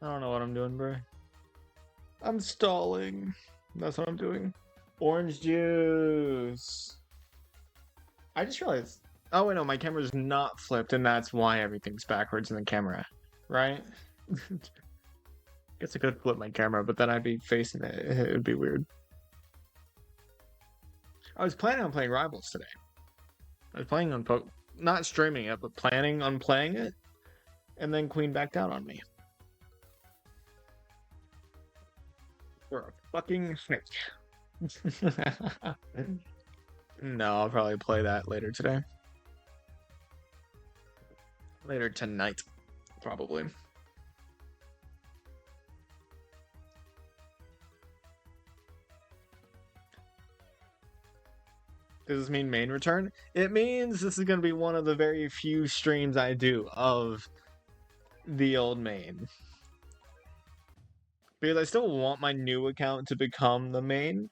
I don't know what I'm doing, bro. I'm stalling. That's what I'm doing. Orange juice. I just realized. Oh, wait, no, my camera's not flipped, and that's why everything's backwards in the camera, right? Guess I could flip my camera, but then I'd be facing it. It would be weird. I was planning on playing Rivals today. I was planning on not streaming it, but planning on playing it, and then Queen backed out on me. For a fucking snake. No, I'll probably play that later today. Later tonight, probably. Does this mean main return? It means this is going to be one of the very few streams I do of the old main. Because I still want my new account to become the main,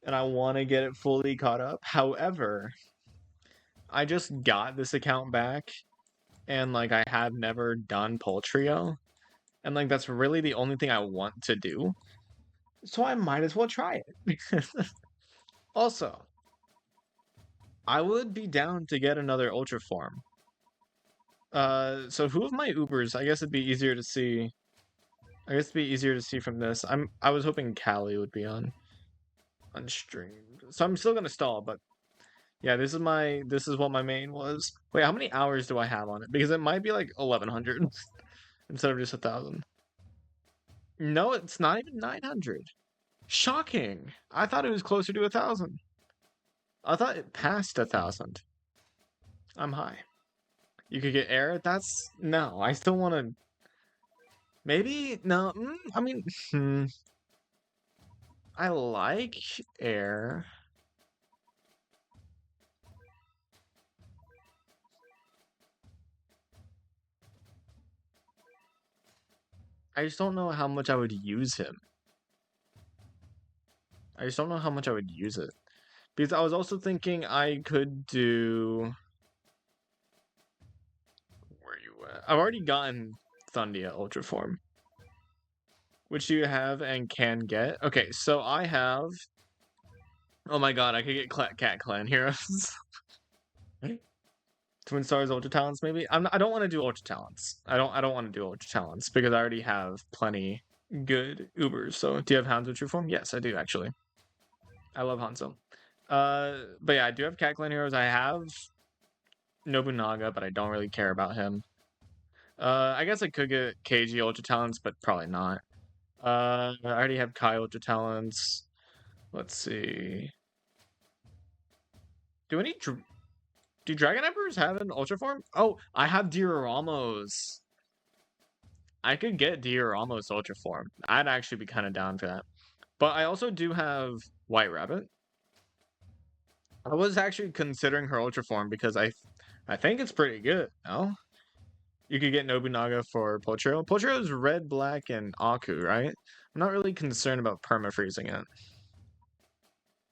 and I want to get it fully caught up. However, I just got this account back, and like I have never done POULTRIO, and like that's really the only thing I want to do. So I might as well try it. Also, I would be down to get another Ultra form. So who of my Ubers? I guess it'd be easier to see. I guess it'd be easier to see from this. I was hoping Callie would be on stream. So I'm still gonna stall, but yeah, this is what my main was. Wait, how many hours do I have on it? Because it might be like 1100 instead of just 1000. No, it's not even 900. Shocking. I thought it was closer to 1000. I thought it passed 1000. I'm high. You could get air. That's no. I still want to. Maybe no. I mean, I like air. I just don't know how much I would use him. I just don't know how much I would use it. Because I was also thinking I could do. Where are you at? I've already gotten Thundia Ultra Form. Which you have and can get. Okay, so I have. Oh my god, I could get Cat Clan Heroes. Twin Stars Ultra Talents, maybe. I don't want to do Ultra Talents. I don't want to do Ultra Talents because I already have plenty good Ubers. So, do you have Hanzo True Form? Yes, I do actually. I love Hanzo. But yeah, I do have Cat Clan Heroes. I have Nobunaga, but I don't really care about him. I guess I could get KG Ultra Talents, but probably not. I already have Kai Ultra Talents. Let's see. Do Dragon Emperors have an Ultra Form? Oh, I have Dioramos. I could get Dioramos Ultra Form. I'd actually be kind of down for that. But I also do have White Rabbit. I was actually considering her Ultra Form because I think it's pretty good, no? You could get Nobunaga for POULTRIO. POULTRIO is red, black, and Aku, right? I'm not really concerned about perma-freezing it.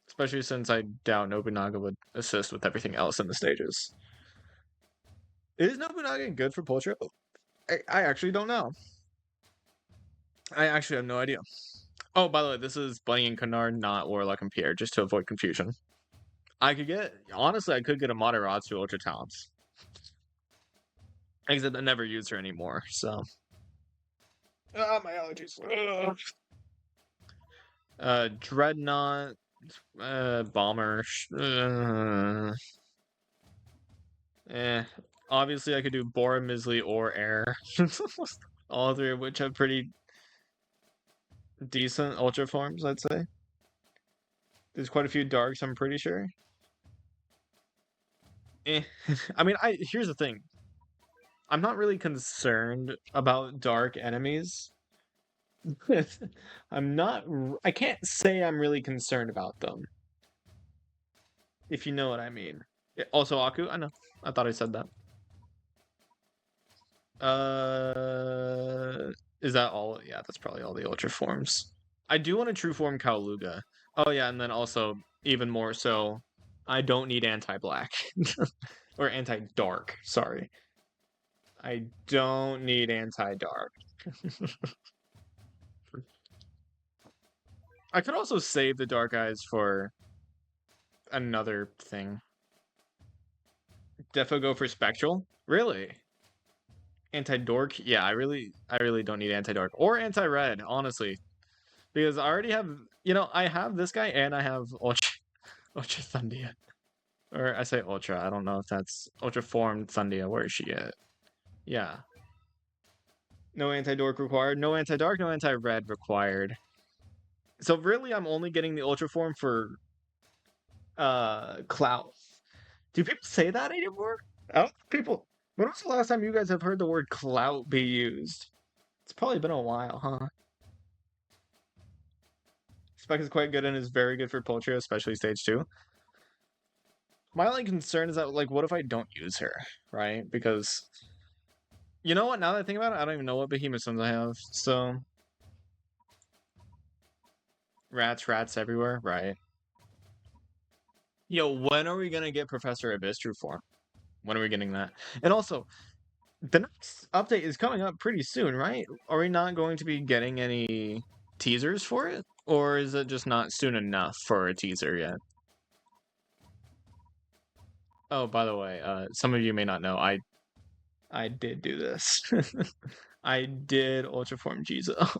Especially since I doubt Nobunaga would assist with everything else in the stages. Is Nobunaga good for POULTRIO? I actually don't know. I actually have no idea. Oh, by the way, this is Bunny and Canard, not Warlock and Pierre, just to avoid confusion. Honestly, I could get a Materatsu Ultra Talents. Except I never use her anymore, so. Ah, my allergies. Dreadnought, Bomber. Obviously, I could do Bora, Misley, or Air. All three of which have pretty decent Ultra forms, I'd say. There's quite a few Darks, I'm pretty sure. I mean, here's the thing. I'm not really concerned about Dark enemies. I can't say I'm really concerned about them. If you know what I mean. Also, Aku, I know. I thought I said that. Is that all? Yeah, that's probably all the Ultra forms. I do want a True Form Kaoluga. Oh yeah, and then also, even more so, I don't need anti-black. Or anti-dark, sorry. I don't need anti-dark. I could also save the dark eyes for another thing. Defo go for spectral? Really? Anti-dork? Yeah, I really don't need anti-dark or anti-red, honestly. Because I already have, I have this guy and I have Ultra Thundia. Or I say Ultra, I don't know if that's Ultra formed Thundia. Where is she at? Yeah. No anti-dork required, no anti-dark, no anti-red required. So really I'm only getting the Ultra form for Clout. Do people say that anymore? Oh, people. When was the last time you guys have heard the word clout be used? It's probably been a while, huh? Spec is quite good and is very good for POULTRIO, especially stage 2. My only concern is that, like, what if I don't use her, right? Because, you know what, now that I think about it, I don't even know what Behemoth Stones I have, so... Rats everywhere, right? Yo, when are we gonna get Professor Abyss True Form? When are we getting that? And also, the next update is coming up pretty soon, right? Are we not going to be getting any teasers for it? Or is it just not soon enough for a teaser yet? Oh, by the way, some of you may not know, I did do this. I did Ultraform Jizo.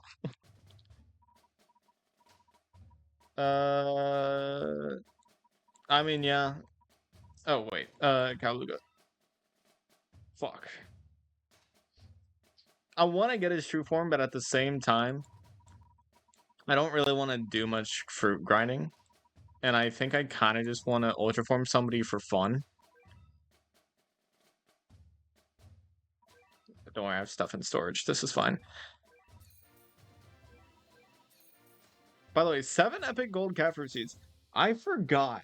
I mean, yeah. Oh, wait, Kaluga. Fuck. I want to get his true form, but at the same time, I don't really want to do much fruit grinding. And I think I kind of just want to Ultraform somebody for fun. Don't worry, I have stuff in storage. This is fine. By the way, 7 epic gold cat fruit seeds. I forgot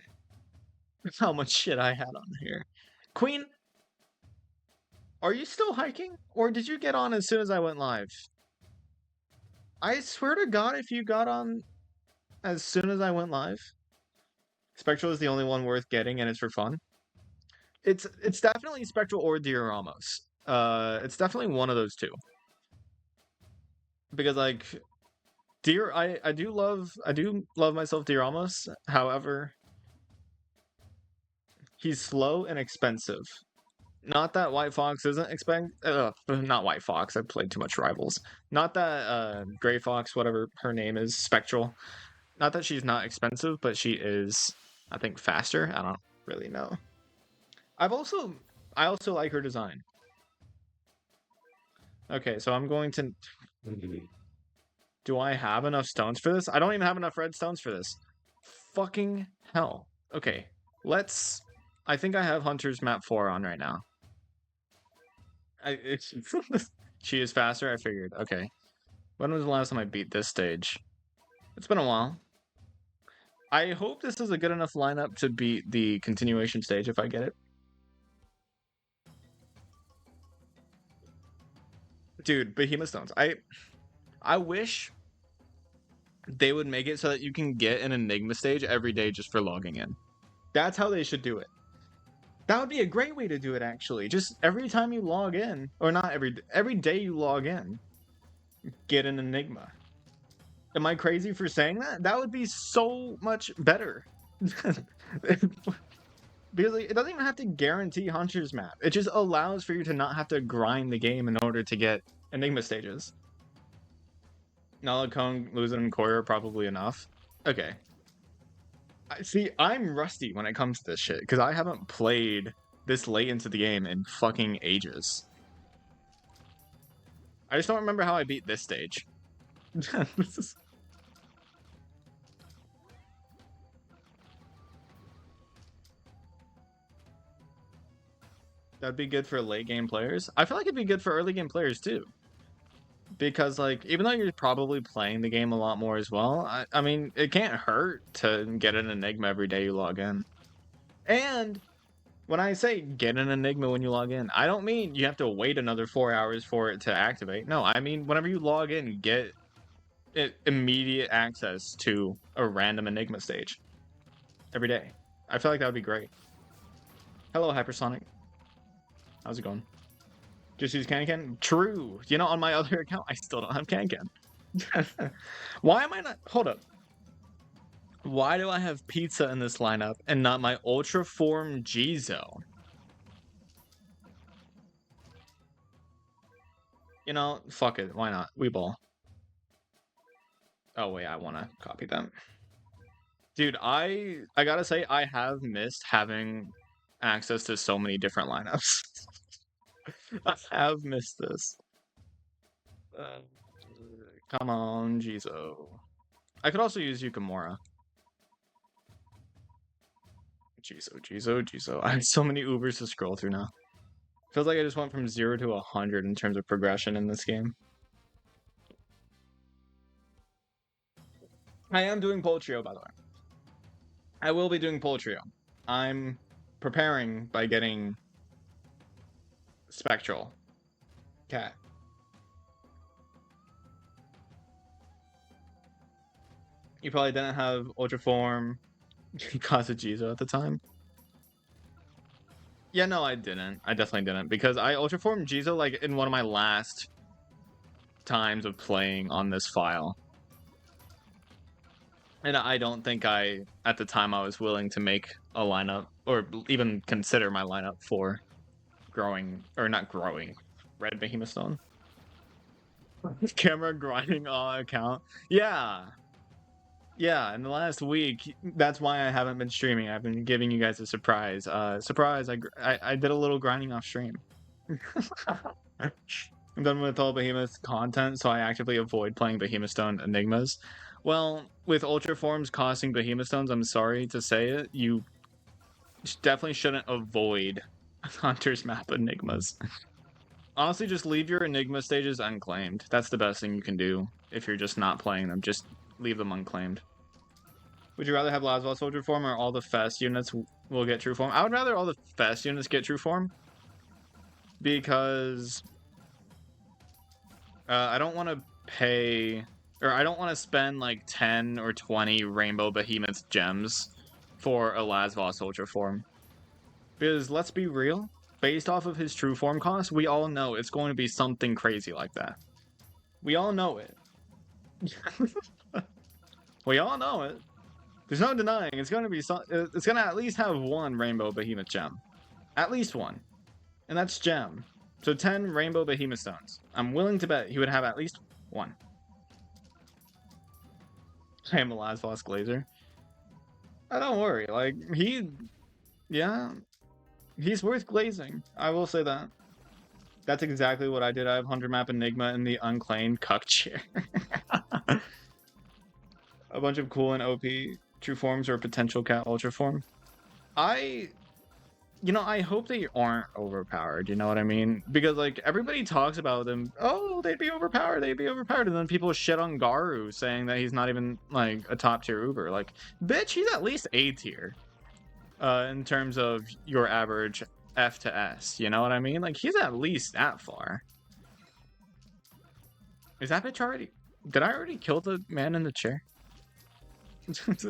how much shit I had on here. Queen, are you still hiking? Or did you get on as soon as I went live? I swear to God, if you got on as soon as I went live. Spectral is the only one worth getting, and it's for fun. It's definitely Spectral or Dioramos. It's definitely one of those two. Because, like, I do love myself Dioramos. However, he's slow and expensive. Not that White Fox isn't not White Fox. I played too much Rivals. Not that Gray Fox, whatever her name is, Spectral. Not that she's not expensive, but she is, I think, faster. I don't really know. I also like her design. Okay, so I'm going to. Do I have enough stones for this? I don't even have enough red stones for this. Fucking hell. Okay, let's. I think I have Hunter's map 4 on right now. She is faster, I figured. Okay. When was the last time I beat this stage? It's been a while. I hope this is a good enough lineup to beat the continuation stage if I get it. Dude, Behemoth Stones. I wish they would make it so that you can get an Enigma stage every day just for logging in. That's how they should do it. That would be a great way to do it, actually. Just every time you log in, or not every day you log in, get an Enigma. Am I crazy for saying that? That would be so much better. Because it doesn't even have to guarantee Hunter's map. It just allows for you to not have to grind the game in order to get Enigma stages. Nalakong, Luzin, and Koi are probably enough. Okay. See, I'm rusty when it comes to this shit, because I haven't played this late into the game in fucking ages. I just don't remember how I beat this stage. That'd be good for late game players. I feel like it'd be good for early game players too. Because, like, even though you're probably playing the game a lot more as well, I mean, it can't hurt to get an Enigma every day you log in. And when I say get an Enigma when you log in, I don't mean you have to wait another 4 hours for it to activate. No, I mean whenever you log in, get immediate access to a random Enigma stage every day. I feel like that would be great. Hello, Hypersonic. How's it going? Just use Kankan? True. You know, on my other account, I still don't have Kankan. Why am I not... Hold up. Why do I have Pizza in this lineup and not my Ultra Form Jizo? You know, fuck it. Why not? We ball. Oh, wait. I want to copy them. Dude, I gotta say, I have missed having access to so many different lineups. I have missed this. Come on, Jizo. I could also use Yukimura. Jizo. I have so many Ubers to scroll through now. Feels like I just went from 0 to 100 in terms of progression in this game. I am doing POULTRIO, by the way. I will be doing POULTRIO. I'm preparing by getting Spectral Cat. You probably didn't have Ultra Form Kazujizo at the time. Yeah, no, I didn't. I definitely didn't. Because I Ultra Form Jizo like in one of my last times of playing on this file. And I don't think at the time I was willing to make a lineup or even consider my lineup for growing, or not growing, Red Behemoth Stone. Camera grinding on account. Yeah, in the last week, that's why I haven't been streaming. I've been giving you guys a surprise. Surprise, I did a little grinding off stream. I'm done with all Behemoth content, so I actively avoid playing Behemoth Stone Enigmas. Well, with Ultra Forms costing Behemoth Stones, I'm sorry to say it, you definitely shouldn't avoid Hunter's Map Enigmas. Honestly, just leave your Enigma stages unclaimed. That's the best thing you can do if you're just not playing them. Just leave them unclaimed. Would you rather have Lasvos Ultra Form or all the Fest units will get True Form? I would rather all the Fest units get True Form. Because I don't want to pay... Or I don't want to spend like 10 or 20 Rainbow Behemoth gems for a Lasvos Ultra Form. Because let's be real, based off of his True Form cost, we all know it's going to be something crazy like that. We all know it. We all know it. There's no denying it's going to be it's going to at least have one Rainbow Behemoth gem. At least one. And that's gem. So 10 Rainbow Behemoth Stones. I'm willing to bet he would have at least one. I am a Lasvos Glazer. Oh, don't worry. Like, yeah, he's worth glazing. I will say that. That's exactly what I did. I have 100 Map Enigma in the unclaimed cuck chair. A bunch of cool and OP True Forms or potential Cat Ultra Form. You know, I hope they aren't overpowered, you know what I mean? Because, like, everybody talks about them, oh, they'd be overpowered, and then people shit on Garu, saying that he's not even, like, a top-tier Uber. Like, bitch, he's at least A-tier, in terms of your average F to S, you know what I mean? Like, he's at least that far. Is that bitch already... Did I already kill the man in the chair?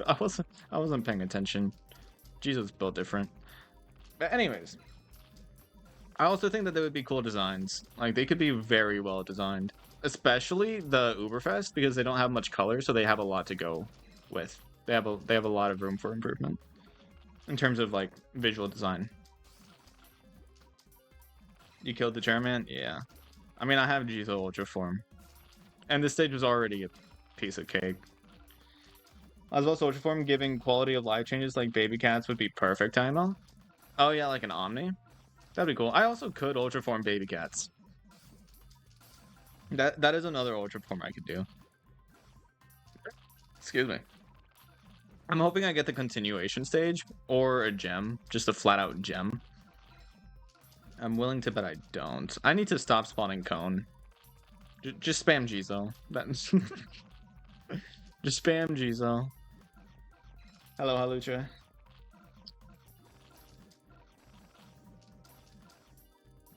I wasn't paying attention. Jesus, built different. But anyways, I also think that they would be cool designs. Like, they could be very well designed. Especially the Uberfest, because they don't have much color, so they have a lot to go with. They have a lot of room for improvement. In terms of, like, visual design. You killed the chairman? Yeah. I mean, I have Jizo Ultra Form. And this stage was already a piece of cake. As well as Ultra Form giving quality of life changes like baby cats would be perfect, I know. Oh yeah, like an Omni? That'd be cool. I also could Ultra Form baby cats. That is another Ultra Form I could do. Excuse me. I'm hoping I get the continuation stage or a gem. Just a flat out gem. I'm willing to bet I don't. I need to stop spawning Cone. Just spam Jizo. Just spam Jizo. Hello, Halucha.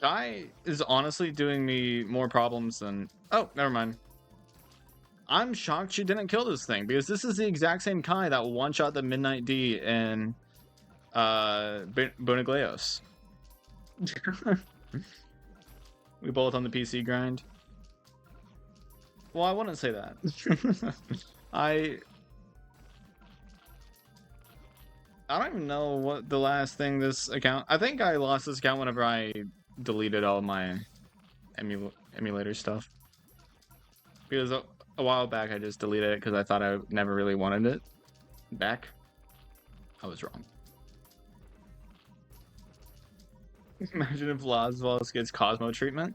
Guy is honestly doing me more problems than... Oh, never mind. I'm shocked she didn't kill this thing, because this is the exact same Kai that one-shot the Midnight D in Bunagleos. We both on the PC grind. Well, I wouldn't say that. I don't even know what the last thing this account... I think I lost this account whenever I deleted all of my emulator stuff. Because a while back I just deleted it because I thought I never really wanted it back. I was wrong. Imagine if Lasvos gets Cosmo treatment.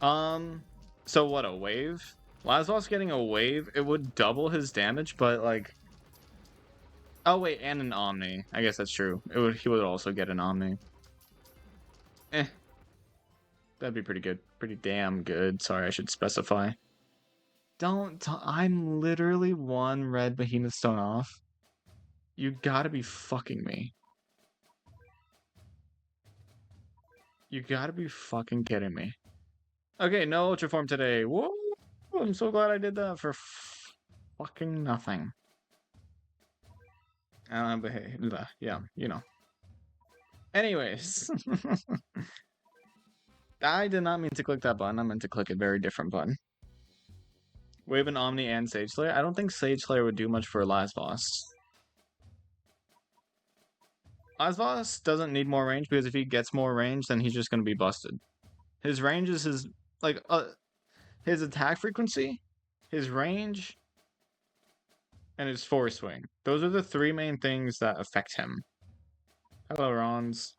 So what, a wave? Lasvos getting a wave, it would double his damage, but like... Oh wait, and an Omni. I guess that's true. He would also get an Omni. That'd be pretty good. Pretty damn good. Sorry, I should specify. I'm literally one red behemoth stone off. You gotta be fucking me. You gotta be fucking kidding me. Okay, no Ultra Form today. Whoa! I'm so glad I did that for fucking nothing. But hey, yeah, you know. Anyways. I did not mean to click that button. I meant to click a very different button. Wave an Omni and Sage Slayer. I don't think Sage Slayer would do much for Lasvos. Lasvos doesn't need more range because if he gets more range, then he's just going to be busted. His range is his, like, his attack frequency, his range, and his force swing. Those are the three main things that affect him. Hello, Rons.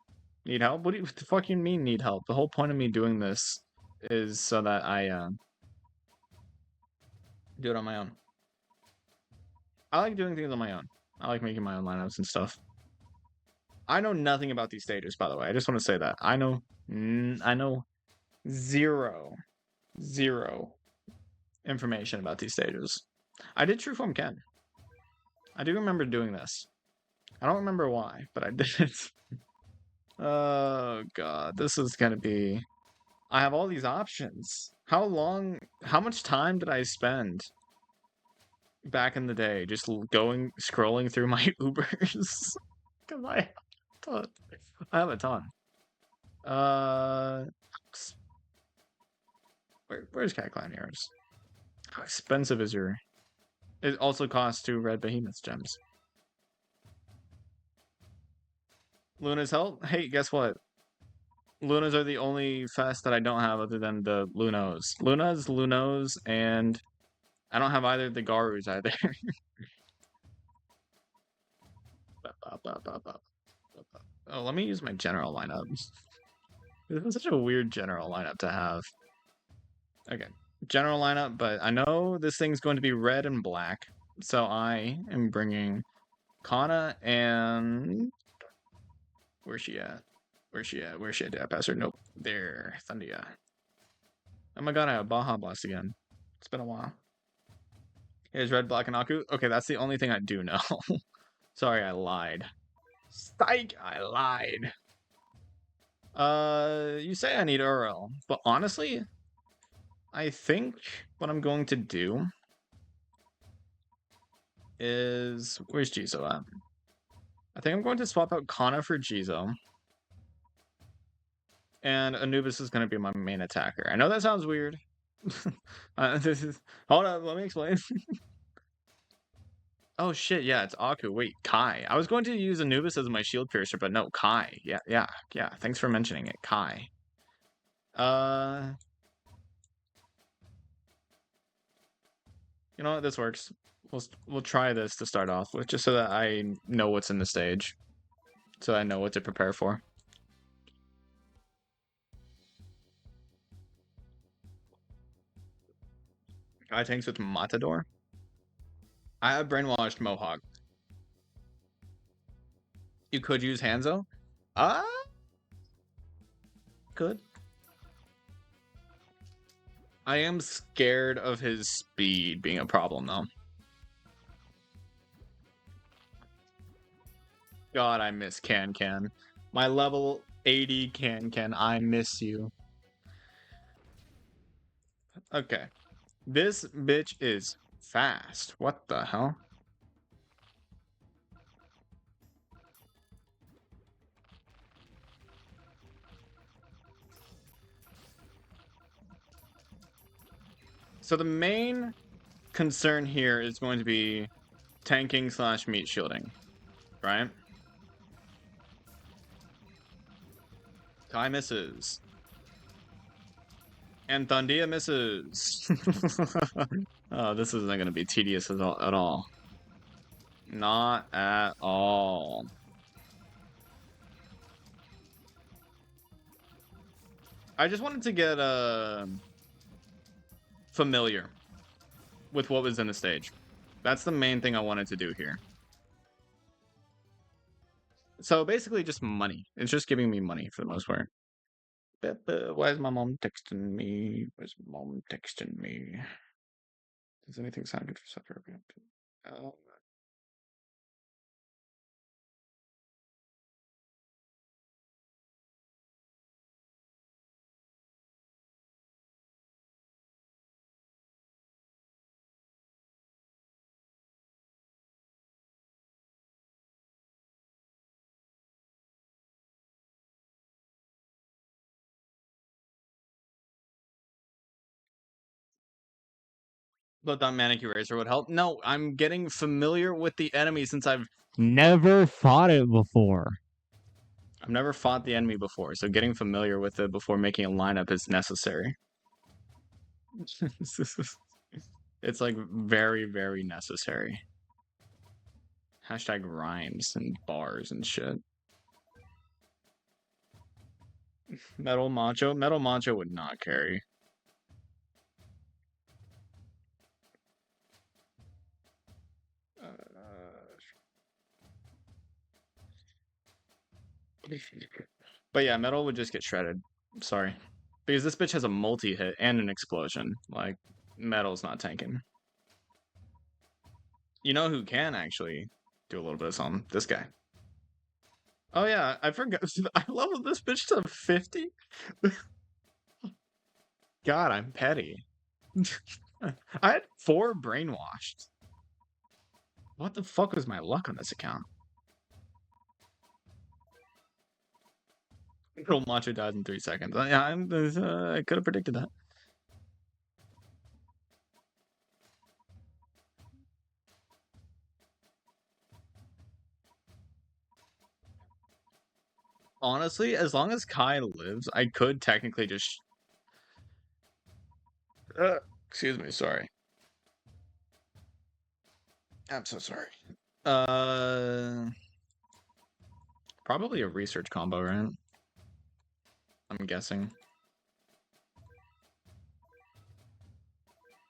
Need help? What the fuck you mean need help? The whole point of me doing this is so that I do it on my own. I like doing things on my own. I like making my own lineups and stuff. I know nothing about these stages, by the way. I just want to say that. I know zero information about these stages. I did True Form Ken. I do remember doing this. I don't remember why, but I did it. Oh god, this is gonna be... I have all these options. How much time did I spend back in the day just scrolling through my Ubers? Because I have a ton. Where's Cat Clan Heroes? How expensive is your... It also costs 2 red behemoth gems. Luna's help? Hey, guess what? Lunas are the only fest that I don't have other than the Lunos. Lunos, and I don't have either of the Garus either. Oh, let me use my general lineup. This is such a weird general lineup to have. Okay, general lineup, but I know this thing's going to be red and black, so I am bringing Kana and... Where's she at? Where's she at? Did I pass her? Nope. There, Thundia. Oh my god, I have Baja Blast again. It's been a while. Here's red, black, and Aku. Okay, that's the only thing I do know. Sorry, I lied. Stike, I lied. You say I need Uriel, but honestly, I think what I'm going to do is... Where's Jizo at? I think I'm going to swap out Kana for Jizo. And Anubis is going to be my main attacker. I know that sounds weird. Hold on, let me explain. Oh shit, yeah, it's Aku. Wait, Kai. I was going to use Anubis as my shield piercer, but no, Kai. Yeah. Thanks for mentioning it, Kai. You know what? This works. We'll try this to start off with, just so that I know what's in the stage, so I know what to prepare for. Guy tanks with Matador. I have brainwashed Mohawk. You could use Hanzo. Could. I am scared of his speed being a problem, though. God, I miss Can. My level 80 Can. I miss you. Okay. This bitch is fast. What the hell? So the main concern here is going to be tanking / meat shielding, right? Kai misses. And Thundia misses. Oh, this isn't going to be tedious at all. Not at all. I just wanted to get familiar with what was in the stage. That's the main thing I wanted to do here. So basically just money. It's just giving me money for the most part. Why is my mom texting me? Where's mom texting me? Does anything sound good for supper? But that manic eraser would help. No, I'm getting familiar with the enemy since I've never fought it before. I've never fought the enemy before, so getting familiar with it before making a lineup is necessary. It's like very, very necessary. Hashtag rhymes and bars and shit. Metal Macho? Metal Macho would not carry. But yeah, Metal would just get shredded. Sorry. Because this bitch has a multi-hit and an explosion. Like, Metal's not tanking. You know who can actually do a little bit of something? This guy. Oh yeah, I forgot. I leveled this bitch to 50? God, I'm petty. I had 4 brainwashed. What the fuck was my luck on this account? Little Macho dies in 3 seconds. Yeah, I could have predicted that. Honestly, as long as Kai lives, I could technically just... excuse me, sorry. I'm so sorry. Probably a research combo, right? I'm guessing.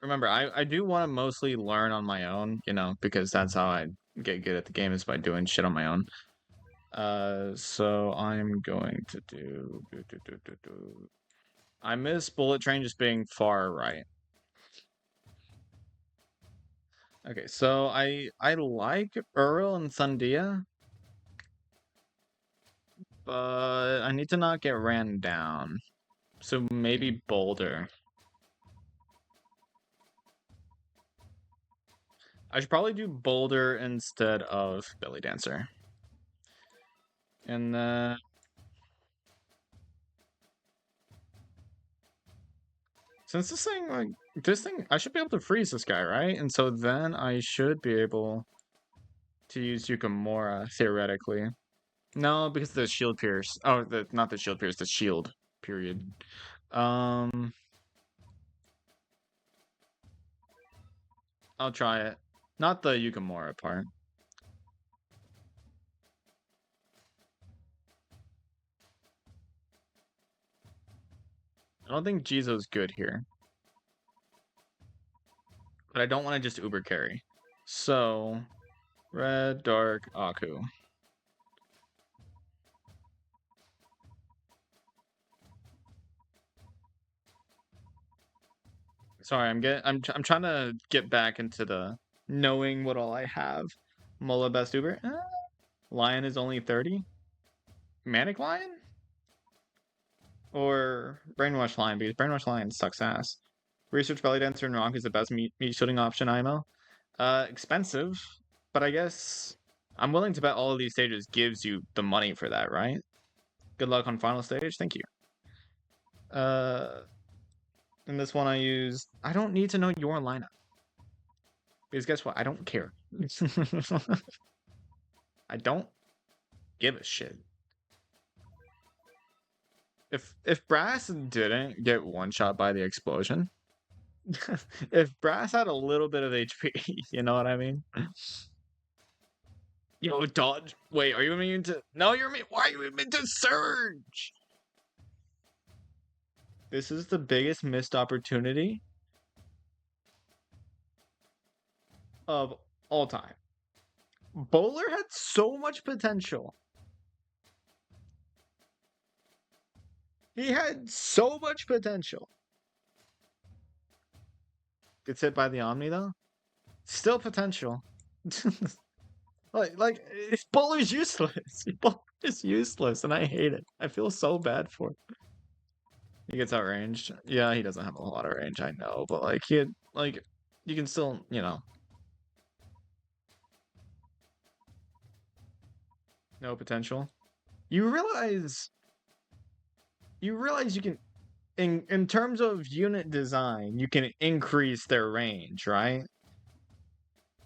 Remember, I do want to mostly learn on my own, you know, because that's how I get good at the game is by doing shit on my own. So I'm going to do... I miss Bullet Train just being far right. Okay, so I like Earl and Thundia, but I need to not get ran down. So maybe Boulder. I should probably do Boulder instead of Belly Dancer. And then... since this thing, I should be able to freeze this guy, right? And so then I should be able to use Yukimura, theoretically. No, because the shield pierce. Oh, not the shield pierce, the shield, period. I'll try it. Not the Yukimura part. I don't think Jizo's good here. But I don't want to just Uber carry. So, red, dark, Aku. Sorry, I'm trying to get back into the knowing what all I have. Mola best Uber. Lion is only 30. Manic Lion? Or Brainwash Lion, because Brainwash Lion sucks ass. Research Belly Dancer and Rock is the best meat shooting option, IMO. Expensive, but I guess I'm willing to bet all of these stages gives you the money for that, right? Good luck on final stage. Thank you. In this one I use... I don't need to know your lineup. Because guess what? I don't care. I don't give a shit. If Brass didn't get one shot by the explosion, if Brass had a little bit of HP, you know what I mean? Yo, dodge. Wait, are you immune to? No, you're immune. Why are you immune to Surge? This is the biggest missed opportunity of all time. Bowler had so much potential. He had so much potential. Gets hit by the Omni though. Still potential. like Bowler's useless. Bowler's useless, and I hate it. I feel so bad for it. He gets outranged. Yeah, he doesn't have a lot of range, I know, but like you can still, you know. No potential. You realize you can in terms of unit design, you can increase their range, right?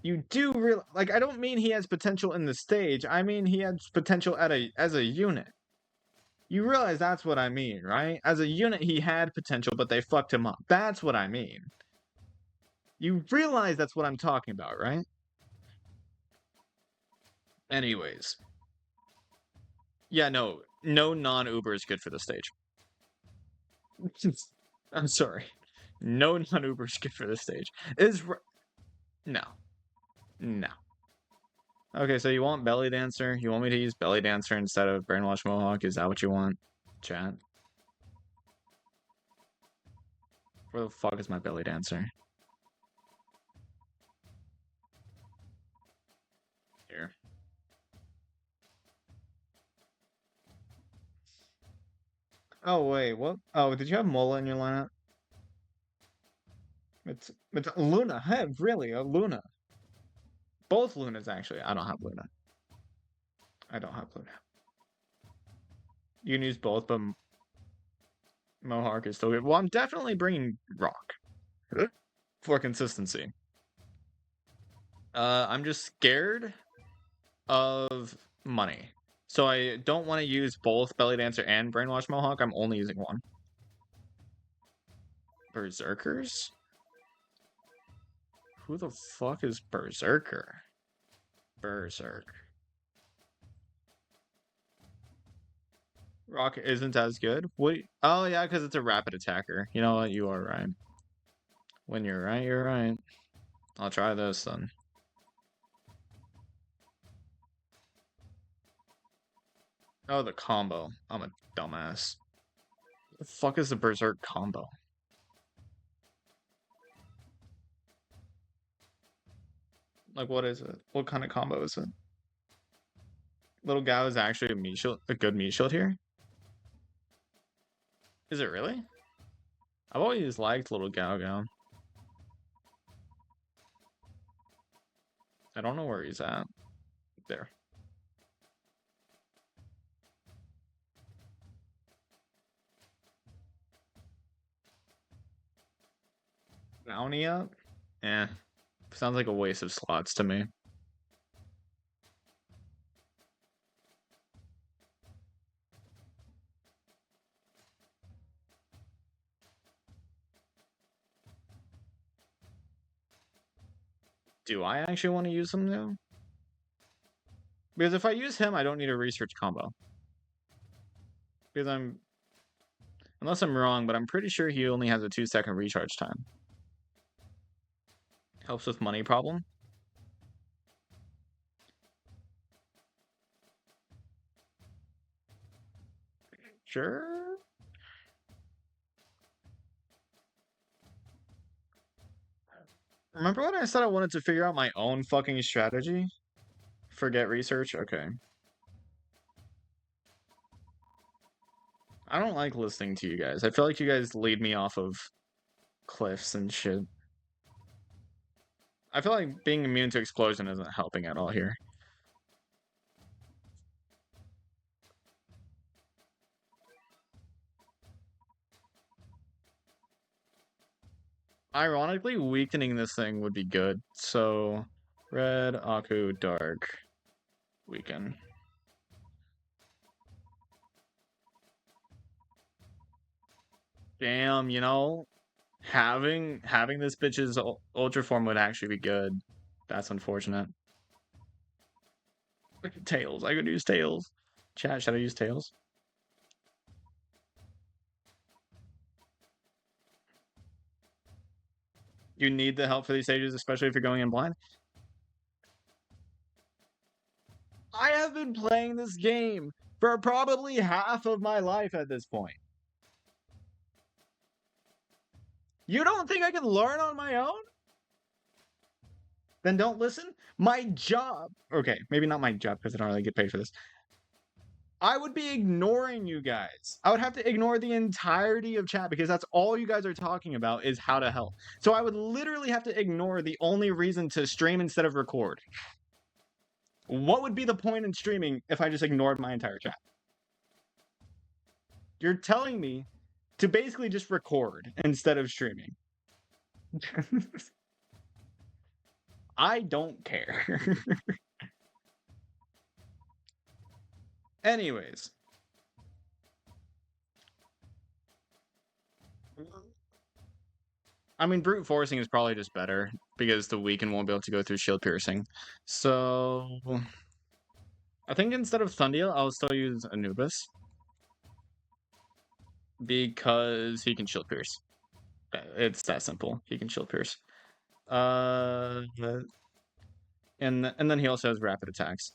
You do real like I don't mean he has potential in the stage. I mean he has potential as a unit. You realize that's what I mean, right? As a unit he had potential, but they fucked him up. That's what I mean. You realize that's what I'm talking about, right? Anyways. Yeah, no non-Uber is good for the stage. I'm sorry. No non-Uber is good for the stage. No. No. Okay, so you want Belly Dancer? You want me to use Belly Dancer instead of Brainwash Mohawk? Is that what you want, chat? Where the fuck is my Belly Dancer? Here. Oh, wait, what? Oh, did you have Mola in your lineup? It's Luna. Hey, really? A Luna. Both Lunas, actually. I don't have Luna. I don't have Luna. You can use both, but Mohawk is still good. Well, I'm definitely bringing Rock for consistency. I'm just scared of money. So I don't want to use both Belly Dancer and Brainwash Mohawk. I'm only using one. Berserkers? Who the fuck is Berserker? Berserk. Rock isn't as good? What? Oh, yeah, because it's a rapid attacker. You know what? You are right. When you're right, you're right. I'll try this then. Oh, the combo. I'm a dumbass. What the fuck is the Berserk combo? Like, what is it? What kind of combo is it? Little Gao is actually a good meat shield here? Is it really? I've always liked Little Gao Gao. I don't know where he's at. There. Bounty up? Eh. Sounds like a waste of slots to me. Do I actually want to use him now? Because if I use him, I don't need a research combo. Because unless I'm wrong, but I'm pretty sure he only has a 2-second recharge time. Helps with money problem. Sure. Remember when I said I wanted to figure out my own fucking strategy? Forget research? Okay. I don't like listening to you guys. I feel like you guys lead me off of cliffs and shit. I feel like being immune to explosion isn't helping at all here. Ironically, weakening this thing would be good. So, red, Aku, dark, weaken. Damn, you know, having this bitch's ultra form would actually be good. That's unfortunate. Tails. I could use tails. Chat, should I use tails? You need the help for these stages, especially if you're going in blind. I have been playing this game for probably half of my life at this point. You don't think I can learn on my own? Then don't listen. My job. Okay, maybe not my job because I don't really get paid for this. I would be ignoring you guys. I would have to ignore the entirety of chat because that's all you guys are talking about is how to help. So I would literally have to ignore the only reason to stream instead of record. What would be the point in streaming if I just ignored my entire chat? You're telling me to basically just record instead of streaming. I don't care. Anyways. I mean, brute forcing is probably just better because the weaken won't be able to go through shield piercing. So I think instead of Thundia, I'll still use Anubis because he can shield pierce. It's that simple. He can shield pierce. And then he also has rapid attacks.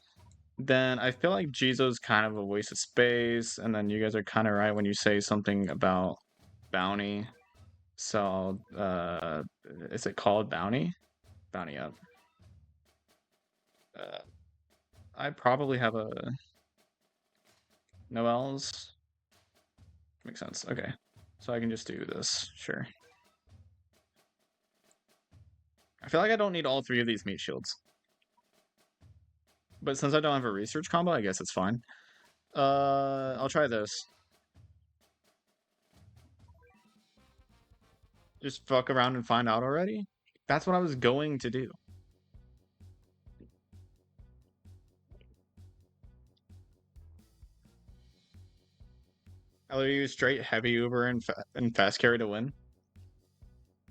Then I feel like Jizo's kind of a waste of space, and then you guys are kind of right when you say something about bounty. So is it called bounty? Bounty up. I probably have a Noel's. Makes sense. Okay, so I can just do this. Sure. I feel like I don't need all three of these meat shields. But since I don't have a research combo, I guess it's fine. I'll try this. Just fuck around and find out already? That's what I was going to do. I'll use straight heavy Uber and fast carry to win.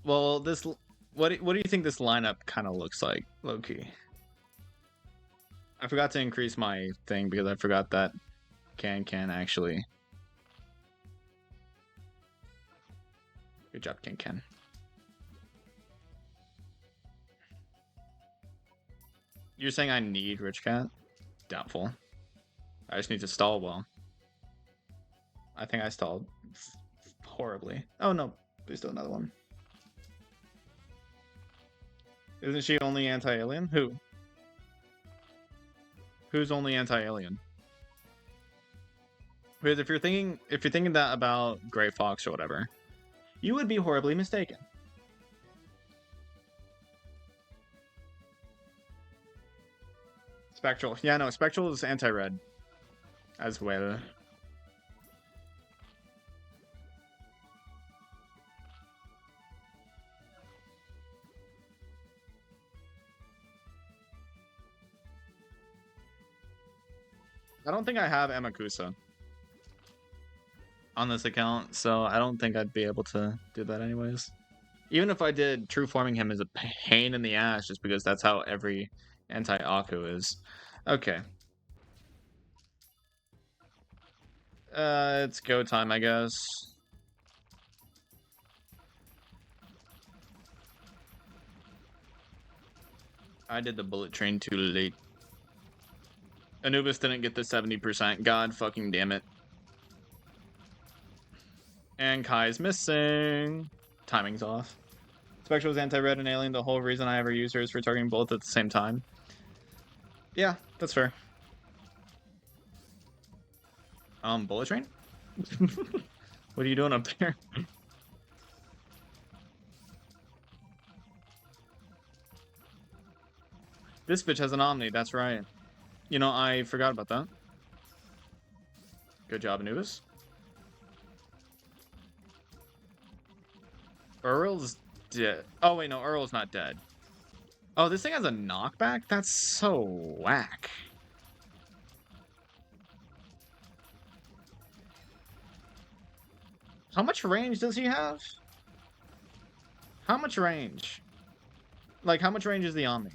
Well, this what do you think this lineup kind of looks like, low key? I forgot to increase my thing because I forgot that can actually. Good job, can. You're saying I need Rich Cat? Doubtful. I just need to stall well. I think I stalled horribly. Oh no, there's still another one. Isn't she only anti-alien? Who? Who's only anti-alien? Because if you're thinking that about Gray Fox or whatever, you would be horribly mistaken. Spectral. Yeah, no, Spectral is anti-red as well. I don't think I have Amakusa on this account, so I don't think I'd be able to do that anyways. Even if I did, true forming him is a pain in the ass just because that's how every anti-Aku is. Okay. It's go time, I guess. I did the bullet train too late. Anubis didn't get the 70%. God fucking damn it. And Kai's missing. Timing's off. Spectral is anti-red and alien. The whole reason I ever use her is for targeting both at the same time. Yeah, that's fair. Bullet train? What are you doing up there? This bitch has an Omni, that's right. You know, I forgot about that. Good job, Anubis. Urel's dead. Oh, wait, no, Earl's not dead. Oh, this thing has a knockback? That's so whack. How much range does he have? How much range? Like, how much range is the Omni?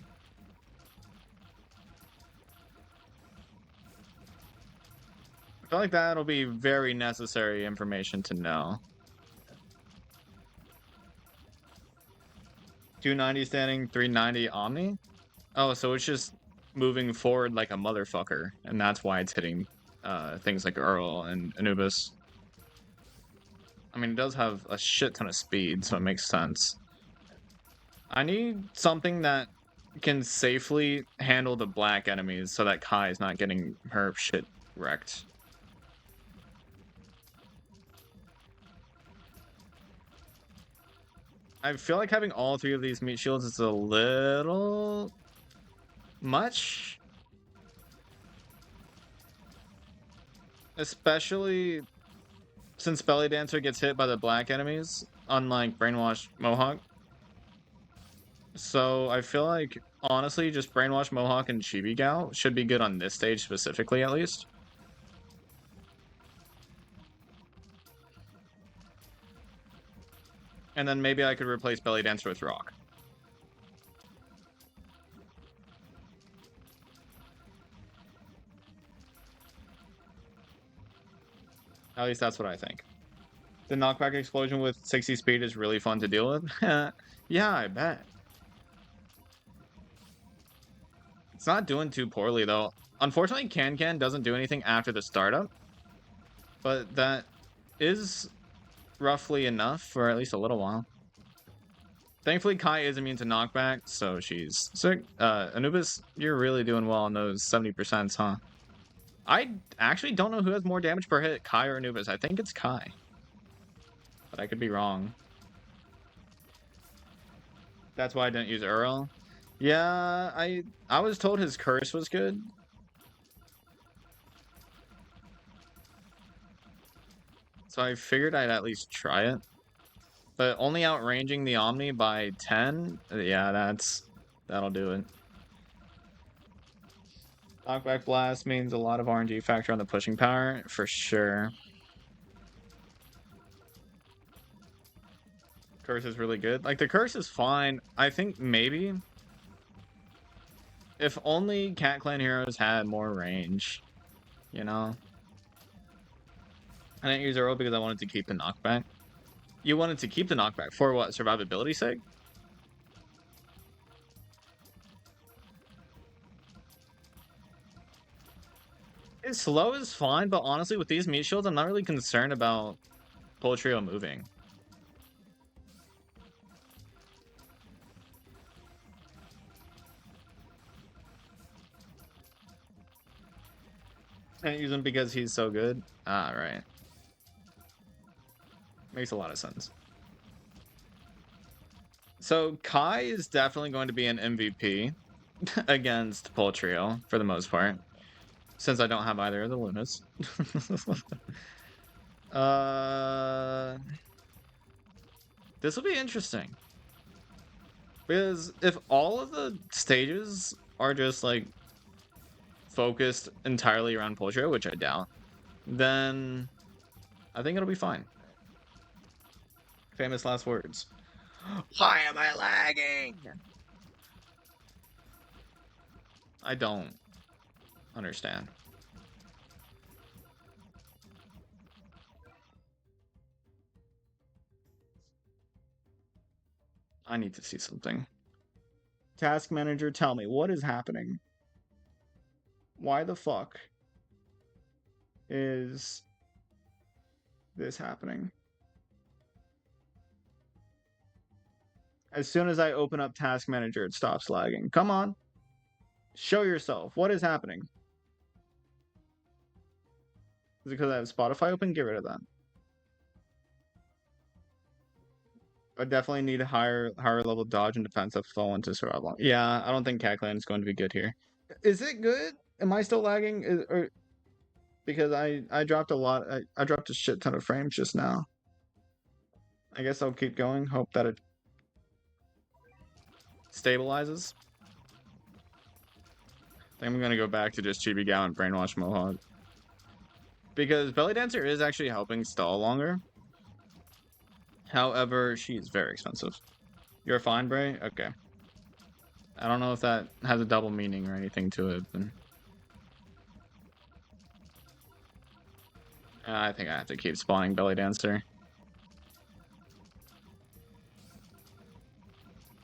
I feel like that'll be very necessary information to know. 290 standing, 390 Omni? Oh, so it's just moving forward like a motherfucker, and that's why it's hitting things like Earl and Anubis. I mean, it does have a shit ton of speed, so it makes sense. I need something that can safely handle the black enemies so that Kai is not getting her shit wrecked. I feel like having all three of these meat shields is a little much. Especially since Belly Dancer gets hit by the black enemies, unlike Brainwash Mohawk. So I feel like, honestly, just Brainwash Mohawk and Chibi Gal should be good on this stage specifically, at least. And then maybe I could replace Belly Dancer with Rock. At least that's what I think. The knockback explosion with 60 speed is really fun to deal with. Yeah, I bet. It's not doing too poorly, though. Unfortunately, Can doesn't do anything after the startup. But that is roughly enough for at least a little while. Thankfully, Kai is immune to knockback, so she's sick. Anubis, you're really doing well on those 70%, huh? I actually don't know who has more damage per hit, Kai or Anubis. I think it's Kai. But I could be wrong. That's why I didn't use Earl. Yeah, I was told his curse was good. So I figured I'd at least try it. But only outranging the Omni by 10? Yeah, that'll do it. Knockback Blast means a lot of RNG factor on the pushing power, for sure. Curse is really good. Like, the curse is fine. I think maybe if only Cat Clan heroes had more range, you know? I didn't use Earl because I wanted to keep the knockback. You wanted to keep the knockback for what? Survivability sake? It's slow is fine, but honestly, with these meat shields, I'm not really concerned about POULTRIO moving. I didn't use him because he's so good. Ah, right. Makes a lot of sense. So Kai is definitely going to be an MVP against POULTRIO for the most part, since I don't have either of the Lunas. This will be interesting. Because if all of the stages are just like focused entirely around POULTRIO, which I doubt, then I think it'll be fine. Famous last words. Why am I lagging? I don't understand. I need to see something. Task manager, tell me, what is happening? Why the fuck is this happening? As soon as I open up task manager, it stops lagging. Come on. Show yourself. What is happening? Is it because I have Spotify open? Get rid of that. I definitely need a higher level dodge and defense if I want to survive long. Yeah, I don't think Catclan is going to be good here. Is it good? Am I still lagging? Because I dropped a lot. I dropped a shit ton of frames just now. I guess I'll keep going. Hope that it stabilizes. I think I'm gonna go back to just Chibi Gao and Brainwash Mohawk. Because Belly Dancer is actually helping stall longer. However, she is very expensive. You're fine, Bray? Okay. I don't know if that has a double meaning or anything to it, but... I think I have to keep spawning Belly Dancer.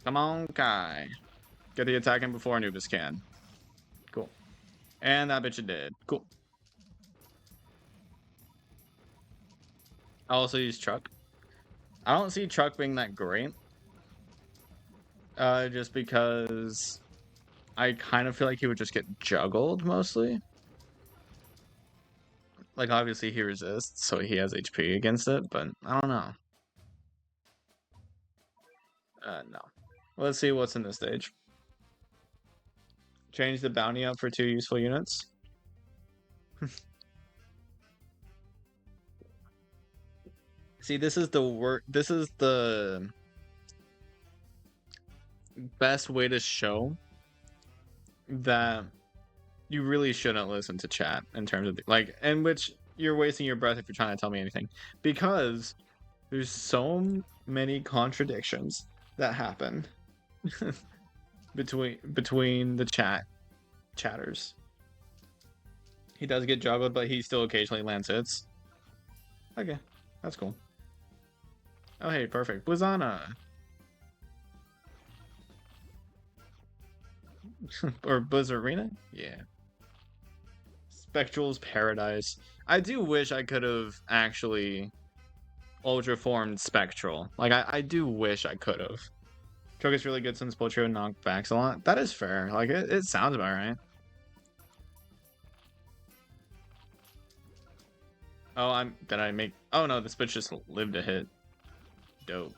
Come on, Kai. Get the attack in before Anubis can. Cool. And that bitch it did. Cool. I also use Truck. I don't see Truck being that great. Just because I kind of feel like he would just get juggled mostly. Like, obviously he resists, so he has HP against it, but I don't know. No. Let's see what's in this stage. Change the bounty up for 2 useful units. See, this is the best way to show that you really shouldn't listen to chat in terms of in which you're wasting your breath if you're trying to tell me anything, because there's so many contradictions that happen between the chatters. He does get juggled, but he still occasionally lands hits. Okay, that's cool. Oh hey, perfect. Blizana. Or Blizzarina? Yeah. Spectral's Paradise. I do wish I could have actually ultra formed Spectral. Like, I do wish I could have. Choke is really good since POULTRIO knocked backs a lot. That is fair. Like, it sounds about right. Oh, did I make... Oh no, this bitch just lived a hit. Dope.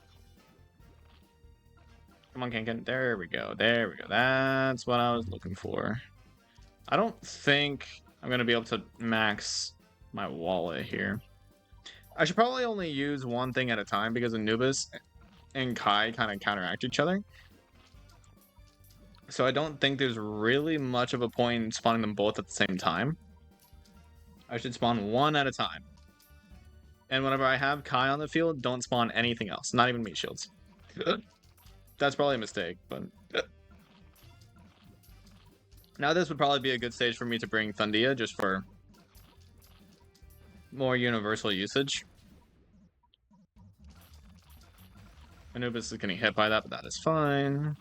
Come on, Kanken. There we go. There we go. That's what I was looking for. I don't think I'm going to be able to max my wallet here. I should probably only use one thing at a time because Anubis and Kai kind of counteract each other. So I don't think there's really much of a point in spawning them both at the same time. I should spawn one at a time. And whenever I have Kai on the field, don't spawn anything else. Not even meat shields. That's probably a mistake, but... Now this would probably be a good stage for me to bring Thundia, just for more universal usage. Anubis is getting hit by that, but that is fine.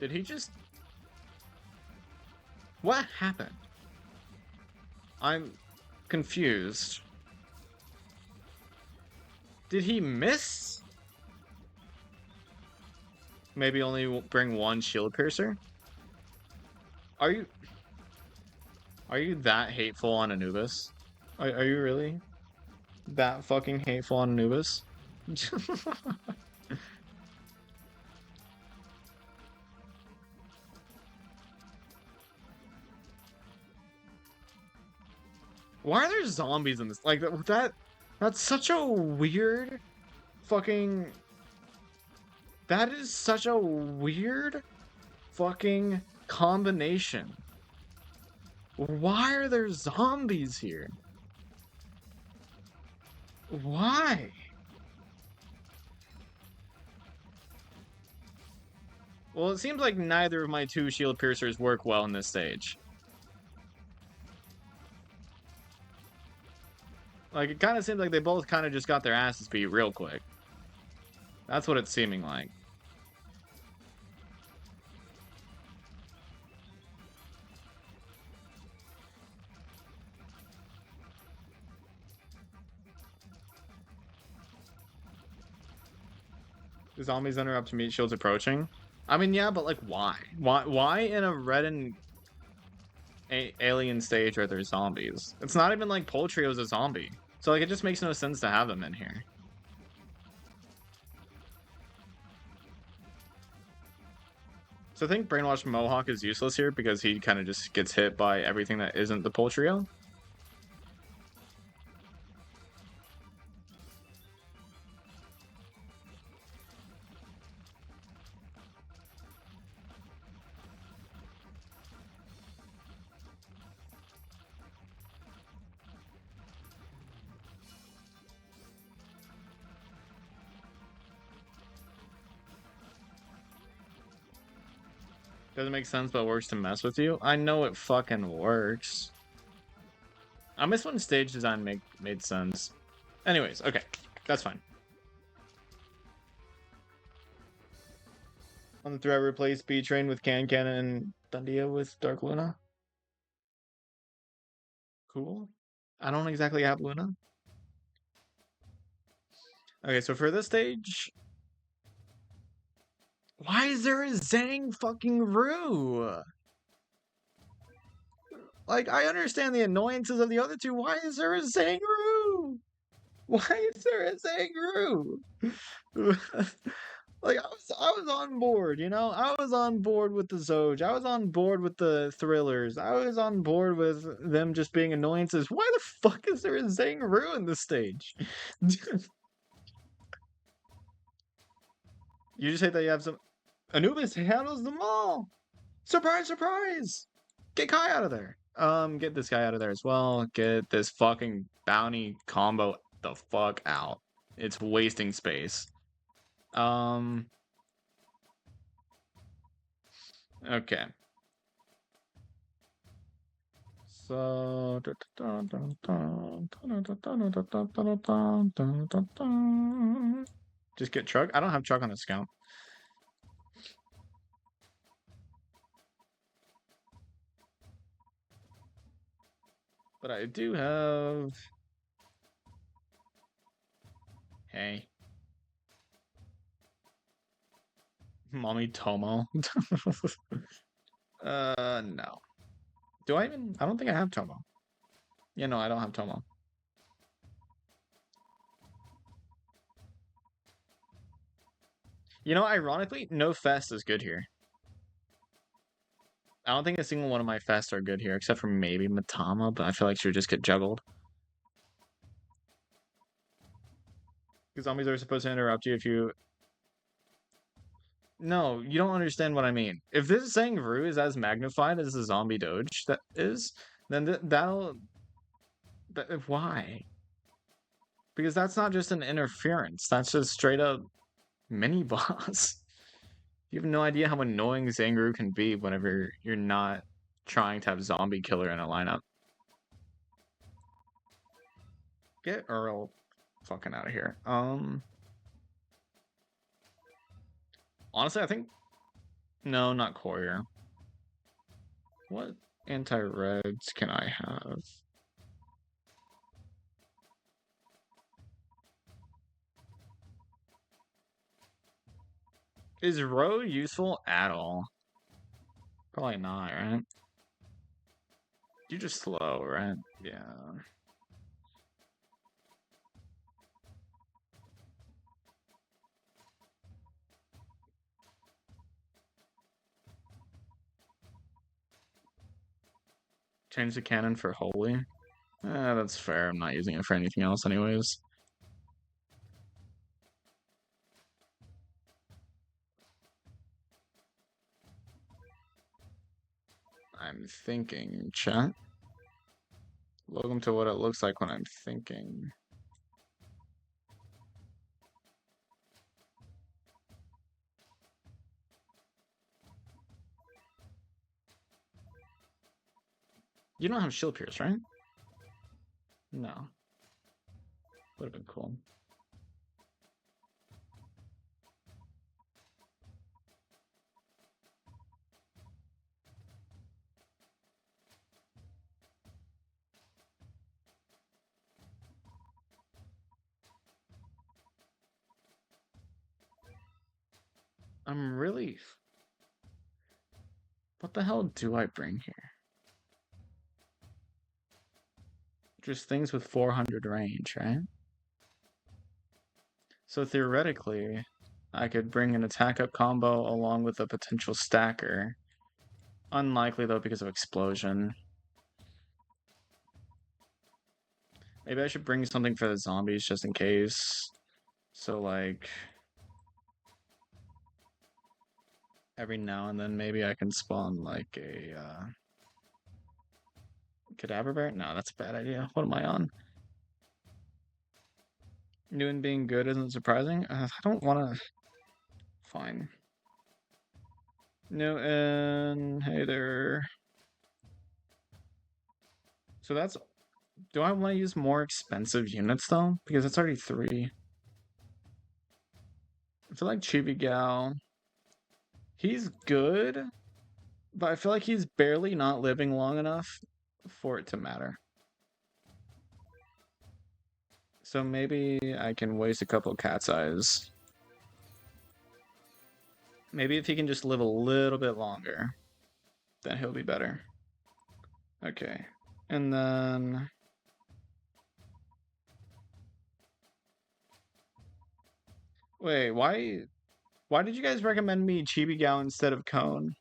Did he just... What happened? I'm confused. Did he miss? Maybe only bring one shield piercer? Are you that hateful on Anubis? Are you really that fucking hateful on Anubis? Why are there zombies in this? Like, that's such a weird fucking... That is such a weird fucking combination. Why are there zombies here? Why? Well, it seems like neither of my 2 shield piercers work well in this stage. Like, it kind of seems like they both kind of just got their asses beat real quick. That's what it's seeming like. The zombies interrupt meat shields approaching. I mean, yeah, but like, why? Why in a red and alien stage are there zombies? It's not even like POULTRIO's a zombie. So like, it just makes no sense to have them in here. So I think Brainwashed Mohawk is useless here because he kind of just gets hit by everything that isn't the POULTRIO. Doesn't make sense, but works to mess with you. I know it fucking works. I miss when stage design made sense. Anyways, okay, that's fine. On the thread, replace Speed Train with Can and Thundia with Dark Luna. Cool. I don't exactly have Luna. Okay, so for this stage, why is there a Zang fucking Rue? Like, I understand the annoyances of the other two. Why is there a Zang Rue? Why is there a Zang Rue? Like, I was on board, you know? I was on board with the Zoj. I was on board with the thrillers. I was on board with them just being annoyances. Why the fuck is there a Zang Rue in this stage? You just hate that you have some... Anubis handles them all! Surprise, surprise! Get Kai out of there. Get this guy out of there as well. Get this fucking bounty combo the fuck out. It's wasting space. Okay. So just get Chug. I don't have Chug on the scout. But I do have... Hey. Mommy Tomo. No. Do I even... I don't think I have Tomo. Yeah, no, I don't have Tomo. You know, ironically, no Fest is good here. I don't think a single one of my Fests are good here, except for maybe Matama, but I feel like she would just get juggled. Because zombies are supposed to interrupt you if you... No, you don't understand what I mean. If this Sangru is as magnified as the zombie doge that is, then that'll... why? Because that's not just an interference. That's just straight up mini boss. You have no idea how annoying Zangru can be whenever you're not trying to have zombie killer in a lineup. Get Earl fucking out of here. Honestly, I think... No, not Courier. What anti-reds can I have? Is Row useful at all? Probably not, right? You're just slow, right? Yeah. Change the cannon for Holy. That's fair. I'm not using it for anything else anyways. I'm thinking, chat. Welcome to what it looks like when I'm thinking. You don't have shield pierce, right? No. Would have been cool. I'm really... What the hell do I bring here? Just things with 400 range, right? So theoretically... I could bring an attack up combo along with a potential stacker. Unlikely though because of explosion. Maybe I should bring something for the zombies just in case. So like every now and then maybe I can spawn like a cadaver bear? No, that's a bad idea. What am I on? New and being good isn't surprising. I don't want to. Fine. New and hey there. So that's. Do I want to use more expensive units though? Because it's already 3. I feel like Chibi Gal. He's good, but I feel like he's barely not living long enough for it to matter. So maybe I can waste a couple cat's eyes. Maybe if he can just live a little bit longer, then he'll be better. Okay. And then... Wait, why did you guys recommend me Chibi Gal instead of Cone?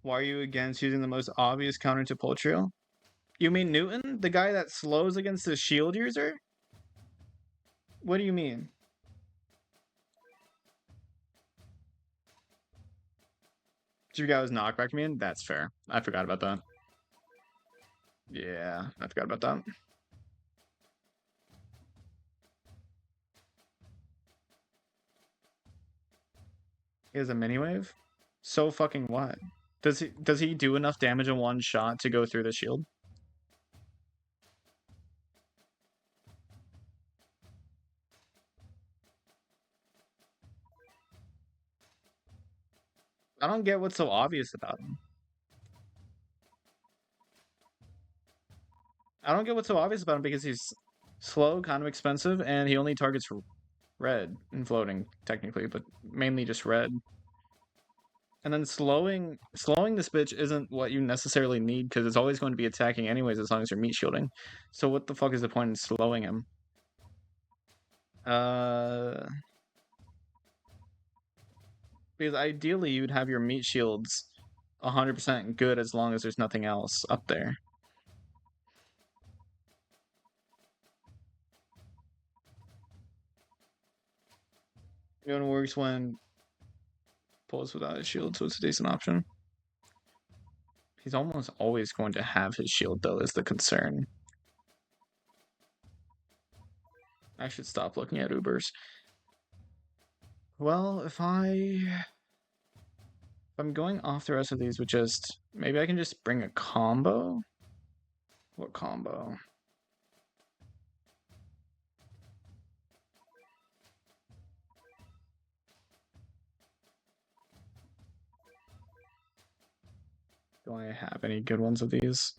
Why are you against using the most obvious counter to POULTRIO? You mean Newton? The guy that slows against the shield user? What do you mean? Chibi Gal was knockback immune? That's fair. I forgot about that. Yeah, I forgot about that. He has a mini wave? So fucking what? Does he do enough damage in one shot to go through the shield? I don't get what's so obvious about him. I don't get what's so obvious about him because he's slow, kind of expensive, and he only targets red and floating, technically, but mainly just red. And then slowing this bitch isn't what you necessarily need because it's always going to be attacking anyways as long as you're meat shielding. So what the fuck is the point in slowing him? Because ideally you'd have your meat shields 100% good as long as there's nothing else up there. It only works when pulls without his shield, so it's a decent option. He's almost always going to have his shield though, is the concern. I should stop looking at Ubers. Well, if I'm going off the rest of these with just... Maybe I can just bring a combo? What combo? Do I have any good ones of these?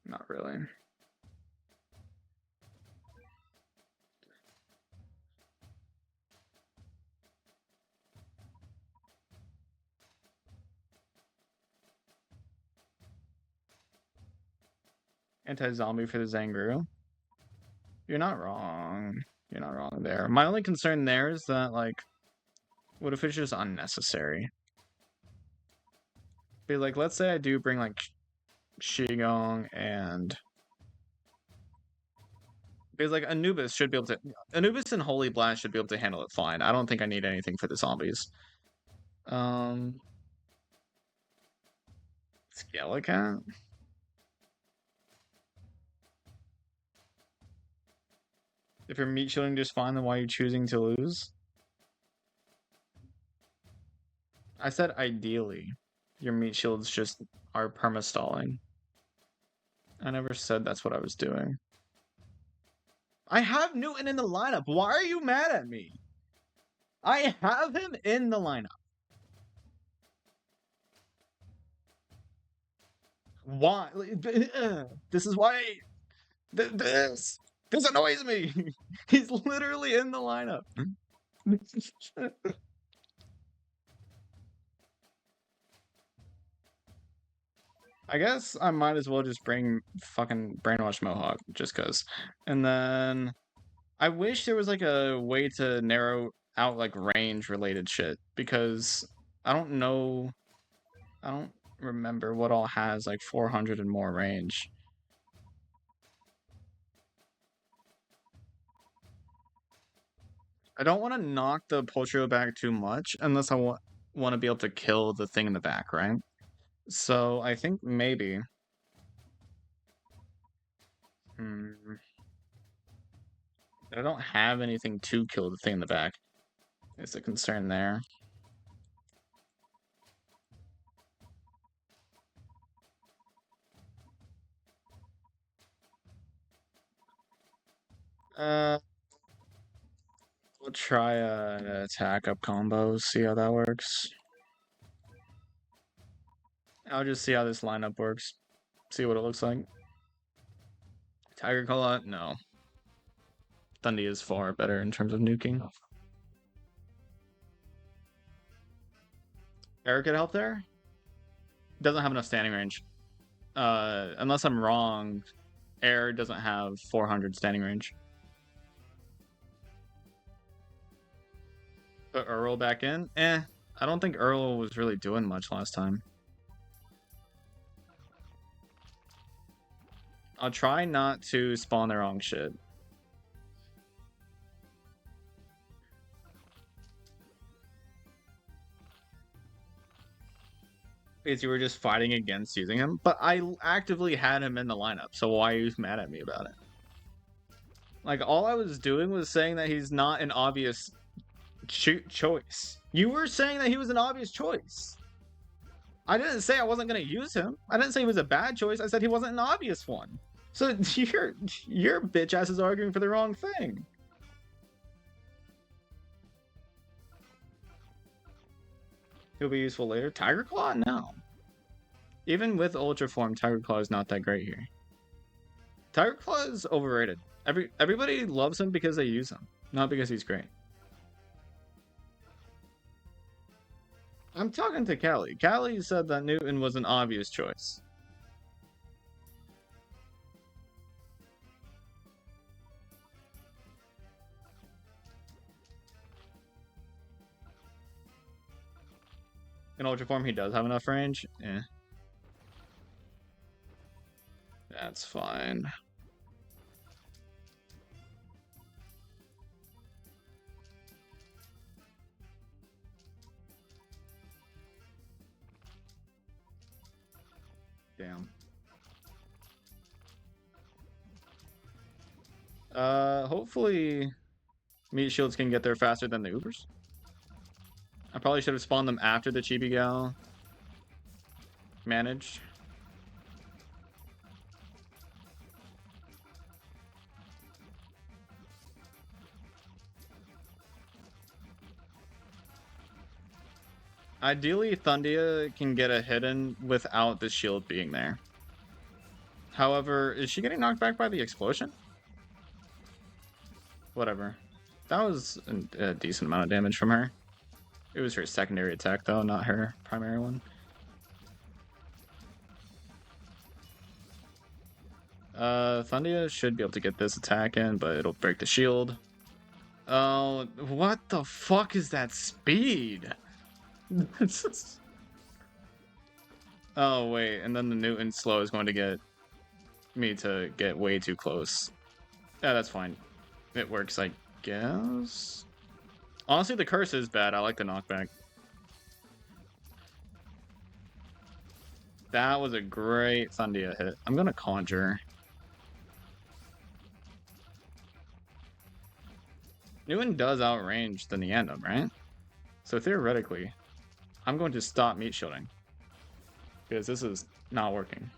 Not really. Anti-zombie for the Zanguru? You're not wrong. You're not wrong there. My only concern there is that, like, what if it's just unnecessary? Be like, let's say I do bring, like, Shigong and... Because, like, Anubis should be able to... Anubis and Holy Blast should be able to handle it fine. I don't think I need anything for the zombies. Skelecat? If you're meat shielding just fine, then why are you choosing to lose? I said ideally. Your meat shields just are perma-stalling. I never said that's what I was doing. I have Newton in the lineup. Why are you mad at me? I have him in the lineup. Why? This is why. This annoys me. He's literally in the lineup. I guess I might as well just bring fucking Brainwash Mohawk, just cause. And then I wish there was like a way to narrow out like range related shit, because I don't know, I don't remember what all has like 400 and more range. I don't want to knock the POULTRIO back too much unless I want to be able to kill the thing in the back, right? So I think maybe. Hmm, I don't have anything to kill the thing in the back. Is the concern there? Uh, we'll try an attack up combo, see how that works. I'll just see how this lineup works. See what it looks like. Tiger Claw? No. Thundy is far better in terms of nuking. Eric could help there? Doesn't have enough standing range. Unless I'm wrong, Air doesn't have 400 standing range. Put Earl back in? I don't think Earl was really doing much last time. I'll try not to spawn the wrong shit. Because you were just fighting against using him, but I actively had him in the lineup, so why are you mad at me about it? Like, all I was doing was saying that he's not an obvious choice. You were saying that he was an obvious choice. I didn't say I wasn't going to use him. I didn't say he was a bad choice. I said he wasn't an obvious one. So your bitch ass is arguing for the wrong thing. He'll be useful later. Tiger Claw? No. Even with Ultra Form, Tiger Claw is not that great here. Tiger Claw is overrated. Everybody loves him because they use him, not because he's great. I'm talking to Callie. Callie said that Newton was an obvious choice. In Ultra Form, he does have enough range. That's fine. Damn. Hopefully meat shields can get there faster than the Ubers. I probably should have spawned them after the Chibi Gal managed. Ideally, Thundia can get a hidden without the shield being there. However, is she getting knocked back by the explosion? Whatever. That was a decent amount of damage from her. It was her secondary attack, though, not her primary one. Thundia should be able to get this attack in, but it'll break the shield. Oh, what the fuck is that speed? Oh, wait, and then the Newton slow is going to get me to get way too close. Yeah, that's fine. It works, I guess. Honestly, the curse is bad. I like the knockback. That was a great Thundia hit. I'm gonna conjure. Newton does outrange the Neandum, right? So theoretically, I'm going to stop meat shielding. Because this is not working.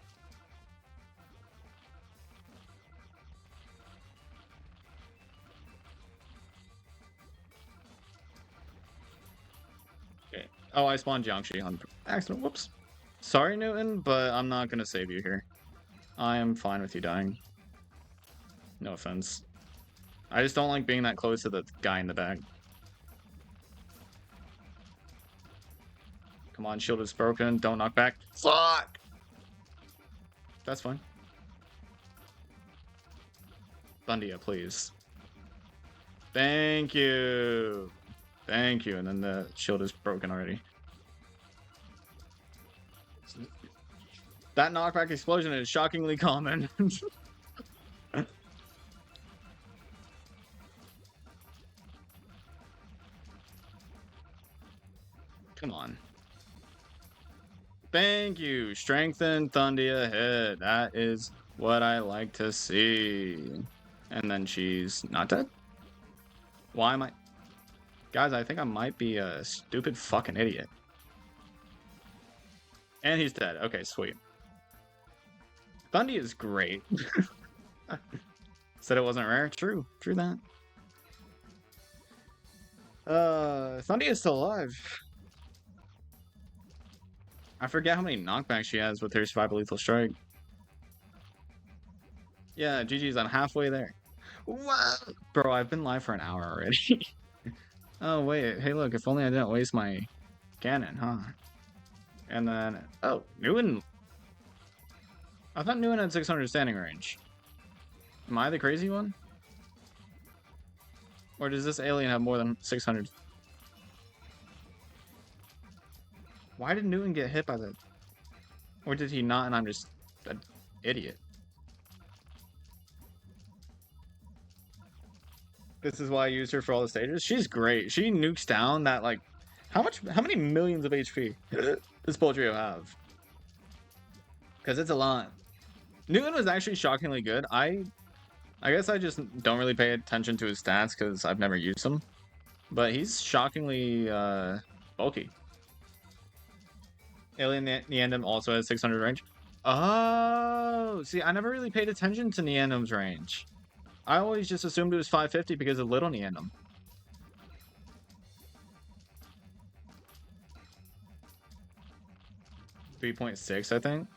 Okay. Oh, I spawned Jiangxi on accident. Whoops. Sorry, Newton, but I'm not going to save you here. I am fine with you dying. No offense. I just don't like being that close to the guy in the back. Come on, shield is broken. Don't knock back. Fuck! That's fine. Thundia, please. Thank you. Thank you. And then the shield is broken already. That knockback explosion is shockingly common. Come on. Thank you. Strengthen Thundia hit. That is what I like to see. And then she's not dead? Why am I... Guys, I think I might be a stupid fucking idiot. And he's dead. Okay, sweet. Thundia is great. Said it wasn't rare. True. True that. Thundia is still alive. I forget how many knockbacks she has with her survival lethal strike. Yeah, GG's. I'm halfway there. What? Bro, I've been live for an hour already. Oh, wait. Hey, look. If only I didn't waste my cannon, huh? And then... Oh, Nguyen... I thought Nguyen had 600 standing range. Am I the crazy one? Or does this alien have more than 600? Why did Nguyen get hit by the... Or did he not and I'm just an idiot? This is why I use her for all the stages. She's great. She nukes down that, like... How many millions of HP does POULTRIO have? Because it's a lot. Nguyen was actually shockingly good. I guess I just don't really pay attention to his stats because I've never used him. But he's shockingly bulky. Alien Neandem also has 600 range. Oh, see, I never really paid attention to Neandem's range. I always just assumed it was 550 because of Little Neandem. .6, I think.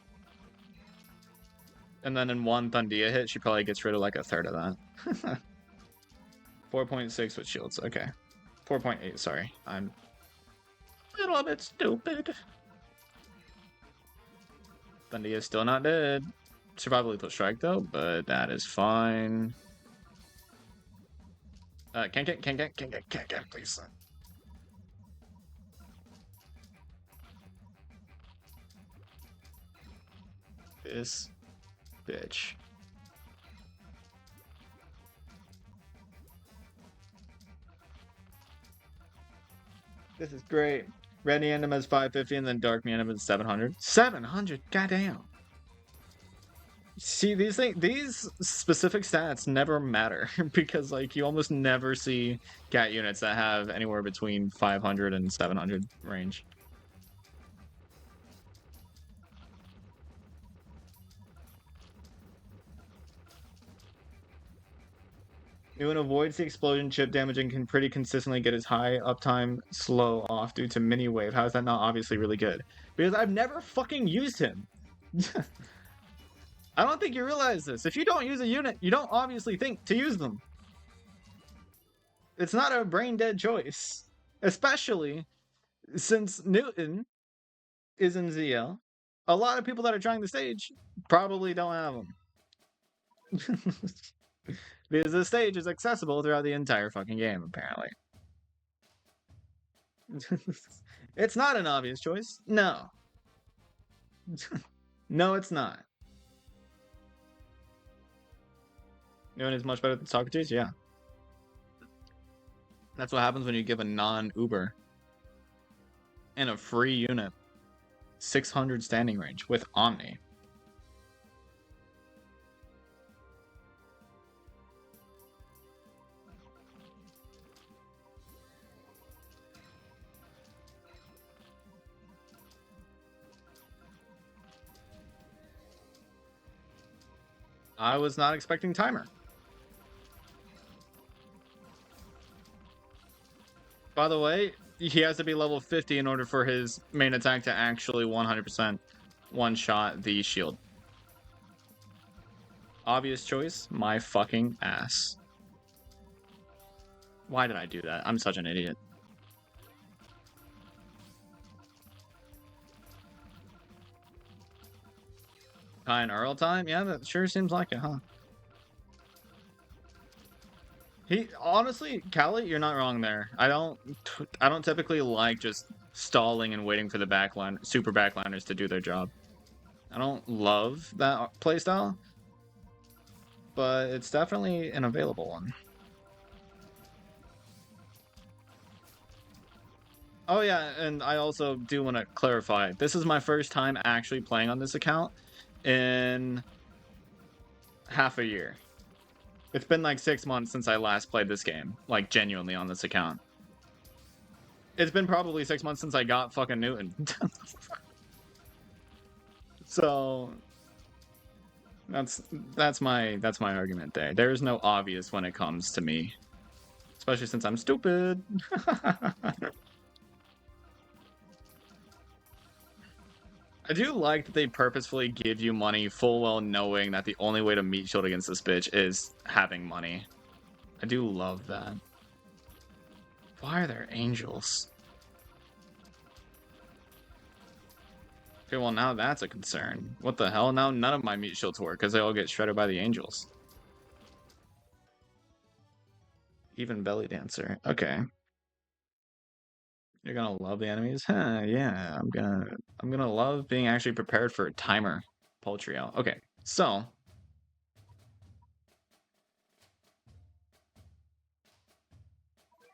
And then in one Thundia hit, she probably gets rid of like a third of that. 4.6 with shields. Okay. 4.8, sorry. I'm a little bit stupid. Thundia is still not dead. Survival lethal strike though, but that is fine. Can't get, please. This bitch. This is great. Red Neandem has 550 and then Dark Neandem has 700. 700? Goddamn. See, these specific stats never matter because like you almost never see cat units that have anywhere between 500 and 700 range. Nguyen avoids the explosion chip damage and can pretty consistently get his high uptime slow off due to mini wave. How is that not obviously really good? Because I've never fucking used him. I don't think you realize this. If you don't use a unit, you don't obviously think to use them. It's not a brain dead choice. Especially since Newton is in ZL. A lot of people that are trying the stage probably don't have them. Because the stage is accessible throughout the entire fucking game, apparently. It's not an obvious choice. No. No, it's not. Nguyen is much better than Socrates? Yeah. That's what happens when you give a non-Uber and a free unit 600 standing range with Omni. I was not expecting timer. By the way, he has to be level 50 in order for his main attack to actually 100% one-shot the shield. Obvious choice, my fucking ass. Why did I do that? I'm such an idiot. Kai and Earl time? Yeah, that sure seems like it, huh? He honestly, Callie, you're not wrong there. I don't typically like just stalling and waiting for the backline super backliners to do their job. I don't love that playstyle, but it's definitely an available one. Oh yeah, and I also do want to clarify. This is my first time actually playing on this account in half a year. It's been like 6 months since I last played this game, like genuinely on this account. It's been probably 6 months since I got fucking Newton. So that's that's my argument there. There is no obvious when it comes to me, especially since I'm stupid. I do like that they purposefully give you money full well knowing that the only way to meet shield against this bitch is having money. I do love that. Why are there angels? Okay, well now that's a concern. What the hell? Now none of my meat shields work because they all get shredded by the angels. Even belly dancer. Okay. You're gonna love the enemies? Huh, yeah, I'm gonna love being actually prepared for a timer. POULTRIO. Okay, so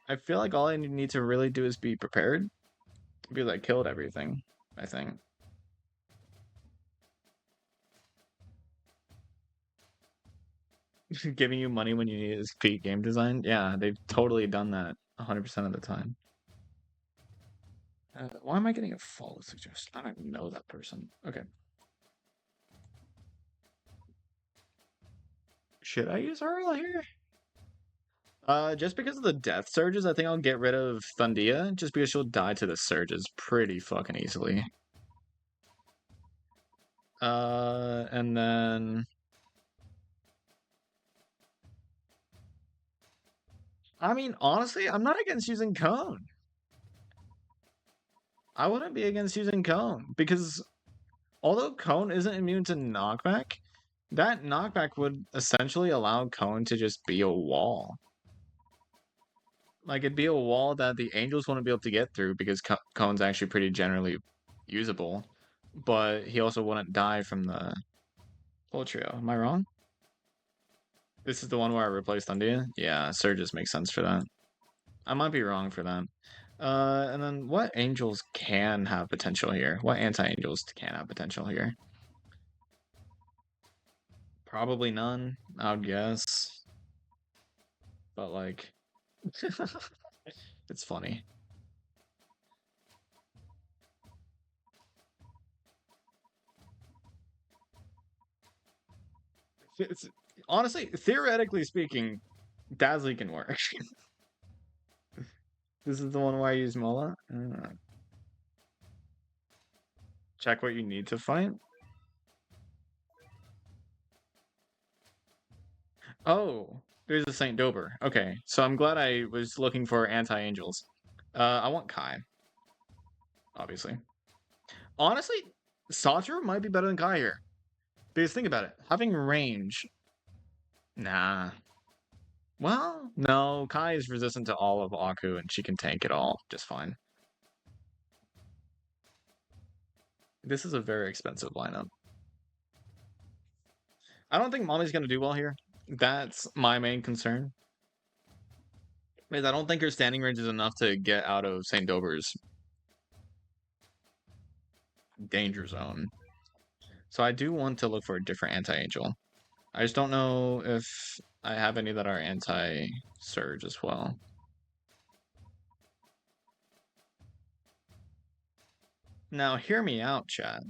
I feel like all I need to really do is be prepared because I killed everything, I think. Giving you money when you need is peak game design. Yeah, they've totally done that 100% of the time. Why am I getting a follow suggestion? I don't even know that person. Okay. Should I use Earl here? Just because of the death surges, I think I'll get rid of Thundia, just because she'll die to the surges pretty fucking easily. And then... I mean, honestly, I'm not against using Cone. I wouldn't be against using Cone, because although Cone isn't immune to knockback, that knockback would essentially allow Cone to just be a wall. Like, it'd be a wall that the Angels wouldn't be able to get through, because Cone's actually pretty generally usable. But he also wouldn't die from the POULTRIO. Am I wrong? This is the one where I replaced Undia? Yeah, Surges makes sense for that. I might be wrong for that. And then what angels can have potential here? What anti-angels can have potential here? Probably none, I would guess. But like, it's funny. It's, honestly, theoretically speaking, Dazzly can work. This is the one where I use Mola. Check what you need to fight. Oh, there's a Saint Dober. Okay, so I'm glad I was looking for anti-angels. I want Kai, obviously. Honestly, Satoru might be better than Kai here. Because think about it, having range. Nah. Well, no, Kai is resistant to all of Aku, and she can tank it all just fine. This is a very expensive lineup. I don't think Mommy's gonna do well here. That's my main concern. Is I don't think her standing range is enough to get out of St. Dober's danger zone. So I do want to look for a different anti-angel. I just don't know if I have any that are anti-surge as well. Now, hear me out, chat.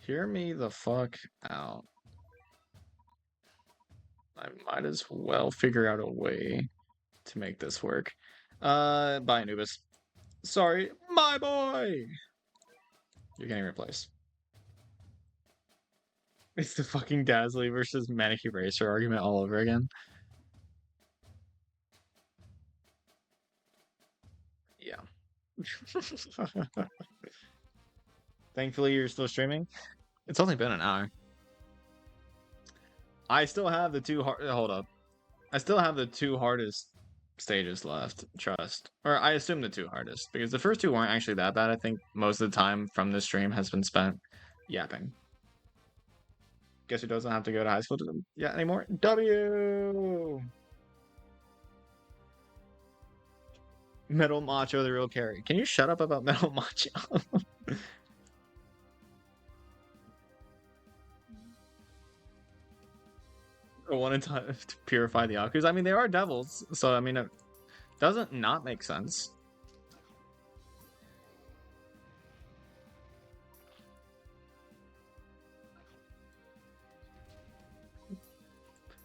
Hear me the fuck out. I might as well figure out a way to make this work. Bye, Anubis. Sorry, my boy! You're getting replaced. It's the fucking Dazzly versus Manic Eraser argument all over again. Yeah. Thankfully, you're still streaming. It's only been an hour. I still have the two hard. Hold up. I still have the two hardest stages left. Trust, or I assume the two hardest because the first two weren't actually that bad. I think most of the time from this stream has been spent yapping. Guess who doesn't have to go to high school yet anymore? W. Metal Macho, the real carry. Can you shut up about Metal Macho? I wanted to purify the Yakuza. I mean, they are devils, so I mean, it doesn't not make sense.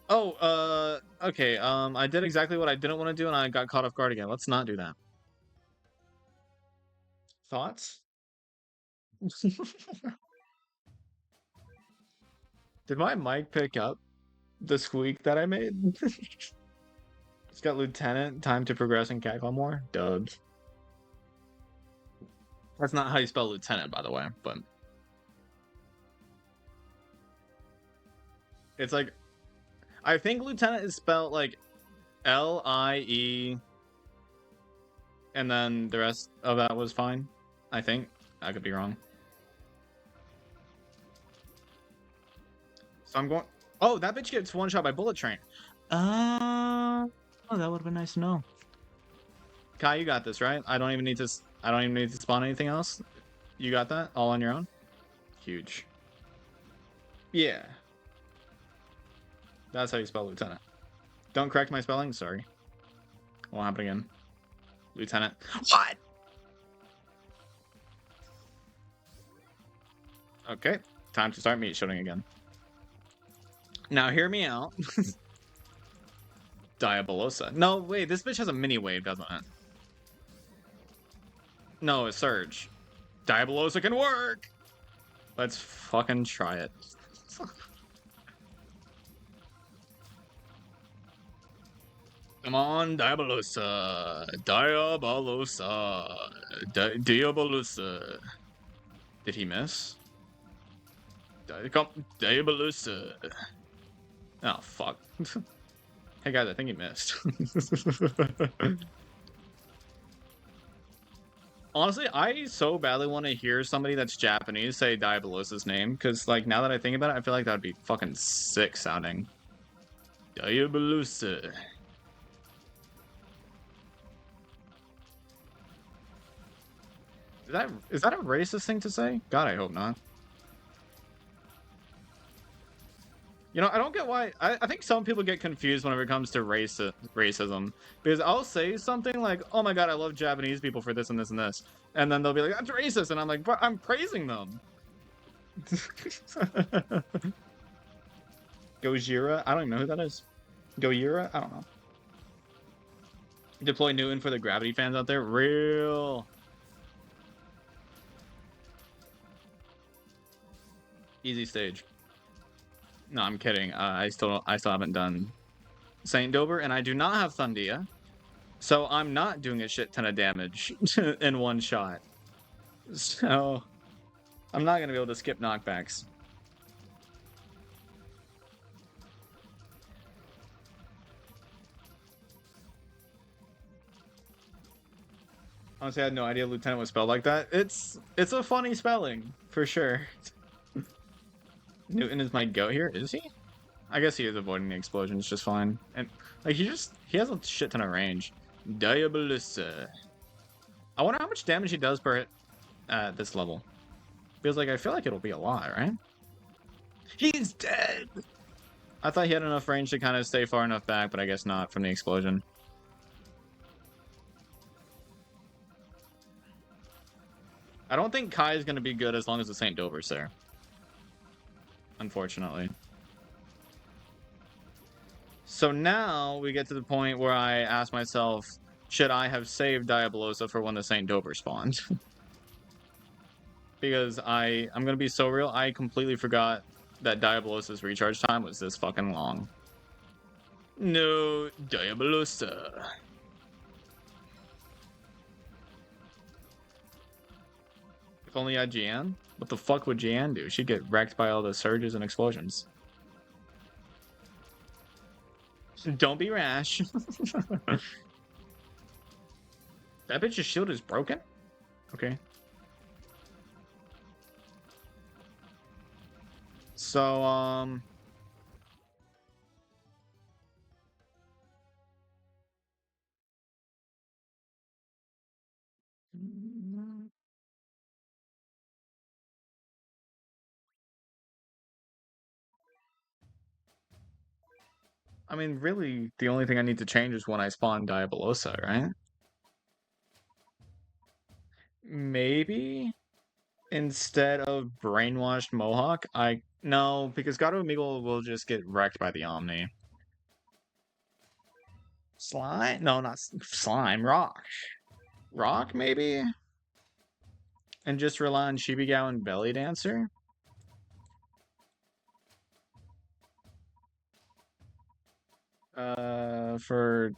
Oh, okay. I did exactly what I didn't want to do, and I got caught off guard again. Let's not do that. Thoughts? Did my mic pick up the squeak that I made? It's got Lieutenant, time to progress and cackle more. Dubs. That's not how you spell Lieutenant, by the way, but it's like, I think Lieutenant is spelled like L-I-E, and then the rest of that was fine. I think. I could be wrong. So I'm going. Oh, that bitch gets one shot by bullet train. Oh, that would have been nice to know. Kai, you got this, right? I don't even need to. I don't even need to spawn anything else. You got that all on your own. Huge. Yeah. That's how you spell lieutenant. Don't correct my spelling. Sorry. Won't happen again. Lieutenant. What? Okay. Time to start meat shooting again. Now hear me out. Diabolosa. No, wait, this bitch has a mini wave, doesn't it? No, it's Surge. Diabolosa can work! Let's fucking try it. Come on, Diabolosa. Diabolosa. Diabolosa. Did he miss? Diabolosa. Oh, fuck. Hey guys, I think he missed. Honestly, I so badly want to hear somebody that's Japanese say Diabolosa's name, because, like, now that I think about it, I feel like that would be fucking sick sounding. Diabolosa. Is that a racist thing to say? God, I hope not. You know, I don't get why. I think some people get confused whenever it comes to racism. Because I'll say something like, oh my god, I love Japanese people for this and this and this. And then they'll be like, that's racist. And I'm like, but I'm praising them. Gojira? I don't even know who that is. Gojira? I don't know. Deploy Newton for the Gravity fans out there. Real. Easy stage. No, I'm kidding. I still haven't done Saint Dober, and I do not have Thundia, so I'm not doing a shit ton of damage in one shot. So I'm not gonna be able to skip knockbacks. Honestly, I had no idea Lieutenant was spelled like that. It's a funny spelling for sure. Newton is my goat here, is he? I guess he is avoiding the explosions just fine. And like he has a shit ton of range. Diabolosa. I wonder how much damage he does per hit at this level. Because like I feel like it'll be a lot, right? He's dead! I thought he had enough range to kind of stay far enough back, but I guess not from the explosion. I don't think Kai is going to be good as long as the St. Dover's there. Unfortunately. So now we get to the point where I ask myself, should I have saved Diabolosa for when the St. Dover spawned? Because I'm going to be so real, I completely forgot that Diabolosa's recharge time was this fucking long. No, Diabolosa. only I had Jian? What the fuck would Jian do? She'd get wrecked by all the surges and explosions. Don't be rash. That bitch's shield is broken? Okay. So, I mean, really, the only thing I need to change is when I spawn Diabolosa, right? Maybe instead of Brainwashed Mohawk, no, because Gato Amigo will just get wrecked by the Omni. Slime? No, not Slime. Rock. Rock, maybe? And just rely on Shibigao and Belly Dancer? For,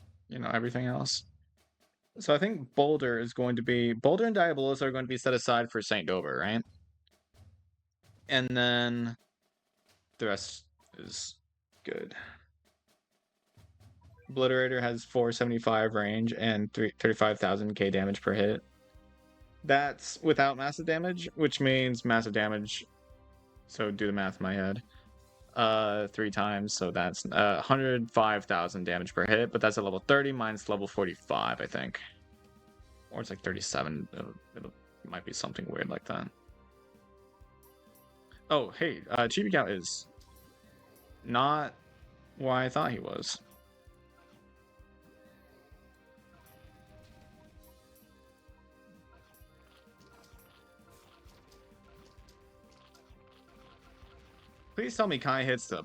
everything else. So I think Boulder and Diabolosa are going to be set aside for St. Dover, right? And then the rest is good. Obliterator has 475 range and 35,000 K damage per hit. That's without massive damage, which means massive damage. So do the math in my head. 3 times, so that's 105,000 damage per hit, but that's at level 30 minus level 45, I think. Or it's like 37. It might be something weird like that. Oh, hey, Chibikao is not what I thought he was. Please tell me Kai hits the...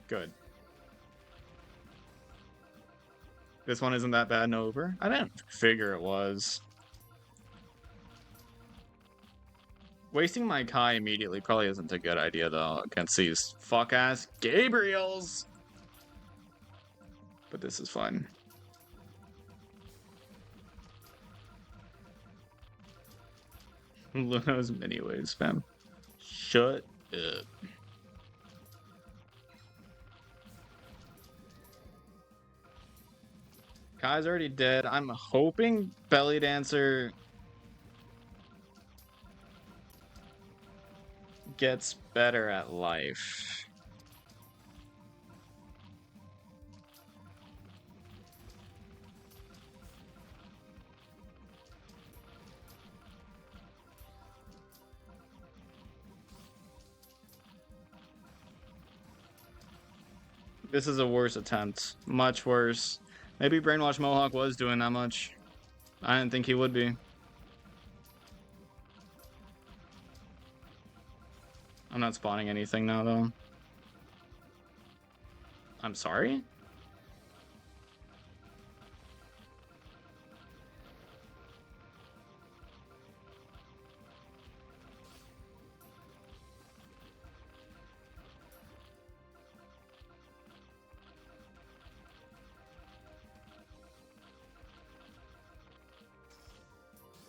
Good. This one isn't that bad and over? I didn't figure it was. Wasting my Kai immediately probably isn't a good idea, though, against these fuck-ass Gabriels. But this is fun. Luno's mini wave spam. Shut up. Kai's already dead. I'm hoping Belly Dancer gets better at life. This is a worse attempt. Much worse. Maybe Brainwash Mohawk was doing that much. I didn't think he would be. I'm not spawning anything now, though. I'm sorry?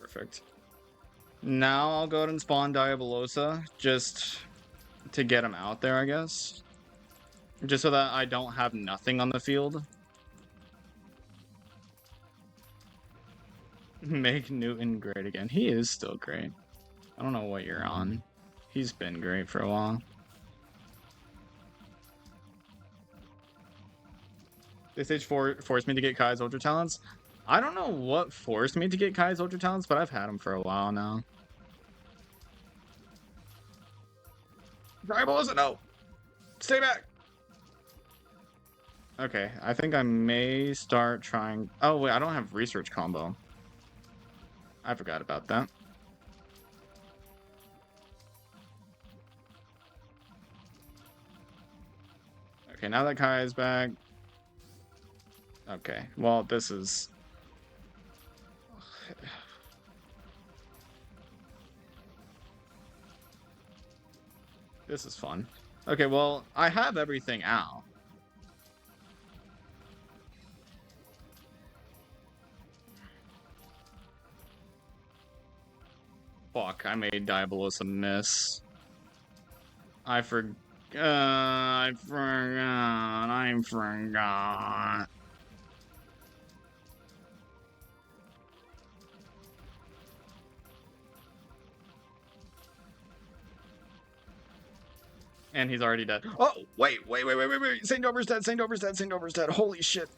Perfect. Now I'll go ahead and spawn Diabolosa, just to get him out there, I guess. Just so that I don't have nothing on the field. Make Newton great again. He is still great. I don't know what you're on. He's been great for a while. This stage 4 forced me to get Kai's Ultra Talents. I don't know what forced me to get Kai's Ultra Talents, but I've had them for a while now. Diabolosa, no! Stay back! Okay, I think I may start trying... Oh, wait, I don't have research combo. I forgot about that. Okay, now that Kai is back... Okay, well, this is... This is fun. Okay, well, I have everything out. Fuck, I made Diabolos a miss. I forgot. I forgot. And he's already dead. Oh, wait. St. Dover's dead. St. Dover's dead. Holy shit.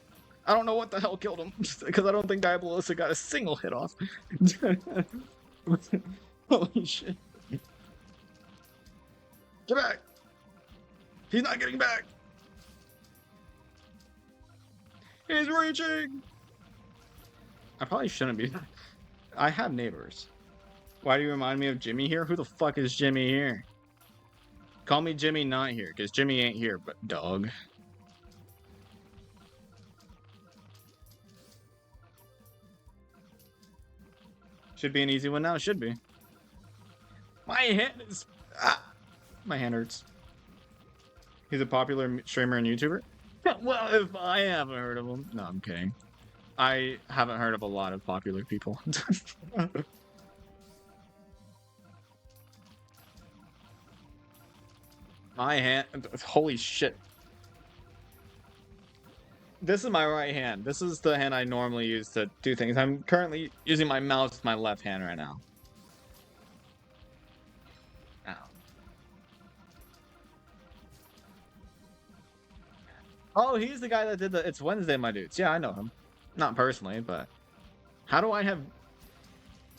I don't know what the hell killed him. Because I don't think Diabolosa got a single hit off. Holy shit. Get back. He's not getting back. He's reaching. I probably shouldn't be. I have neighbors. Why do you remind me of Jimmy here? Who the fuck is Jimmy here? Call me Jimmy not here, because Jimmy ain't here, but dog. Should be an easy one now, should be. My hand is... Ah! My hand hurts. He's a popular streamer and YouTuber? Well, if I haven't heard of him... No, I'm kidding. I haven't heard of a lot of popular people. My hand... Holy shit. This is my right hand. This is the hand I normally use to do things. I'm currently using my mouse with my left hand right now. Ow. Oh, he's the guy that did the It's Wednesday, my dudes. Yeah, I know him. Not personally, but... How do I have...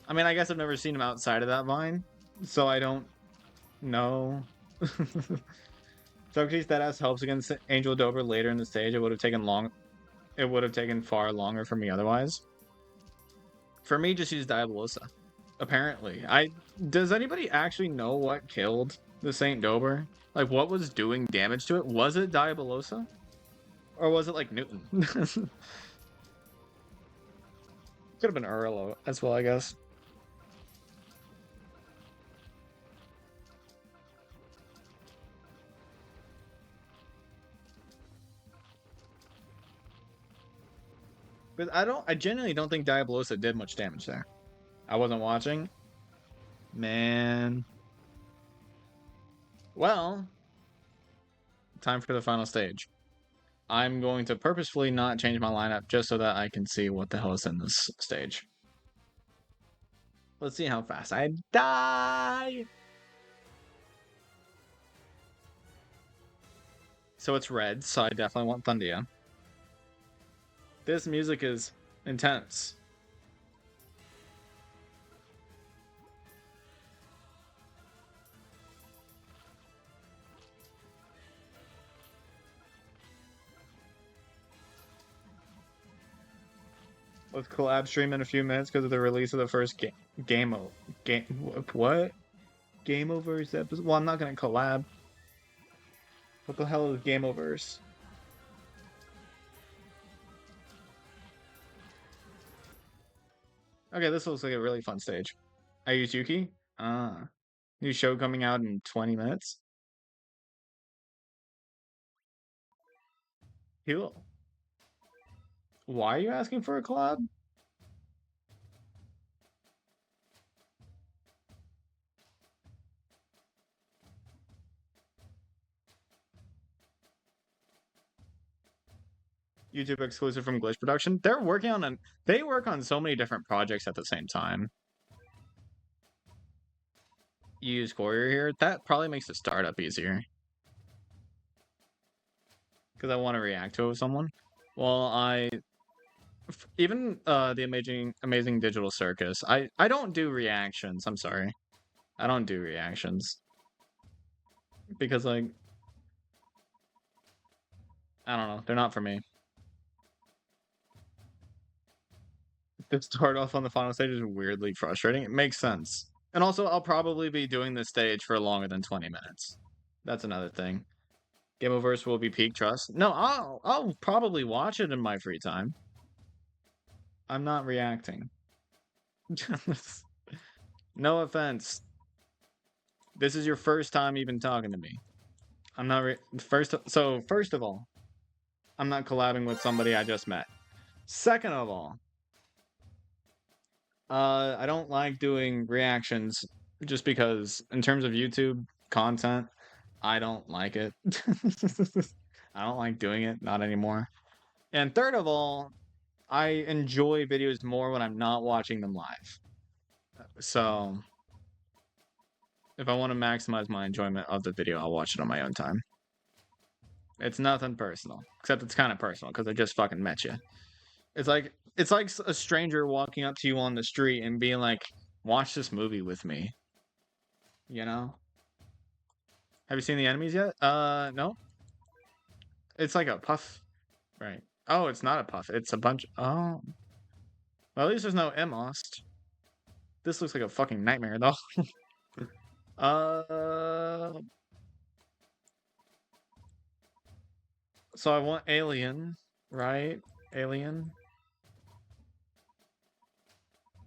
I mean, I guess I've never seen him outside of that vine, so I don't know. Socrates that ass helps against Angel Dover later in the stage. It would have taken far longer for me otherwise. For me, just use Diabolosa. Apparently. Does anybody actually know what killed the Saint Dober? Like, what was doing damage to it? Was it Diabolosa? Or was it like Newton? Could have been Earl as well, I guess. But I genuinely don't think Diabolosa did much damage there. I wasn't watching. Man. Well, time for the final stage. I'm going to purposefully not change my lineup just so that I can see what the hell is in this stage. Let's see how fast I die. So it's red, so I definitely want Thundia. This music is intense. Let's collab stream in a few minutes because of the release of the first what? Game Over's episode? Well, I'm not gonna collab. What the hell is Game Over's? Okay, this looks like a really fun stage. I use Yuki. New show coming out in 20 minutes. Cool. Why are you asking for a collab? YouTube exclusive from Glitch Production. They're working on they work on so many different projects at the same time. You use Courier here. That probably makes the startup easier. Because I want to react to it with someone. Well, even the amazing digital circus. I don't do reactions. I'm sorry. I don't do reactions. Because like I don't know, they're not for me. To start off on the final stage is weirdly frustrating. It makes sense. And also I'll probably be doing this stage for longer than 20 minutes. That's another thing. Gameoverse will be peak trust. No, I'll probably watch it in my free time. I'm not reacting. No offense. This is your first time even talking to me. I'm not first of all, I'm not collabing with somebody I just met. Second of all, I don't like doing reactions just because in terms of YouTube content, I don't like it. I don't like doing it, not anymore. And third of all, I enjoy videos more when I'm not watching them live. So if I want to maximize my enjoyment of the video, I'll watch it on my own time. It's nothing personal, except it's kind of personal because I just fucking met you. It's like a stranger walking up to you on the street and being like, "Watch this movie with me." You know? Have you seen the enemies yet? No. It's like a puff, right? Oh, it's not a puff. It's a bunch. Oh, well, at least there's no Emost. This looks like a fucking nightmare, though. uh, so I want Alien, right? Alien.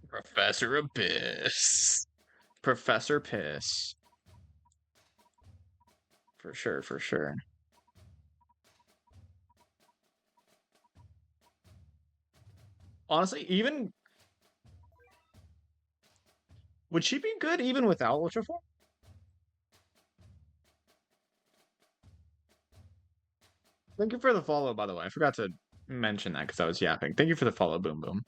Professor Abyss. Professor Piss. For sure, for sure. Honestly, even would she be good even without Ultra Form? Thank you for the follow, by the way. I forgot to mention that because I was yapping. Thank you for the follow, Boom Boom.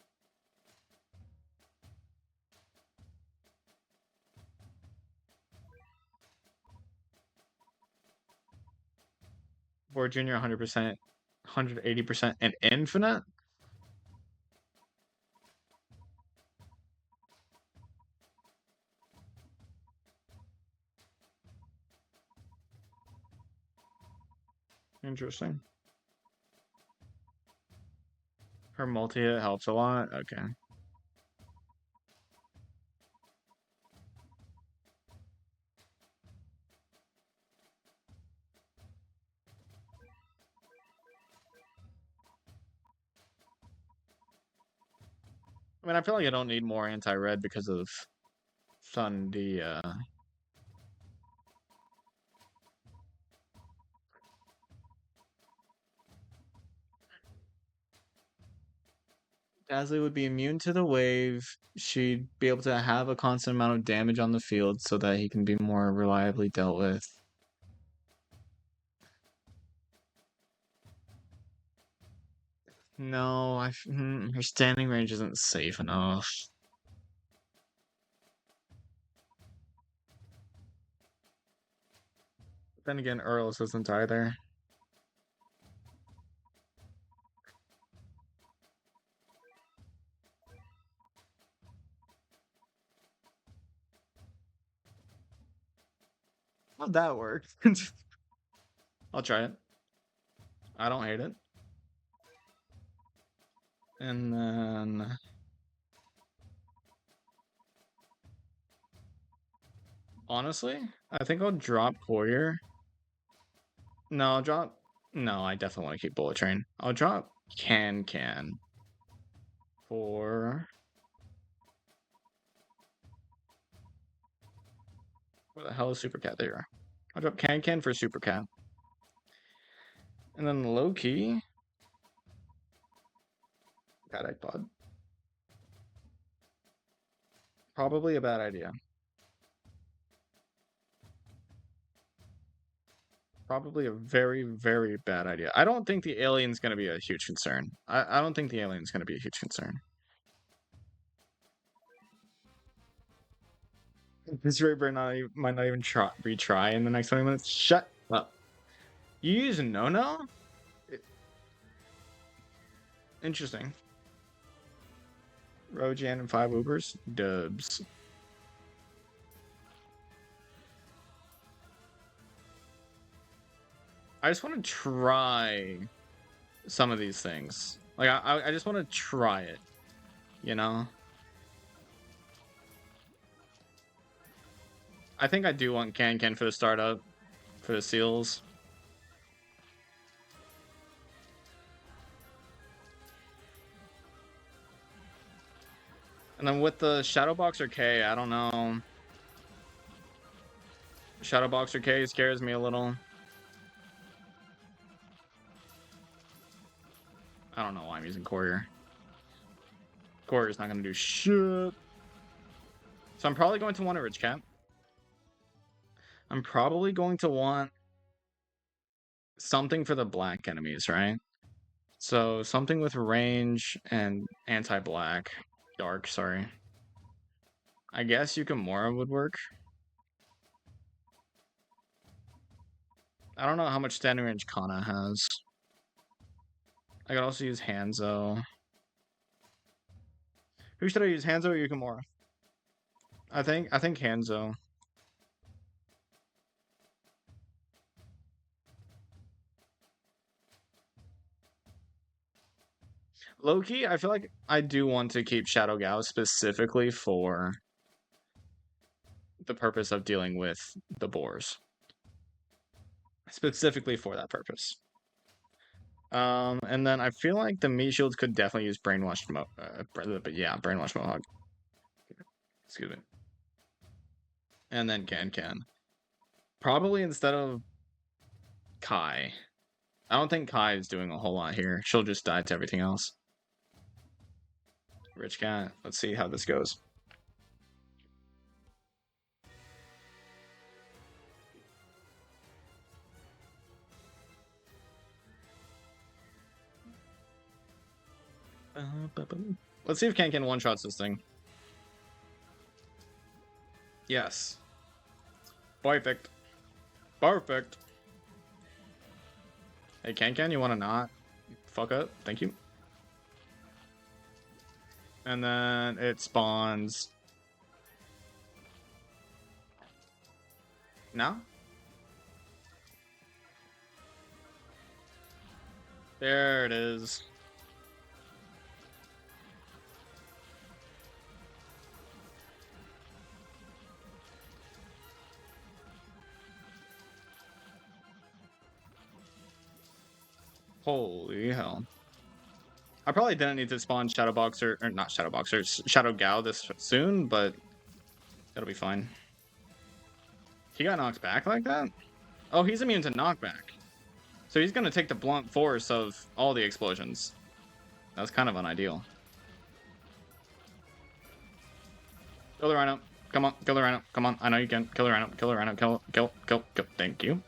For Junior 100%, 180%, and Infinite? Interesting. Her multi-hit helps a lot? Okay. I mean, I feel like I don't need more anti-red because of Thundia. Dazzly would be immune to the wave. She'd be able to have a constant amount of damage on the field so that he can be more reliably dealt with. No, her standing range isn't safe enough. Then again, Earl's isn't either. How'd that work? I'll try it. I don't hate it. And then honestly, I think I'll drop Courier. No, I'll drop. No, I definitely want to keep Bullet Train. I'll drop Can for. Where the hell is Super Cat? There you are. I'll drop Can for Super Cat. And then low key. Got Pod. Probably a bad idea. Probably a very, very bad idea. I don't think the alien's going to be a huge concern. I don't think the alien's going to be a huge concern. This Raper might not even retry in the next 20 minutes. Shut up. You use No? Interesting. Rojan and 5 Ubers. Dubs. I just want to try some of these things. Like, I just want to try it. You know? I think I do want Can for the startup. For the seals. And then with the Shadow Boxer K, I don't know. Shadow Boxer K scares me a little. I don't know why I'm using Courier. Courier's not gonna do shit. So I'm probably going to want a Rich Cat. I'm probably going to want something for the black enemies, right? So something with range and anti-black. Dark, sorry. I guess Yukimura would work. I don't know how much standing range Kana has. I could also use Hanzo. Who should I use, Hanzo or Yukimura? I think Hanzo. Loki, I feel like I do want to keep Shadow Gao specifically for the purpose of dealing with the boars. Specifically for that purpose. And then I feel like the meat shields could definitely use brainwashed but yeah, brainwashed Mohawk. Excuse me. And then Can. Probably instead of Kai. I don't think Kai is doing a whole lot here. She'll just die to everything else. Rich Cat. Let's see how this goes. Let's see if Can one-shots this thing. Yes. Perfect. Perfect. Hey, Can, you want to not fuck up? Thank you. And then it spawns. Now? There it is. Holy hell. I probably didn't need to spawn Shadow Boxer, or not Shadow Boxer, Shadow Gao this soon, but that'll be fine. He got knocked back like that? Oh, he's immune to knockback. So he's gonna take the blunt force of all the explosions. That's kind of unideal. Kill the Rhino. Come on, kill the Rhino. Come on, I know you can. Kill the Rhino, kill the Rhino, kill. Thank you.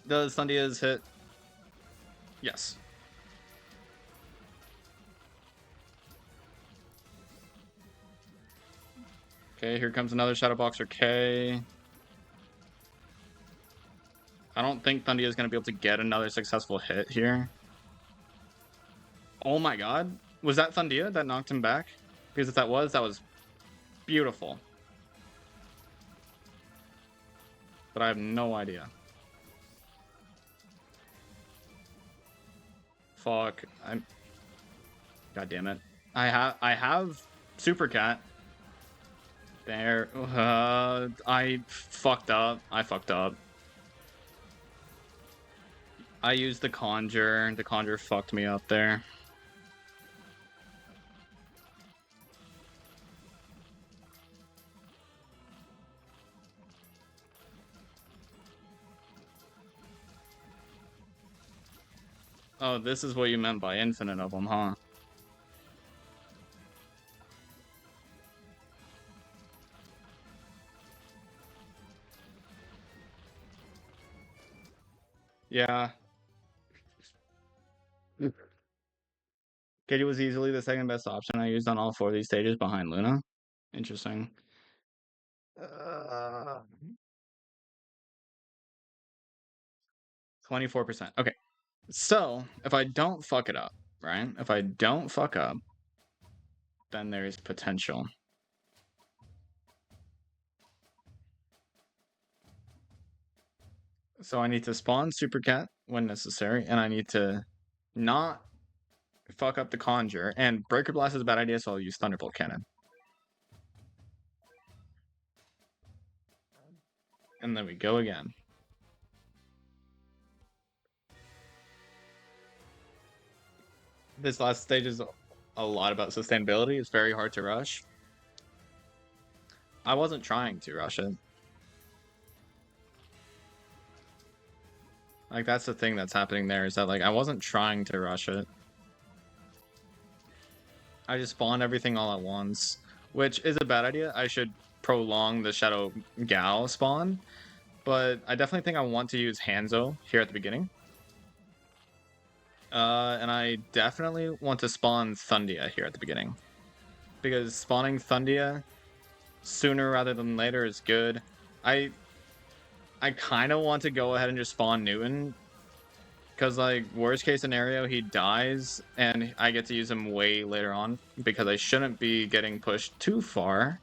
Does Thundia's hit? Yes. Okay, here comes another Shadow Boxer K. I don't think Thundia is going to be able to get another successful hit here. Oh my god. Was that Thundia that knocked him back? Because if that was beautiful. But I have no idea. Fuck. God damn it. I have Super Cat. There. I fucked up. I used the Conjure. The Conjure fucked me up there. Oh, this is what you meant by infinite of them, huh? Yeah. Katie was easily the second best option I used on all 4 of these stages behind Luna. Interesting. 24%. Okay. So, if I don't fuck it up, right? If I don't fuck up, then there is potential. So I need to spawn Super Cat when necessary, and I need to not fuck up the Conjure. And Breaker Blast is a bad idea, so I'll use Thunderbolt Cannon. And then we go again. This last stage is a lot about sustainability. It's very hard to rush. I wasn't trying to rush it. Like, that's the thing that's happening there, is that, like, I wasn't trying to rush it. I just spawn everything all at once, which is a bad idea. I should prolong the Shadow Gao spawn, but I definitely think I want to use Hanzo here at the beginning. And I definitely want to spawn Thundia here at the beginning, because spawning Thundia sooner rather than later is good. I kind of want to go ahead and just spawn Newton, because, like, worst case scenario, he dies, and I get to use him way later on, because I shouldn't be getting pushed too far.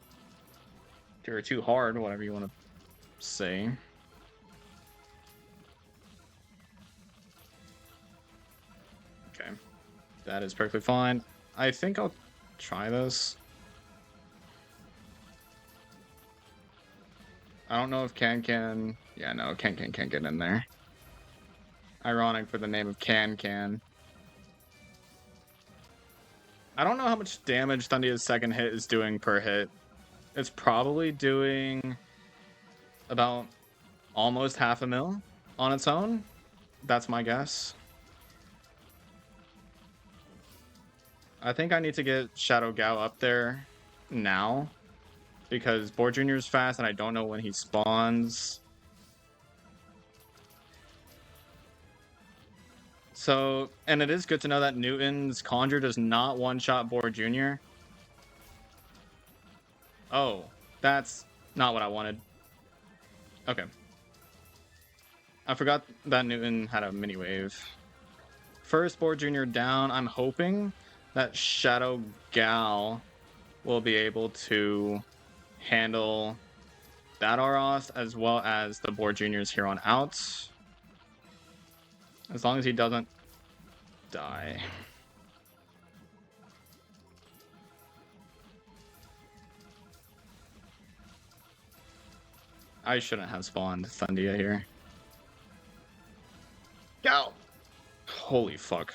Or too hard, whatever you want to say. Okay. That is perfectly fine. I think I'll try this. I don't know if Can. Yeah, no, Can can't get in there. Ironic for the name of Can. I don't know how much damage Thundia's second hit is doing per hit. It's probably doing about almost 500,000 on its own. That's my guess. I think I need to get Shadow Gao up there now, because Boar Jr. is fast and I don't know when he spawns. So, and it is good to know that Newton's Conjure does not one-shot Boar Jr. Oh, that's not what I wanted. Okay. I forgot that Newton had a mini wave. First Boar Jr. down. I'm hoping that Shadow Gal will be able to handle that Aros as well as the Boar Juniors here on out. As long as he doesn't die. I shouldn't have spawned Thundia here. Go! Holy fuck.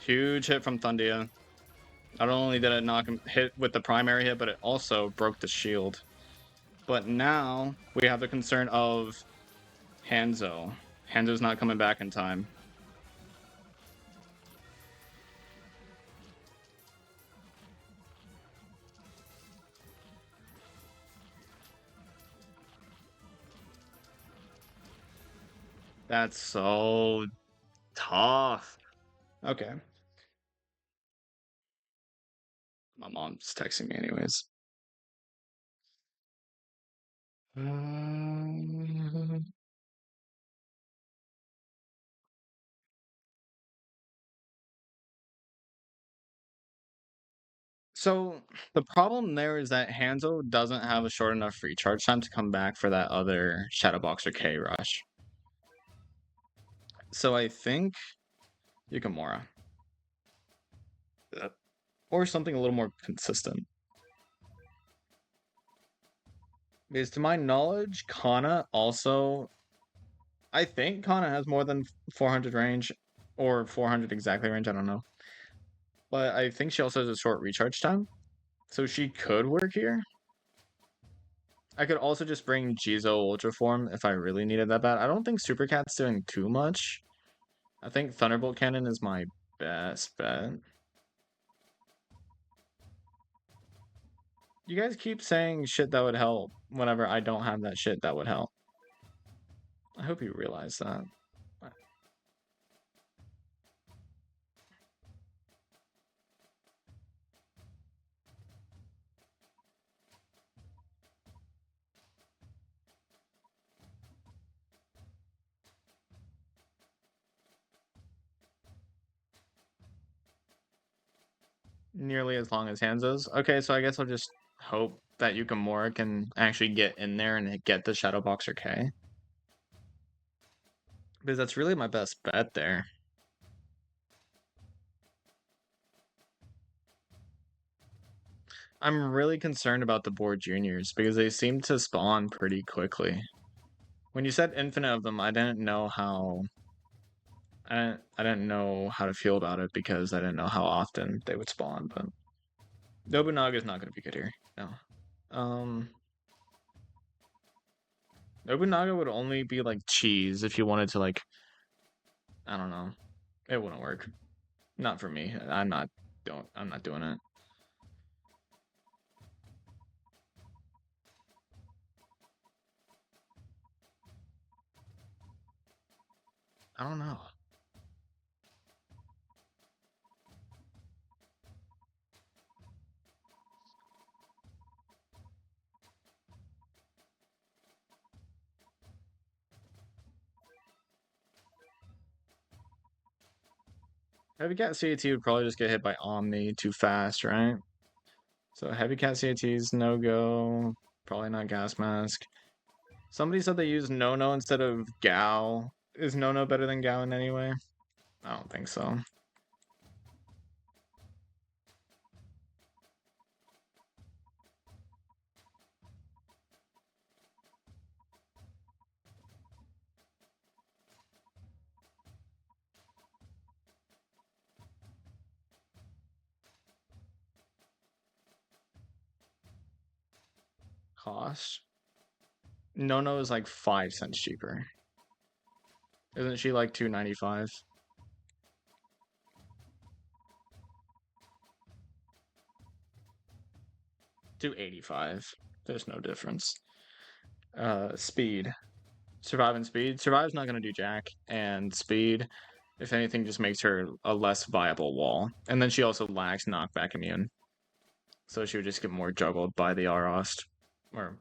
Huge hit from Thundia. Not only did it knock him hit with the primary hit, but it also broke the shield. But now we have the concern of Hanzo. Hanzo's not coming back in time. That's so tough. Okay. My mom's texting me anyways. So the problem there is that Hanzo doesn't have a short enough recharge time to come back for that other Shadowboxer K rush. So I think Yukimura. Or something a little more consistent. Because to my knowledge, Kana also... I think Kana has more than 400 range, or 400 exactly range, I don't know. But I think she also has a short recharge time, so she could work here. I could also just bring Jizo Ultra Form if I really needed that bad. I don't think Super Cat's doing too much. I think Thunderbolt Cannon is my best bet. You guys keep saying shit that would help whenever I don't have that shit that would help. I hope you realize that. Nearly as long as Hanzo's. Okay, so I guess I'll just hope that Yukimura can actually get in there and get the Shadowboxer K. Because that's really my best bet there. I'm really concerned about the Boar Juniors because they seem to spawn pretty quickly. When you said infinite of them, I didn't know how... I didn't know how to feel about it because I didn't know how often they would spawn, but... Nobunaga is not going to be good here. No. Nobunaga would only be like cheese if you wanted to, like... I don't know. It wouldn't work. Not for me. I'm not doing it. I don't know. Heavy Cat CAT would probably just get hit by Omni too fast, right? So Heavy Cat CAT's no go. Probably not Gas Mask. Somebody said they use No instead of Gao. Is No better than Gao in any way? I don't think so. Cost? No is like 5 cents cheaper. Isn't she like 2.95? 2.85. There's no difference. Speed. Survive and speed. Survive's not gonna do jack, and speed, if anything, just makes her a less viable wall. And then she also lacks knockback immune. So she would just get more juggled by the Arost or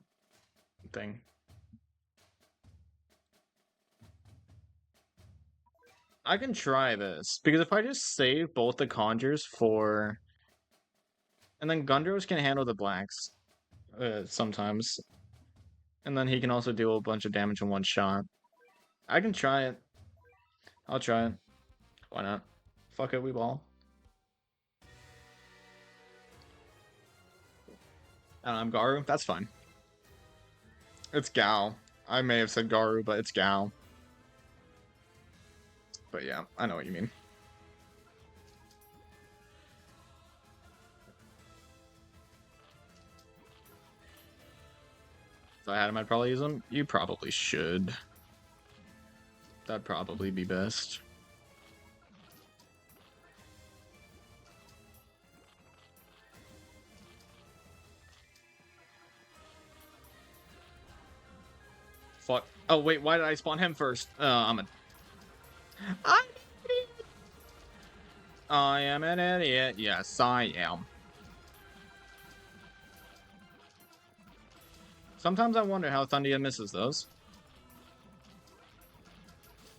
thing. I can try this because if I just save both the conjures for, and then Gundros can handle the blacks sometimes, and then he can also deal a bunch of damage in one shot. I can try it. I'll try it. Why not? Fuck it, we ball. I'm Garu. That's fine. It's Gao. I may have said Garu, but it's Gao. But yeah, I know what you mean. If I had him, I'd probably use him. You probably should. That'd probably be best. Fuck. Oh, wait, why did I spawn him first? I'm an idiot. I am an idiot. Yes, I am. Sometimes I wonder how Thundia misses those.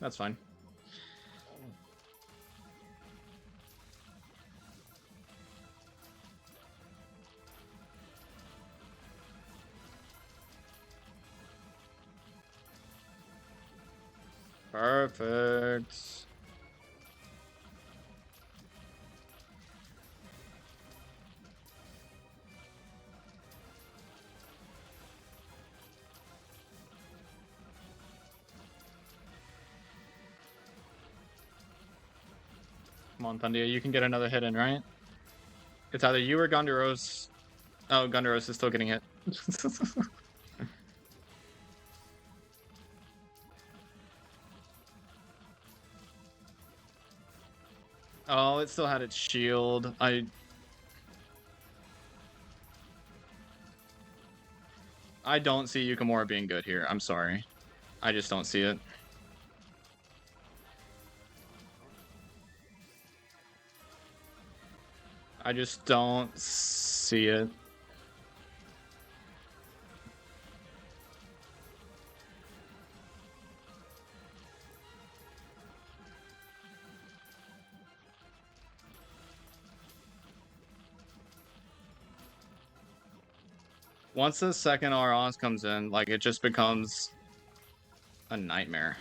That's fine. Perfect. Come on, Thundia, you can get another hit in, right? It's either you or Gondoros. Oh, Gondoros is still getting hit. Oh, it still had its shield. I don't see Yukimura being good here. I'm sorry. I just don't see it. I just don't see it. Once the second Aros comes in, like, it just becomes a nightmare.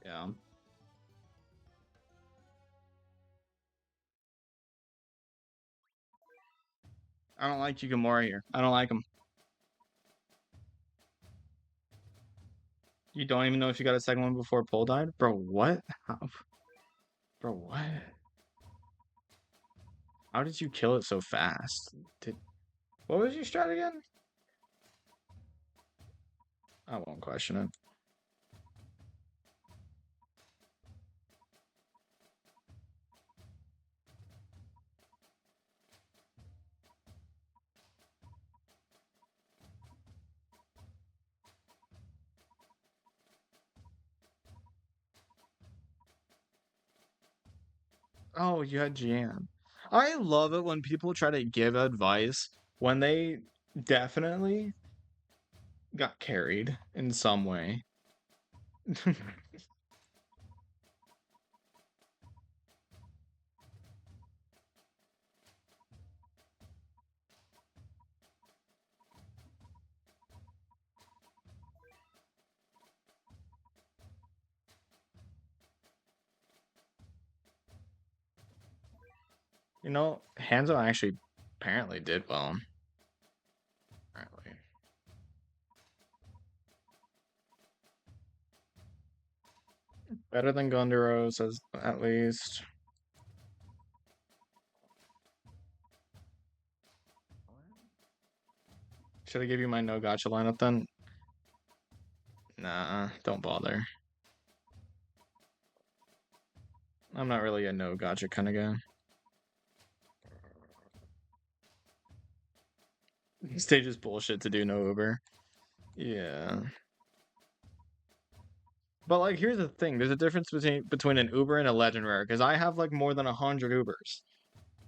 Yeah. I don't like Yukimura here. I don't like him. You don't even know if you got a second one before Pole died? Bro, what? How? Bro, what? How did you kill it so fast? What was your strat again? I won't question it. Oh, you had Jan. I love it when people try to give advice when they definitely got carried in some way. You know, Hanzo actually apparently did well. Apparently. Better than Gundaro, says at least. Should I give you my no gotcha lineup then? Nah, don't bother. I'm not really a no gotcha kind of guy. Stage is bullshit to do no Uber. Yeah. But like, here's the thing: there's a difference between an Uber and a legend rare. Because I have like more than 100 Ubers.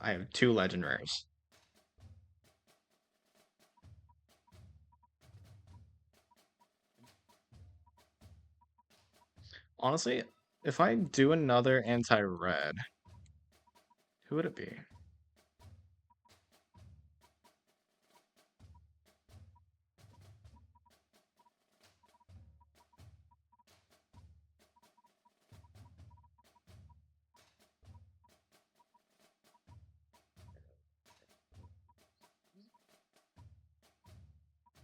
I have 2 legend rares. Honestly, if I do another anti-red, who would it be?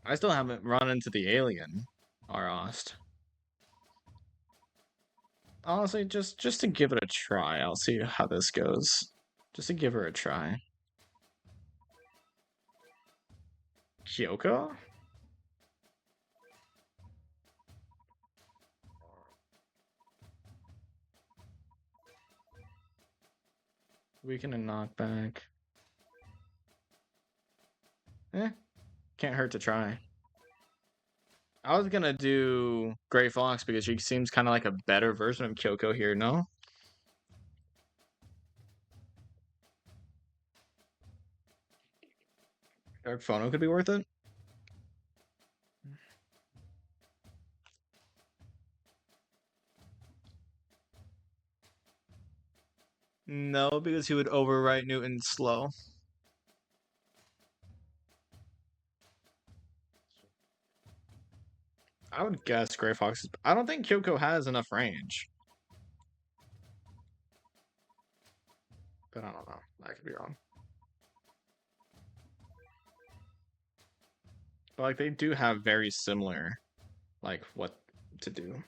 I still haven't run into the alien, Arost. Honestly, just to give it a try. I'll see how this goes. Just to give her a try. Kyoko? Weaken and knockback. Can't hurt to try. I was gonna do Gray Fox because she seems kind of like a better version of Kyoko here, no? Dark Phono could be worth it? No, because he would overwrite Newton slow. I would guess Gray Fox. I don't think Kyoko has enough range. But I don't know. I could be wrong. But like they do have very similar, like what to do.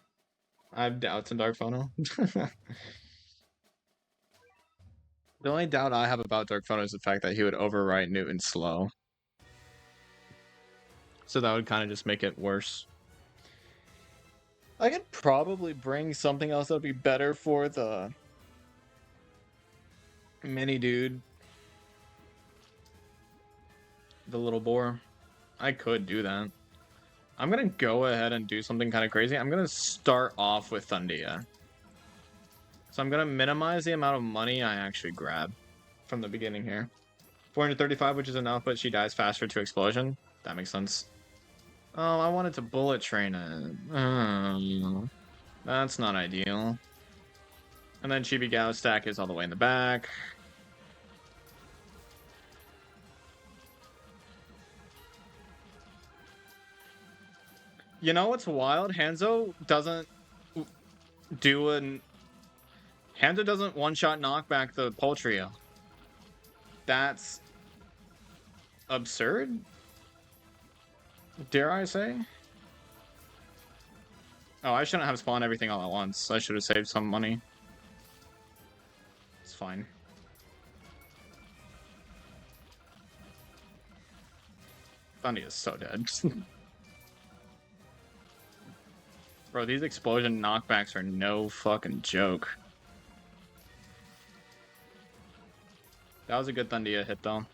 I have doubts in Dark Phono. The only doubt I have about Dark Phono is the fact that he would overwrite Newton slow. So that would kind of just make it worse. I could probably bring something else that would be better for the mini dude. The little boar. I could do that. I'm gonna go ahead and do something kind of crazy. I'm gonna start off with Thundia. So I'm gonna minimize the amount of money I actually grab from the beginning here. 435, which is an output. She dies faster to explosion. That makes sense. Oh, I wanted to bullet train it. That's not ideal. And then Chibi Gao stack is all the way in the back. You know what's wild? Hanzo doesn't do an... Hanzo doesn't one-shot knockback the POULTRIO. That's absurd? Dare I say? Oh, I shouldn't have spawned everything all at once. I should have saved some money. It's fine. Thundy is so dead. Bro, these explosion knockbacks are no fucking joke. That was a good Thundia hit, though.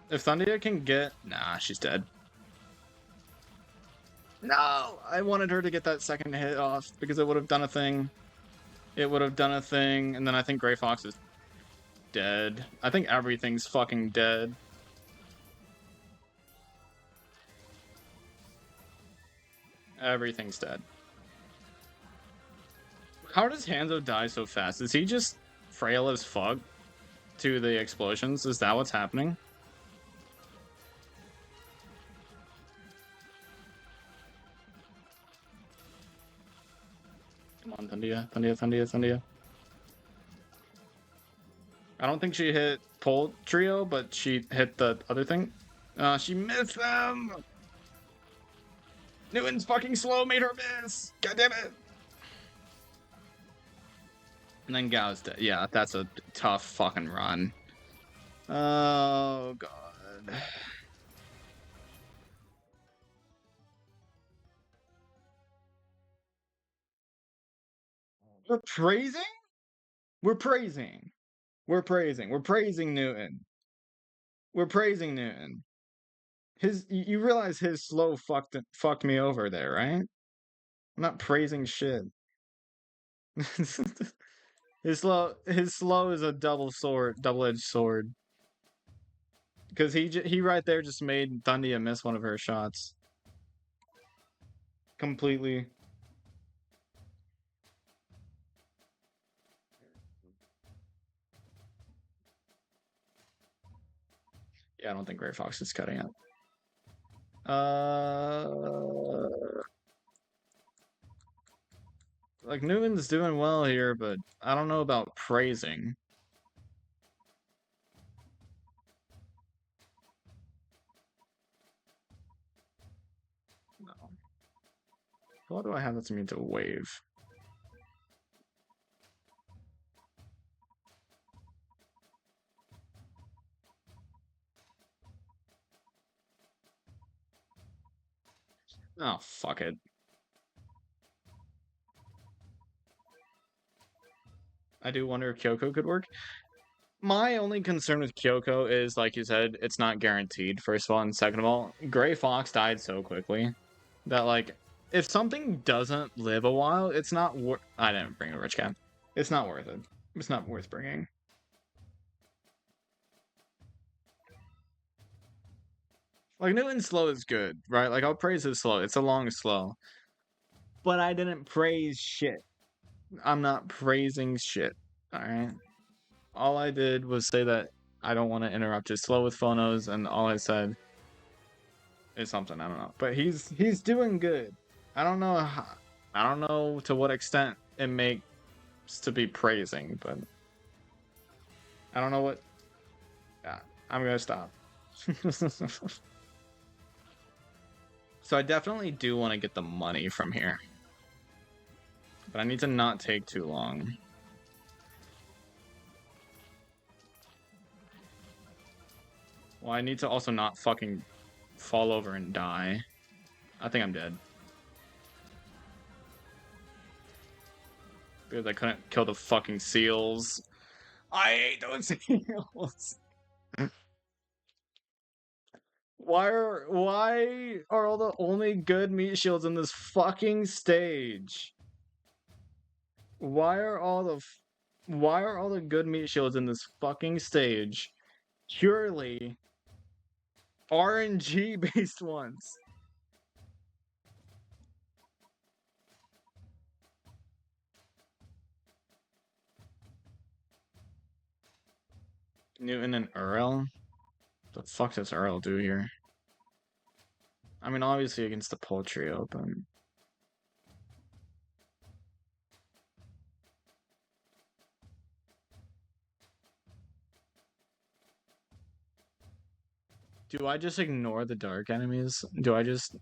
If Thundia can get... Nah, she's dead. No! I wanted her to get that second hit off because it would have done a thing. It would have done a thing, and then I think Gray Fox is dead. I think everything's fucking dead. Everything's dead. How does Hanzo die so fast? Is he just frail as fuck to the explosions? Is that what's happening? Come on, Thundia, Thundia, Thundia, Thundia. I don't think she hit POULTRIO, but she hit the other thing. She missed them! Newton's fucking slow made her miss! God damn it! And then Gao's dead. Yeah, that's a tough fucking run. Oh, God. We're praising? We're praising. We're praising. We're praising Newton. We're praising Newton. You realize his slow fucked me over there, right? I'm not praising shit. His slow is a double-edged sword. Because he right there just made Thundia miss one of her shots. Completely. Yeah, I don't think Gray Fox is cutting it. Like, Newton's doing well here, but I don't know about praising. No. What do I have that's immune to wave? Oh, fuck it. I do wonder if Kyoko could work. My only concern with Kyoko is, like you said, it's not guaranteed, first of all, and second of all, Gray Fox died so quickly that, like, if something doesn't live a while, it's not worth... I didn't bring a Rich Cap. It's not worth it. It's not worth bringing. Like, Newton's slow is good, right? Like, I'll praise his slow. It's a long slow. But I didn't praise shit. I'm not praising shit, alright? All I did was say that I don't want to interrupt his slow with phonos, and all I said is something, I don't know. But he's doing good. I don't know to what extent it makes to be praising, but I don't know what... Yeah, I'm gonna stop. So I definitely do want to get the money from here. But I need to not take too long. Well, I need to also not fucking fall over and die. I think I'm dead. Because I couldn't kill the fucking seals. I hate those seals. Why are all the only good meat shields in this fucking stage? Why are all the good meat shields in this fucking stage purely RNG based ones? Newton and Earl? The fuck does Earl do here? I mean, obviously against the POULTRIO, but... Do I just ignore the dark enemies? Do I just...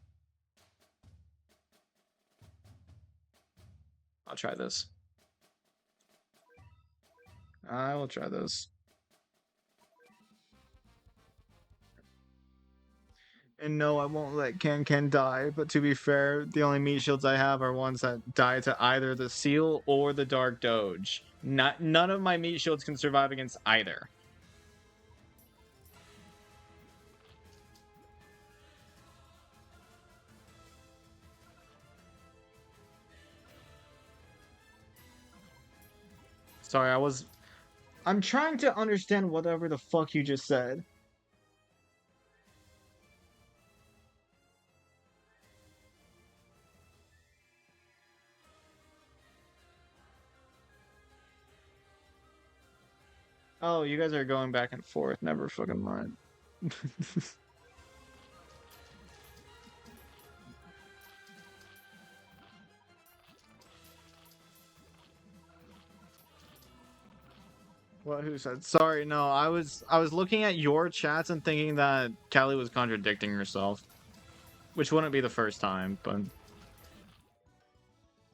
I'll try this. I will try this. And no, I won't let Can die, but to be fair, the only meat shields I have are ones that die to either the seal or the dark doge. None of my meat shields can survive against either. Sorry, I'm trying to understand whatever the fuck you just said. Oh, you guys are going back and forth. Never fucking mind. What? Who said? Sorry, no. I was looking at your chats and thinking that Callie was contradicting herself, which wouldn't be the first time, but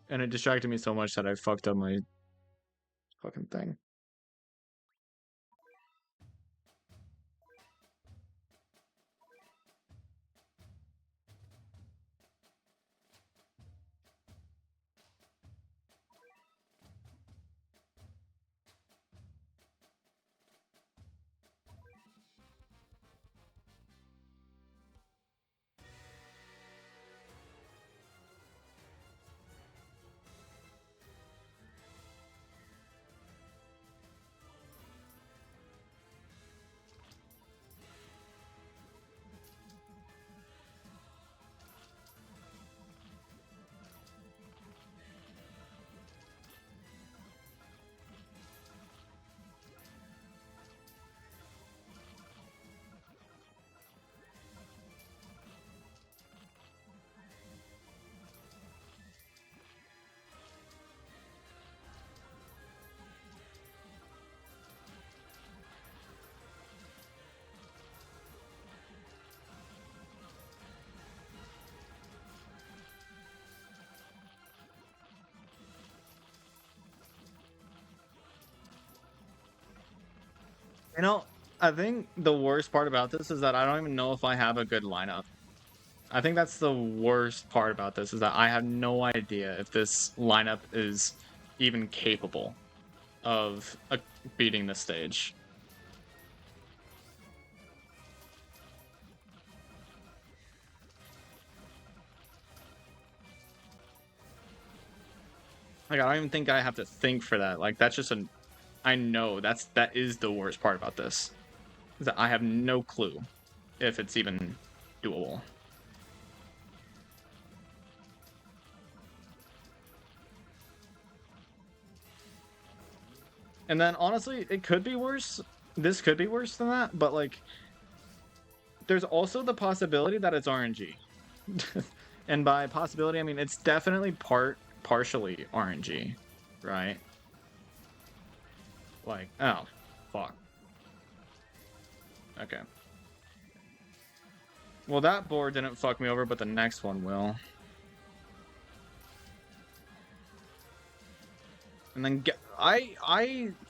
and it distracted me so much that I fucked up my fucking thing. You know, I think the worst part about this is that I don't even know if I have a good lineup. I think that's the worst part about this is that I have no idea if this lineup is even capable of beating the stage. Like, I don't even think I have to think for that. Like, that's just I know that is the worst part about this. Is that I have no clue if it's even doable. And then honestly, it could be worse. This could be worse than that, but like there's also the possibility that it's RNG. And by possibility, I mean it's definitely partially RNG, right? Like, oh, fuck. Okay. Well, that board didn't fuck me over, but the next one will. And then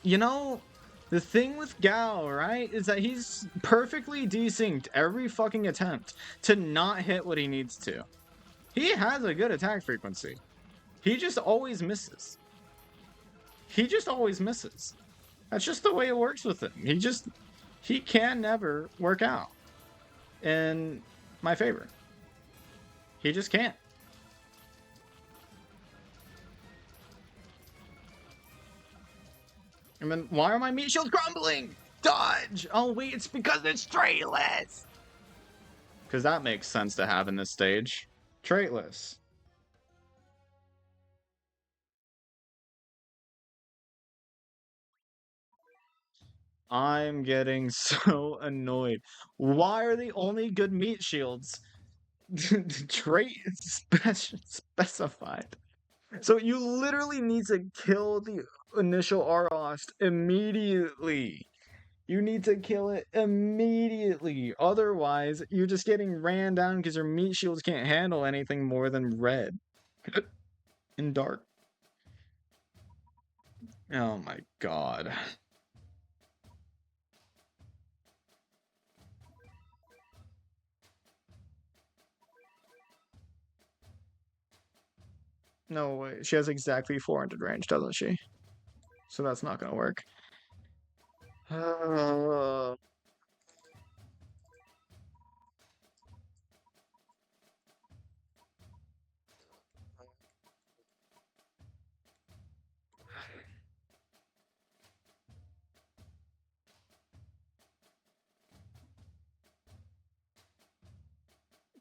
you know, the thing with Gao, right, is that he's perfectly desynced every fucking attempt to not hit what he needs to. He has a good attack frequency. He just always misses. He just always misses. That's just the way it works with him. He can never work out in my favor. He just can't. And then, why are my meat shields crumbling? Dodge! Oh, wait, it's because it's traitless! Because that makes sense to have in this stage. Traitless. I'm getting so annoyed. Why are the only good meat shields trait specified? So you literally need to kill the initial Arost immediately. You need to kill it immediately. Otherwise, you're just getting ran down because your meat shields can't handle anything more than red and dark. Oh my god. No way. She has exactly 400 range, doesn't she? So that's not gonna work.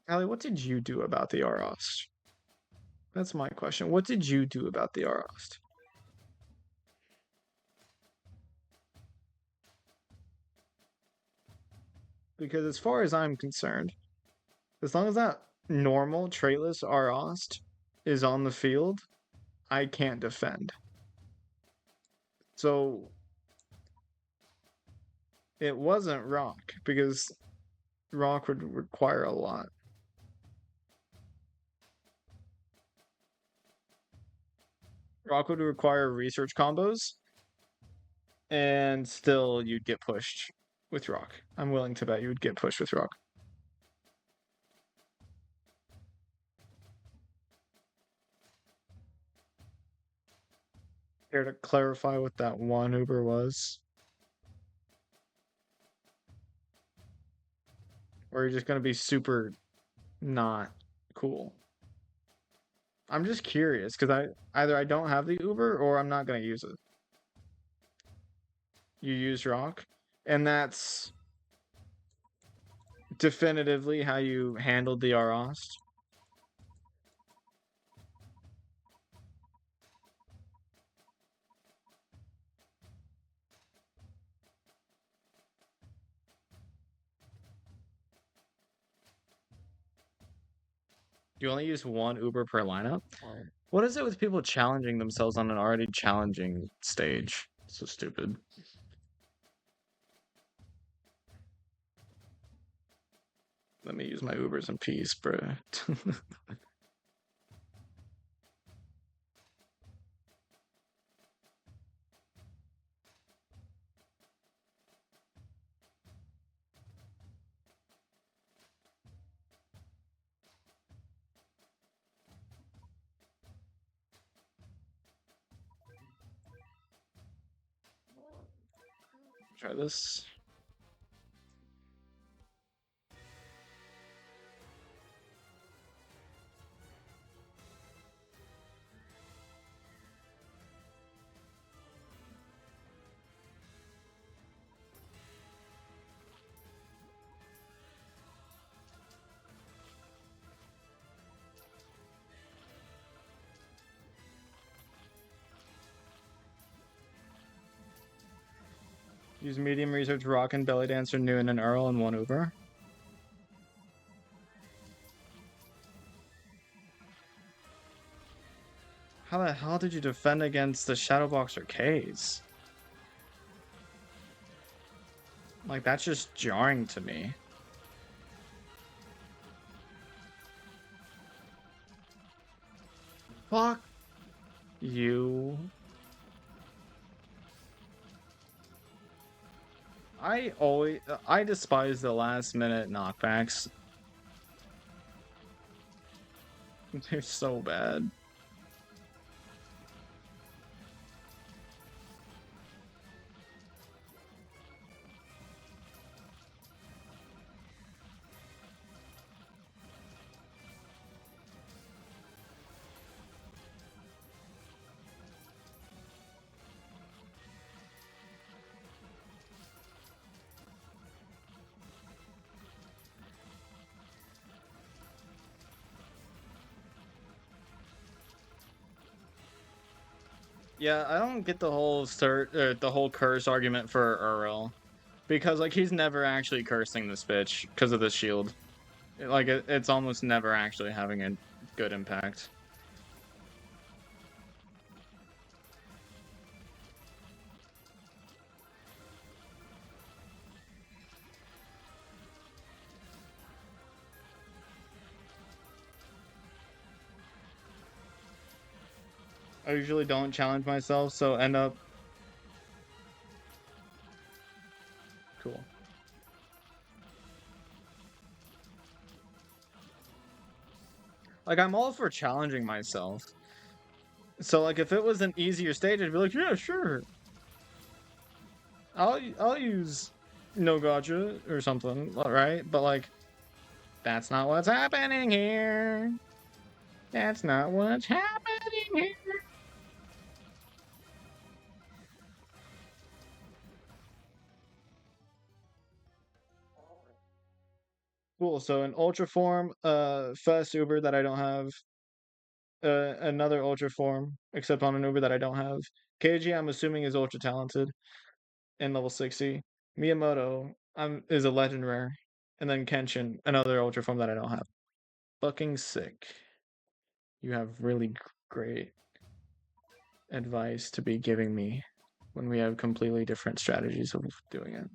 Allie, what did you do about the Arost? That's my question. What did you do about the Arost? Because as far as I'm concerned, as long as that normal traitless Arost is on the field, I can't defend. So it wasn't Rock, because Rock would require a lot. Rock would require research combos, and still you'd get pushed with Rock. I'm willing to bet you would get pushed with Rock. Care to clarify what that one Uber was? Or you're just gonna be super not cool? I'm just curious, because either I don't have the Uber or I'm not gonna use it. You use Rock, and that's definitively how you handled the Arost. You only use one Uber per lineup? What is it with people challenging themselves on an already challenging stage? So stupid. Let me use my Ubers in peace, bro. Try this. Use medium research, Rock and Belly Dancer, Noon, and Earl in one Uber. How the hell did you defend against the Shadowboxer K's? Like, that's just jarring to me. Fuck you. I despise the last minute knockbacks. They're so bad. Yeah, I don't get the whole curse argument for Earl, because like he's never actually cursing this bitch because of the shield. Like it's almost never actually having a good impact. I usually don't challenge myself, so end up... Cool. Like, I'm all for challenging myself. So, like, if it was an easier stage, I'd be like, yeah, sure. I'll use no gotcha or something, right? But, like, that's not what's happening here. That's not what's happening here. Cool, so an ultra form, first Uber that I don't have, another ultra form, except on an Uber that I don't have. KG, I'm assuming is ultra talented and level 60. Miyamoto, is a legend rare. And then Kenshin, another ultra form that I don't have. Fucking sick. You have really great advice to be giving me when we have completely different strategies of doing it.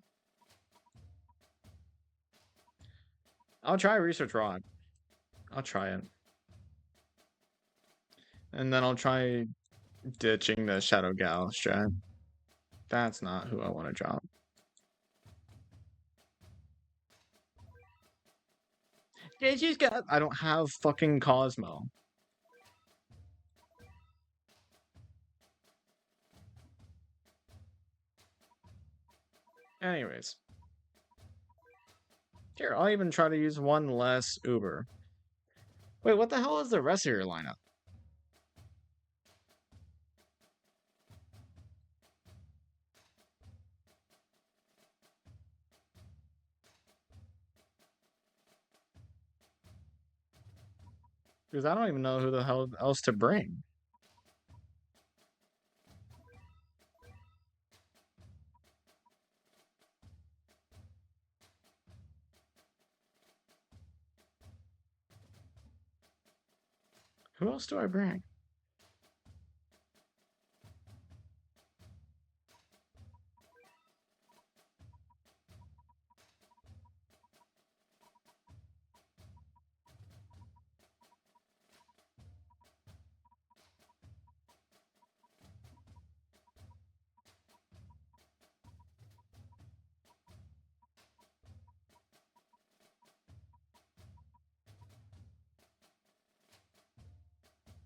I'll try Research Rod. I'll try it. And then I'll try ditching the Shadow Gal strat. That's not who I want to drop. JG's got... I don't have fucking Cosmo. Anyways. Here, I'll even try to use one less Uber. Wait, what the hell is the rest of your lineup? Because I don't even know who the hell else to bring. Who else do I bring?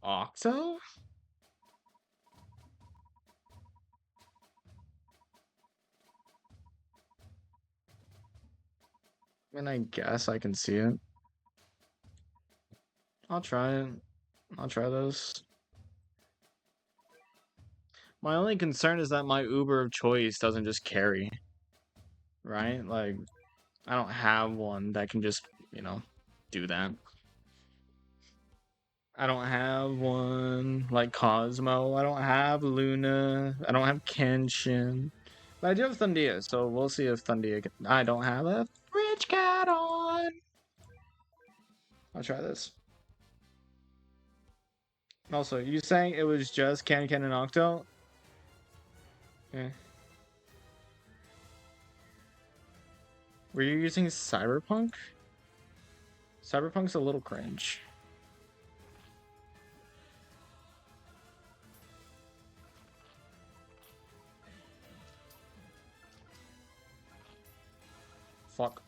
Octo? I mean, I guess I can see it. I'll try it. I'll try those. My only concern is that my Uber of choice doesn't just carry. Right? Like, I don't have one that can just, do that. I don't have one like Cosmo. I don't have Luna. I don't have Kenshin. But I do have Thundia, so we'll see if Thundia can... I don't have a Rich Cat on. I'll try this. Also, you saying it was just Can and Octo? Yeah. Were you using Cyberpunk? Cyberpunk's a little cringe. Fuck.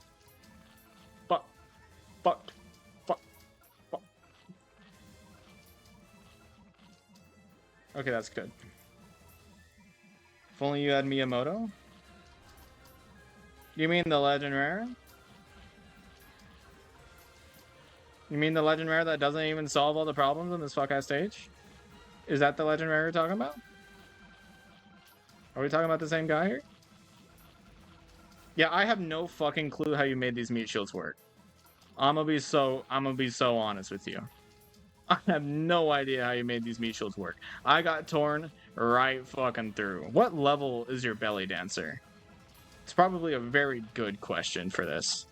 Fuck. Fuck. Fuck. Fuck. Okay, that's good. If only you had Miyamoto? You mean the Legend Rare? You mean the Legend Rare that doesn't even solve all the problems on this fuck-ass stage? Is that the Legend Rare you're talking about? Are we talking about the same guy here? Yeah, I have no fucking clue how you made these meat shields work. I'm gonna be so honest with you. I have no idea how you made these meat shields work. I got torn right fucking through. What level is your belly dancer? It's probably a very good question for this.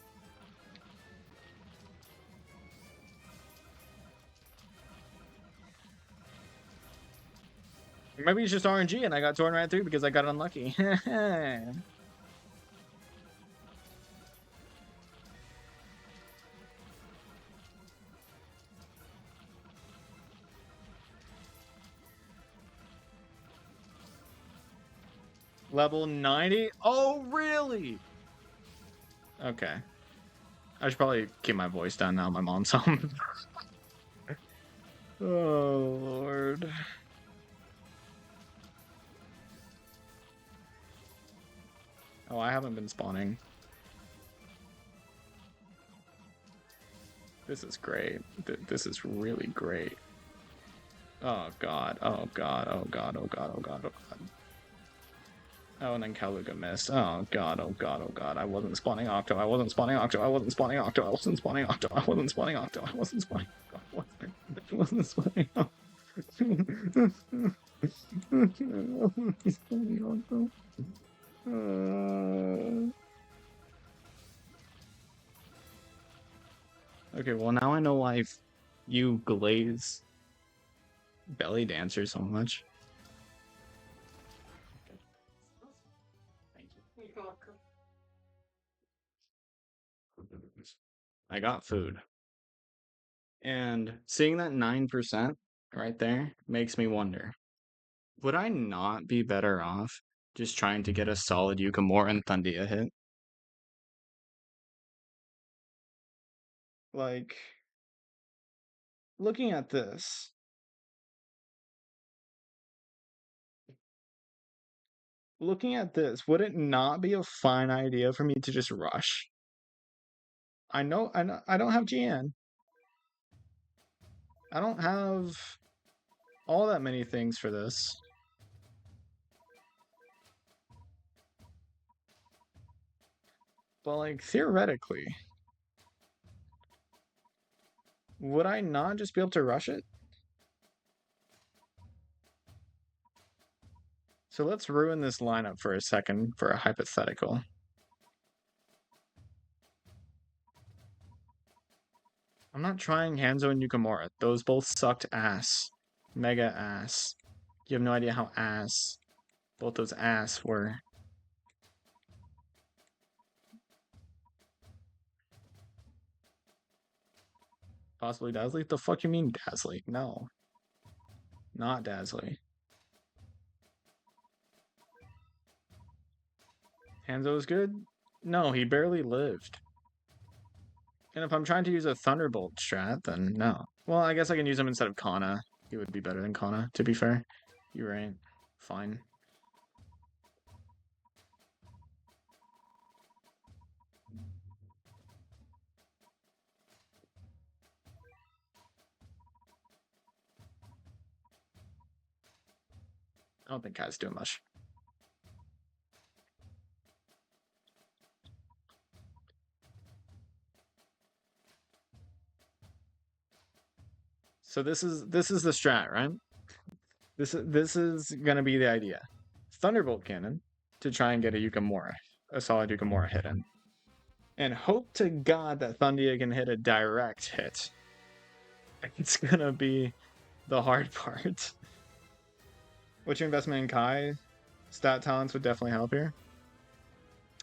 Maybe it's just RNG and I got torn right through because I got unlucky. Level 90? Oh, really? Okay. I should probably keep my voice down now. My mom's home. Oh, Lord. Oh, I haven't been spawning. This is great. This is really great. Oh, God. Oh, God. Oh, God. Oh, God. Oh, God. Oh, God. Oh, and then Kaluga missed. Oh, God. Oh, God. Oh, God. I wasn't spawning Octo. I wasn't spawning Octo. I wasn't spawning Octo. I wasn't spawning Octo. I wasn't spawning Octo. I wasn't spawning Octo. I wasn't spawning Octo. Okay, well now I know why you glaze belly dancer so much. I got food. And seeing that 9% right there makes me wonder, would I not be better off just trying to get a solid Yukamura and Thundia hit? Like, looking at this, would it not be a fine idea for me to just rush? I know, I don't have GN. I don't have all that many things for this. But, like, theoretically, would I not just be able to rush it? So let's ruin this lineup for a second for a hypothetical. I'm not trying Hanzo and Yukamura. Those both sucked ass. Mega ass. You have no idea how ass both those ass were. Possibly Dazzly? The fuck you mean Dazzly? No. Not Dazzly. Hanzo is good? No, he barely lived. And if I'm trying to use a Thunderbolt strat, then no. Well, I guess I can use him instead of Kana. He would be better than Kana, to be fair. You're right. Fine. I don't think Kai's doing much. So this is the strat, right? This is gonna be the idea. Thunderbolt Cannon to try and get a solid Yukamura hit in. And hope to God that Thundia can hit a direct hit. It's gonna be the hard part. What's your investment in Kai? Stat talents would definitely help here.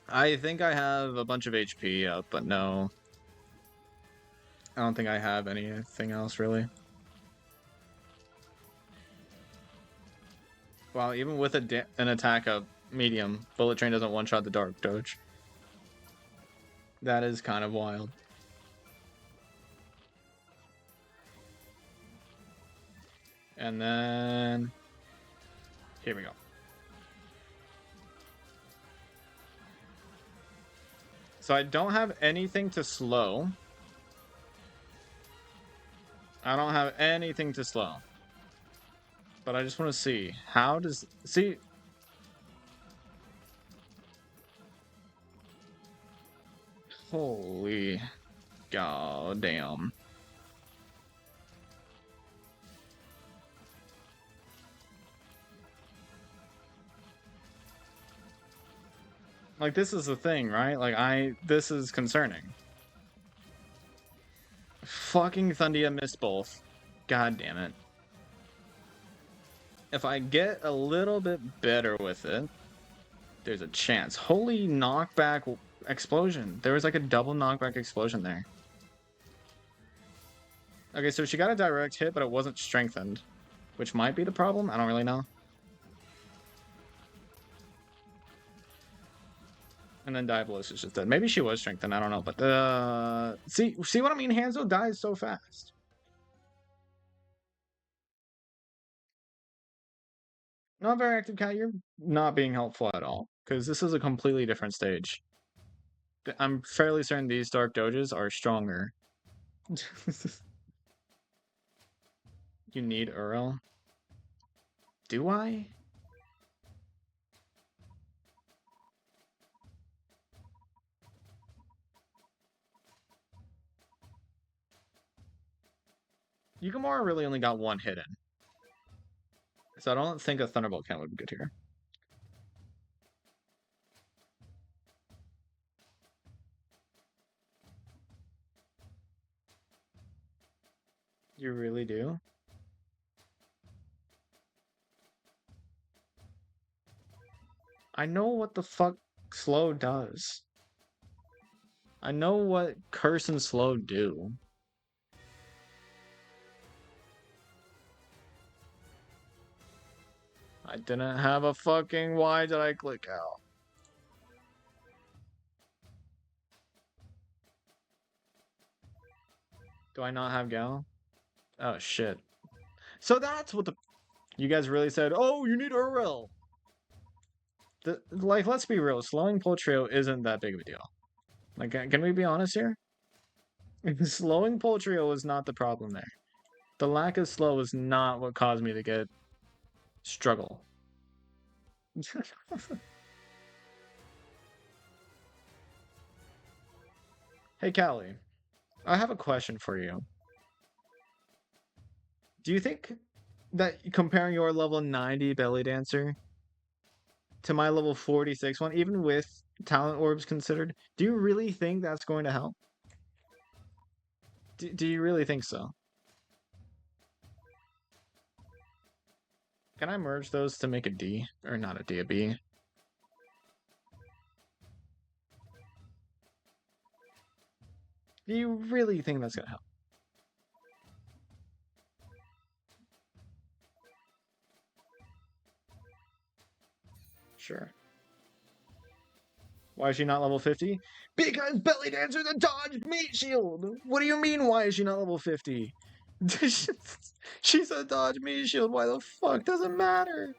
I think I have a bunch of HP up, but no. I don't think I have anything else really. Wow, even with an attack up medium, Bullet Train doesn't one-shot the Dark Doge. That is kind of wild. And then here we go. So I don't have anything to slow. I don't have anything to slow. But I just want to see. How does... See... Holy... goddamn. Like, this is the thing, right? Like, this is concerning. Fucking Thundia missed both. God damn it. If I get a little bit better with it, there's a chance. Holy knockback explosion. There was like a double knockback explosion there. Okay, so she got a direct hit, but it wasn't strengthened, which might be the problem. I don't really know. And then Diabolos is just dead. Maybe she was strengthened, I don't know. But see what I mean? Hanzo dies so fast. Not very active, Cat. You're not being helpful at all. Because this is a completely different stage. I'm fairly certain these Dark Doges are stronger. You need Uriel? Do I? Yukimura really only got one hit in. So I don't think a Thunderbolt count would be good here. You really do? I know what the fuck slow does. I know what curse and slow do. I didn't have a fucking... Why did I click out? Do I not have Gal? Oh, shit. So that's what the... You guys really said, oh, you need Uriel. Like, let's be real. Slowing POULTRIO isn't that big of a deal. Like, can we be honest here? Slowing POULTRIO was not the problem there. The lack of slow was not what caused me to get... struggle. Hey, Callie. I have a question for you. Do you think that comparing your level 90 belly dancer to my level 46 one, even with talent orbs considered, do you really think that's going to help? Do you really think so? Can I merge those to make a D? Or not a D, a B? Do you really think that's gonna help? Sure. Why is she not level 50? Because belly dancer's a dodge meat shield! What do you mean, why is she not level 50? She's a dodge meat shield, why the fuck does it matter?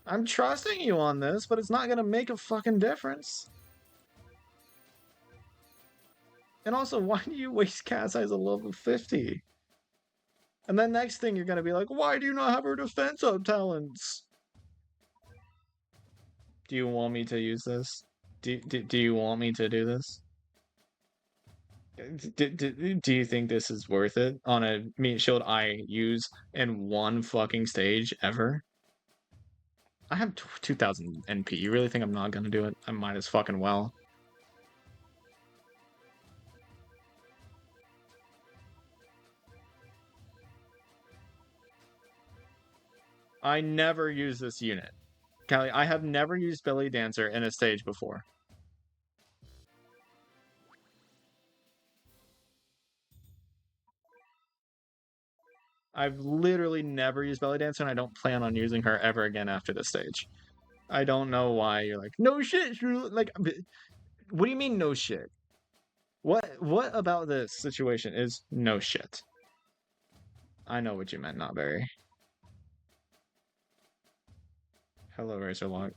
I'm trusting you on this, but it's not gonna make a fucking difference. And also, why do you waste Cat's Eyes at level 50? And then next thing you're gonna be like, why do you not have her defense up talents? Do you want me to use this? Do you want me to do this? Do you think this is worth it on a meat shield I use in one fucking stage ever? I have 2000 NP. You really think I'm not gonna do it? I might as fucking well. I never use this unit. Callie, I have never used Belly Dancer in a stage before. I've literally never used Belly Dancer, and I don't plan on using her ever again after this stage. I don't know why you're like, no shit, like, what do you mean no shit? What about this situation is no shit? I know what you meant, not very. Hello, Razorlock.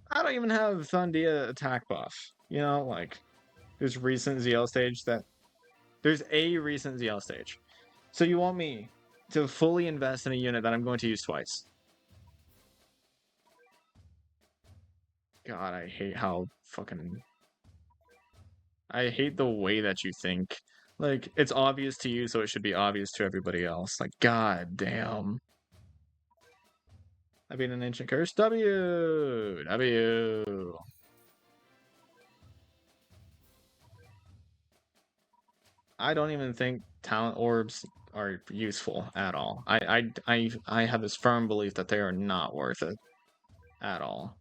I don't even have Thundia attack buff. You know, like, there's recent ZL stage that... There's a recent ZL stage. So you want me to fully invest in a unit that I'm going to use twice? God, I hate how fucking... I hate the way that you think. Like, it's obvious to you, so it should be obvious to everybody else. Like, god damn. I beat an ancient curse. W. I don't even think talent orbs are useful at all. I have this firm belief that they are not worth it at all.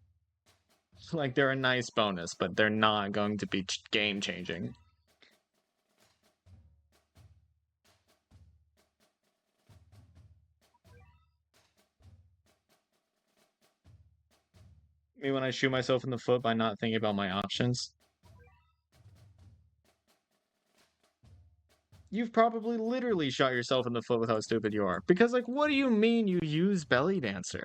Like, they're a nice bonus, but they're not going to be game changing. Me when I shoot myself in the foot by not thinking about my options. You've probably literally shot yourself in the foot with how stupid you are. Because, like, what do you mean you use Belly Dancer?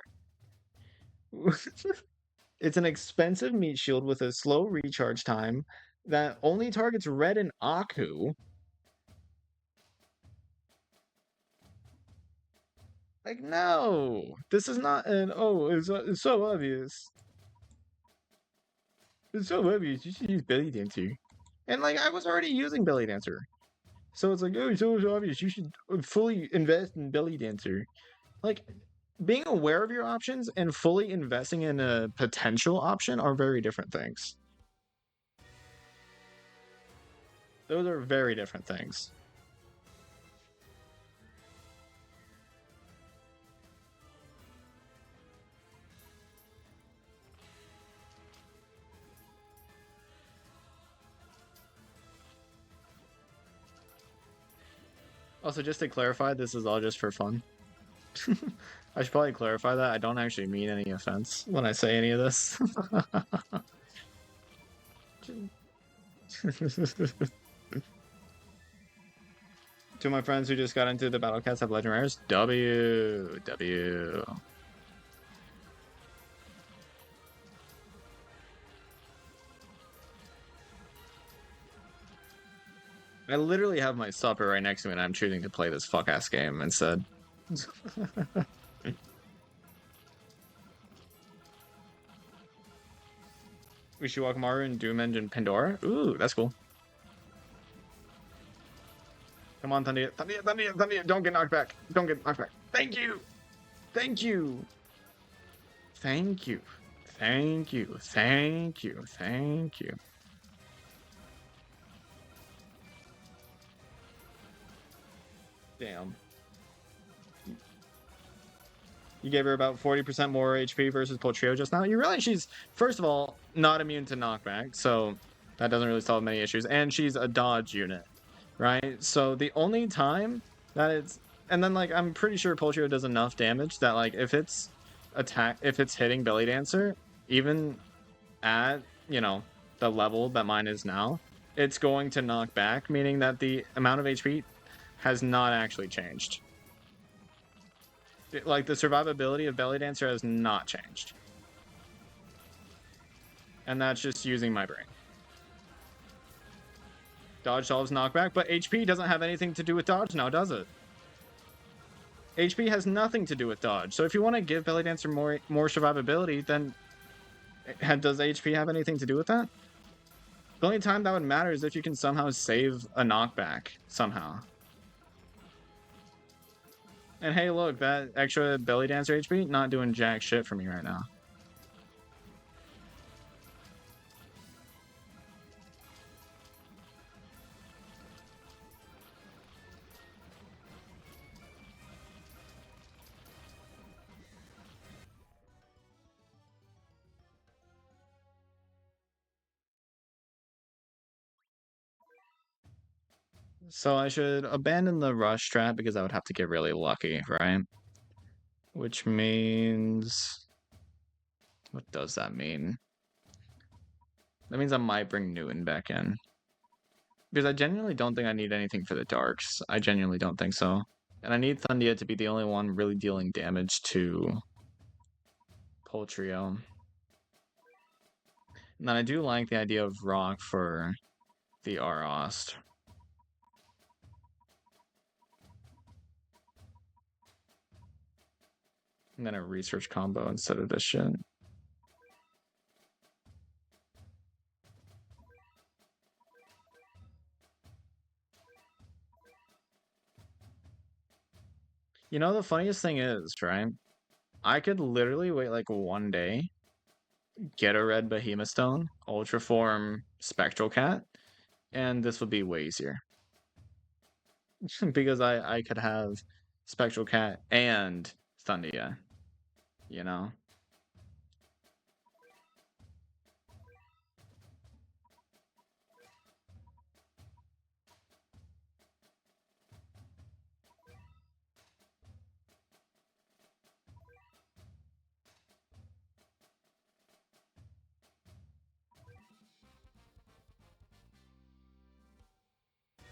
It's an expensive meat shield with a slow recharge time that only targets Red and Aku. Like, no! This is not an, oh, it's so obvious. It's so obvious, you should use Belly Dancer. And, like, I was already using Belly Dancer. So it's like, oh, it's so obvious, you should fully invest in Belly Dancer. Like, being aware of your options and fully investing in a potential option are very different things. Those are very different things. Also, just to clarify, this is all just for fun. I should probably clarify that. I don't actually mean any offense when I say any of this. To my friends who just got into the Battle Cats have Legend Rares, W. I literally have my supper right next to me and I'm choosing to play this fuck-ass game instead. Maru and Doom Engine Pandora? Ooh, that's cool. Come on, Thundia. Thundia. Don't get knocked back. Don't get knocked back. Thank you. Thank you. Thank you. Thank you. Thank you. Thank you. Damn. You gave her about 40% more HP versus POULTRIO just now. You realize she's, first of all, not immune to knockback, so that doesn't really solve many issues. And she's a dodge unit, right? So the only time that it's, and then like I'm pretty sure POULTRIO does enough damage that like if it's hitting Belly Dancer, even at, you know, the level that mine is now, it's going to knock back, meaning that the amount of HP has not actually changed. Like, the survivability of Belly Dancer has not changed. And that's just using my brain. Dodge solves knockback, but HP doesn't have anything to do with dodge now, does it? HP has nothing to do with dodge. So if you want to give Belly Dancer more survivability, then does HP have anything to do with that? The only time that would matter is if you can somehow save a knockback somehow. And hey, look, that extra Belly Dancer HP, not doing jack shit for me right now. So I should abandon the rush strat because I would have to get really lucky, right? Which means... What does that mean? That means I might bring Newton back in. Because I genuinely don't think I need anything for the darks. I genuinely don't think so. And I need Thundia to be the only one really dealing damage to POULTRIO. And then I do like the idea of Rock for the Arost. And then a research combo instead of this shit. You know, the funniest thing is, right? I could literally wait like one day, get a red Behemoth Stone, Ultra Form Spectral Cat, and this would be way easier. Because I could have Spectral Cat and Thundia, you know?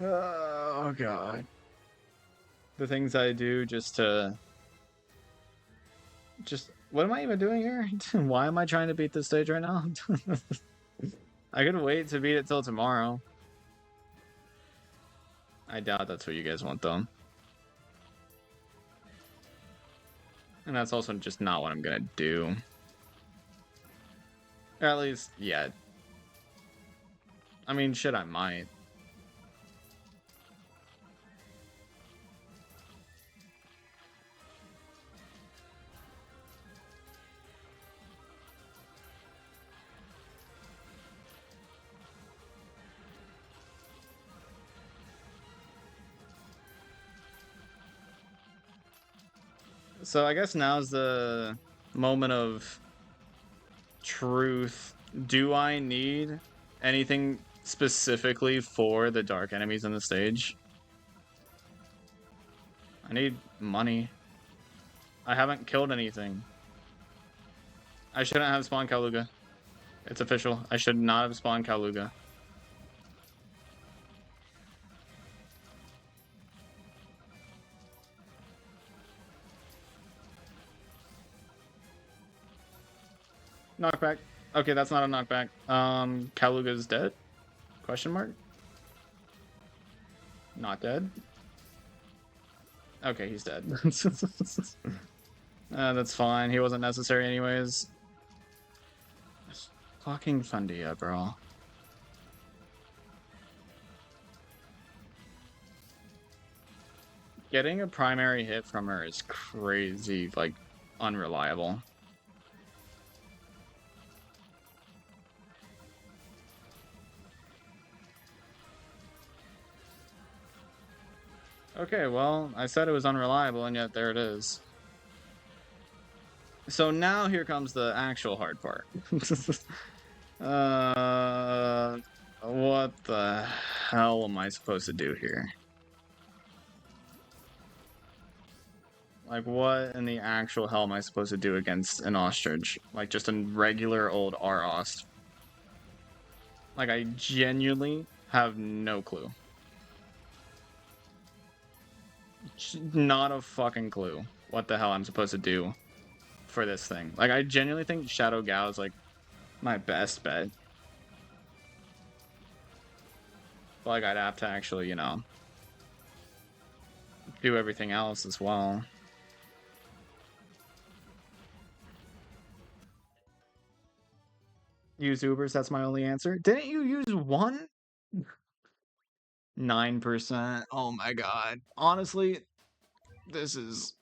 Oh god. The things I do just to... What am I even doing here? Why am I trying to beat this stage right now? I could wait to beat it till tomorrow. I doubt that's what you guys want, though. And that's also just not what I'm gonna do. Or at least, yeah. I mean, shit, I might. So I guess now's the moment of truth. Do I need anything specifically for the dark enemies on the stage? I need money. I haven't killed anything. I shouldn't have spawned Kaluga. It's official. I should not have spawned Kaluga. Knockback. Okay, that's not a knockback. Kaluga's dead? Question mark? Not dead. Okay, he's dead. That's fine. He wasn't necessary anyways. Fucking Fundia, bro. Getting a primary hit from her is crazy, like, unreliable. Okay, well, I said it was unreliable, and yet there it is. So now here comes the actual hard part. What the hell am I supposed to do here? Like, what in the actual hell am I supposed to do against an ostrich? Like, just a regular old R-Ost. Like, I genuinely have no clue. Not a fucking clue what the hell I'm supposed to do for this thing. Like, I genuinely think Shadow Gao is, like, my best bet. But, like, I'd have to actually, you know, do everything else as well. Use Ubers, that's my only answer. Didn't you use one? 9%. Oh my god. Honestly, this is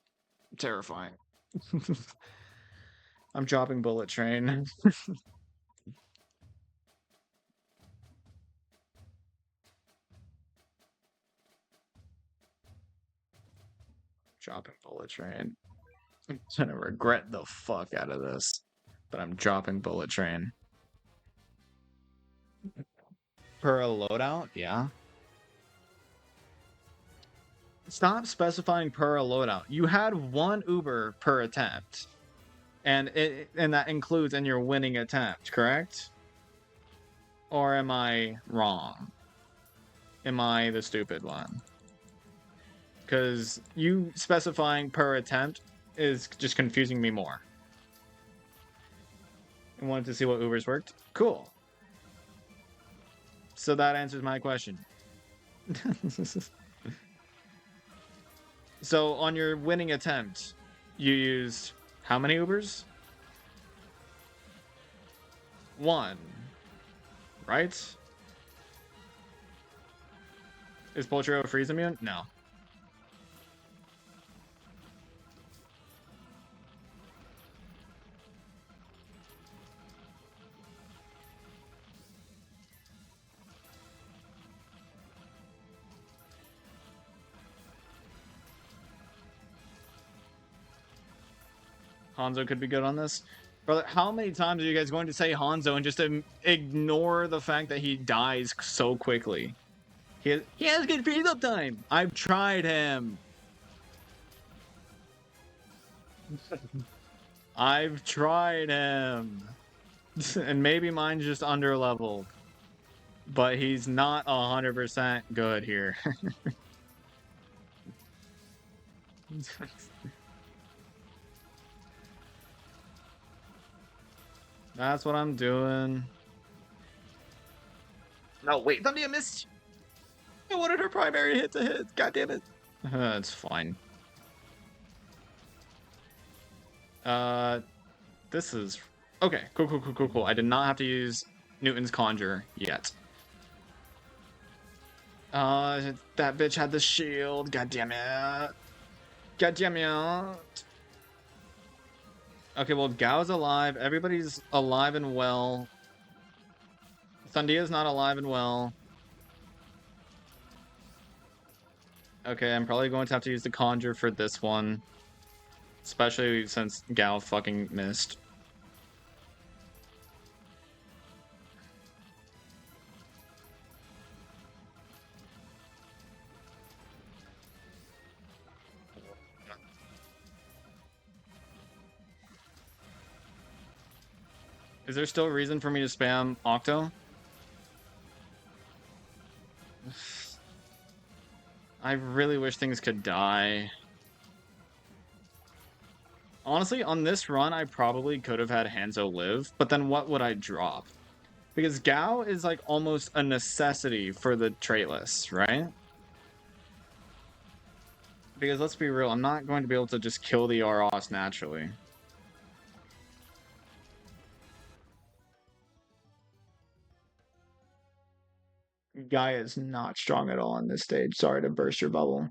terrifying. I'm dropping Bullet Train. Dropping Bullet Train. I'm gonna regret the fuck out of this. But I'm dropping Bullet Train. Per a loadout? Yeah. Stop specifying per a loadout. You had one Uber per attempt. And that includes in your winning attempt, correct? Or am I wrong? Am I the stupid one? Because you specifying per attempt is just confusing me more. I wanted to see what Ubers worked. Cool. So that answers my question. So on your winning attempt, you used how many Ubers? One. Right? Is POULTRIO freeze immune? No. Hanzo could be good on this. Brother, how many times are you guys going to say Hanzo and just ignore the fact that he dies so quickly? He has good freeze up time. I've tried him. I've tried him. And maybe mine's just under leveled. but he's not 100% good here. That's what I'm doing. No, wait, Thundia missed. I wanted her primary hit to hit. God damn it. It's fine. This is okay. Cool. I did not have to use Newton's Conjure yet. That bitch had the shield. God damn it. God damn it. Okay, well, Gao's alive. Everybody's alive and well. Thundia's not alive and well. Okay, I'm probably going to have to use the Conjure for this one. Especially since Gao fucking missed. Is there still a reason for me to spam Octo? I really wish things could die. Honestly, on this run, I probably could have had Hanzo live, but then what would I drop? Because Gao is like almost a necessity for the trait list, right? Because let's be real, I'm not going to be able to just kill the Aros naturally. Guy is not strong at all on this stage. Sorry to burst your bubble.